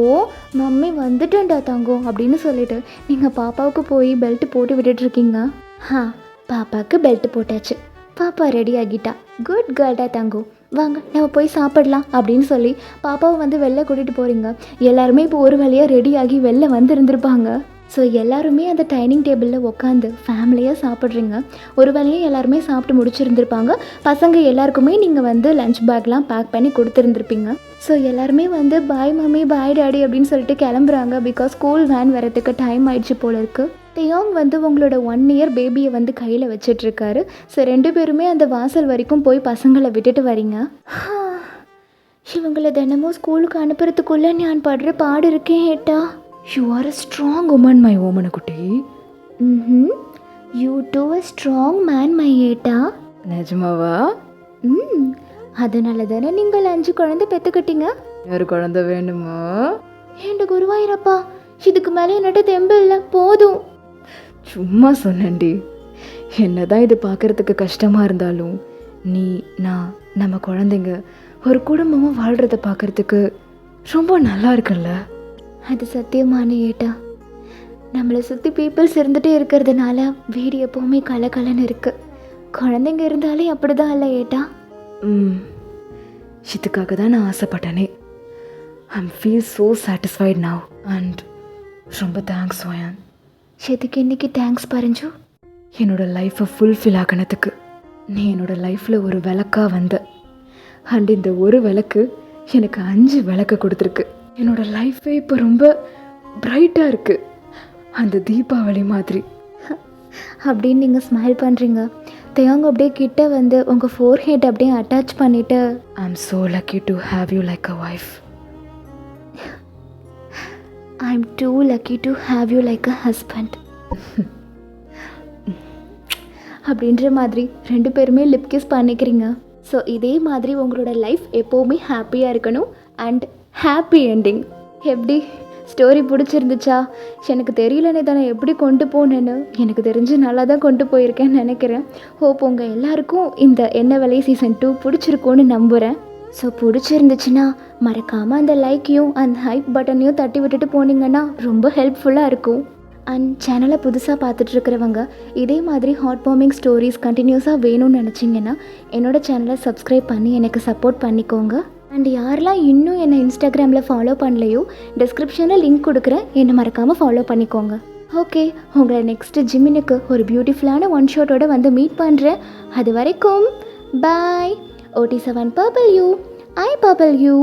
மம்மி வந்துட்டேன்டா தங்கம் அப்படின்னு சொல்லிட்டு நீங்கள் பாப்பாவுக்கு போய் பெல்ட் போட்டு விட்டுட்ருக்கீங்க. பாப்பாவுக்கு பெல்ட் போட்டாச்சு, பாப்பா ரெடி ஆகிட்டா. குட் கேர்டா தங்கம், வாங்க நம்ம போய் சாப்பிடலாம் அப்படின்னு சொல்லி பாப்பாவை வந்து வெளில கூட்டிகிட்டு போகிறீங்க. எல்லாருமே இப்போ ஒரு வழியாக ரெடி ஆகி வெளில வந்து இருந்திருப்பாங்க. ஸோ எல்லாருமே அந்த டைனிங் டேபிளில் உட்காந்து ஃபேமிலியாக சாப்பிட்றீங்க. ஒரு வழியாக எல்லாருமே சாப்பிட்டு முடிச்சிருந்துருப்பாங்க. பசங்க எல்லாருக்குமே நீங்கள் வந்து லஞ்ச் பேக்லாம் பேக் பண்ணி கொடுத்துருந்துருப்பீங்க. ஸோ எல்லாருமே வந்து பாய் மம்மி பாய் டாடி அப்படின்னு சொல்லிட்டு கிளம்புறாங்க. பிகாஸ் ஸ்கூல் வேன் வரத்துக்கு டைம் ஆயிடுச்சு போல இருக்குது. தயாங் வந்து உங்களோட 1 year பேபியை வந்து கையில் வச்சிட்ருக்காரு. ஸோ 2 பேருமே அந்த வாசல் வரைக்கும் போய் பசங்களை விட்டுட்டு வரீங்க. இவங்களை தினமும் ஸ்கூலுக்கு அனுப்புறதுக்குள்ளே நான் படுற பாடு இருக்கேன் ஏட்டா. You are a strong woman my Omana குட்டி. You too a strong man my ஏட்டா. நிஜமாவா? அதனால தானே நீங்கள் 5 குழந்தை பெற்றுக்கிட்டீங்க. ஒரு குழந்தை வேணுமா? ஏண்ட குருவாயிரப்பா, இதுக்கு மேலே என்னட்ட தெம்பு இல்லை, போதும். சும்மா சொன்னேன்டி. என்னதான் இது பார்க்குறதுக்கு கஷ்டமாக இருந்தாலும் நீ நான் நம்ம குழந்தைங்க ஒரு குடும்பமாக வாழ்கிறத பார்க்குறதுக்கு ரொம்ப நல்லா இருக்குல்ல. அது சத்தியமான ஏட்டா. நம்மளை சுற்றி பீப்புள்ஸ் இருந்துகிட்டே இருக்கிறதுனால வீடு எப்போவுமே கலகலன்னு இருக்குது. குழந்தைங்க இருந்தாலே அப்படி தான் இல்லை ஏட்டா. இதுக்காக தான் நான் ஆசைப்பட்டேனே. I'm feel so satisfied now and ரொம்ப தேங்க்ஸ் வயான். எதுக்கு இன்னைக்கு தேங்க்ஸ் பரஞ்சு? என்னோடய லைஃப்பை ஃபுல்ஃபில் ஆக்கினதுக்கு. நீ என்னோடய லைஃப்பில் ஒரு விளக்காக வந்த. அண்ட் இந்த ஒரு விளக்கு எனக்கு 5 விளக்கு கொடுத்துருக்கு. என்னோடய லைஃபே இப்போ ரொம்ப பிரைட்டாக இருக்குது, அந்த தீபாவளி மாதிரி அப்படின்னு நீங்கள் ஸ்மைல் பண்ணுறீங்க. தயாங்க அப்படியே கிட்ட வந்து உங்கள் ஃபோர்ஹெட் அப்படியே அட்டாச் பண்ணிவிட்டு, I am so lucky to have you like a wife. I am too lucky to have you like a husband அப்படின்ற மாதிரி 2 பேருமே லிப் கிஸ் பண்ணிக்கிறீங்க. ஸோ இதே மாதிரி உங்களோட லைஃப் எப்போவுமே ஹாப்பியாக இருக்கணும் அண்ட் ஹாப்பி என்டிங். எப்படி ஸ்டோரி பிடிச்சிருந்துச்சா? எனக்கு தெரியலனே தானே எப்படி கொண்டு போனேன்னு. எனக்கு தெரிஞ்சு நல்லா தான் கொண்டு போயிருக்கேன்னு நினைக்கிறேன். ஹோப் உங்கள் எல்லாருக்கும் இந்த என்ன விலை சீசன் 2 பிடிச்சிருக்கோன்னு நம்புகிறேன். ஸோ பிடிச்சிருந்துச்சுன்னா மறக்காமல் அந்த லைக்கையும் அந்த ஹைப் பட்டனையும் தட்டி விட்டுட்டு போனீங்கன்னா ரொம்ப ஹெல்ப்ஃபுல்லாக இருக்கும். அண்ட் சேனலை புதுசாக பார்த்துட்ருக்கிறவங்க இதே மாதிரி ஹாட் வார்மிங் ஸ்டோரிஸ் கண்டினியூஸாக வேணும்னு நினச்சிங்கன்னா என்னோடய சேனலை சப்ஸ்கிரைப் பண்ணி எனக்கு சப்போர்ட் பண்ணிக்கோங்க. அண்ட் யாரெல்லாம் இன்னும் என்னை இன்ஸ்டாகிராமில் ஃபாலோ பண்ணலையோ டிஸ்கிரிப்ஷனில் லிங்க் கொடுக்குறேன், என்னை மறக்காமல் ஃபாலோ பண்ணிக்கோங்க. ஓகே, உங்களை நெக்ஸ்ட்டு ஜிமினுக்கு ஒரு பியூட்டிஃபுல்லான ஒன் ஷாட்டோடு வந்து மீட் பண்ணுறேன். அது வரைக்கும் பாய். OT7 Purple You, I Purple You.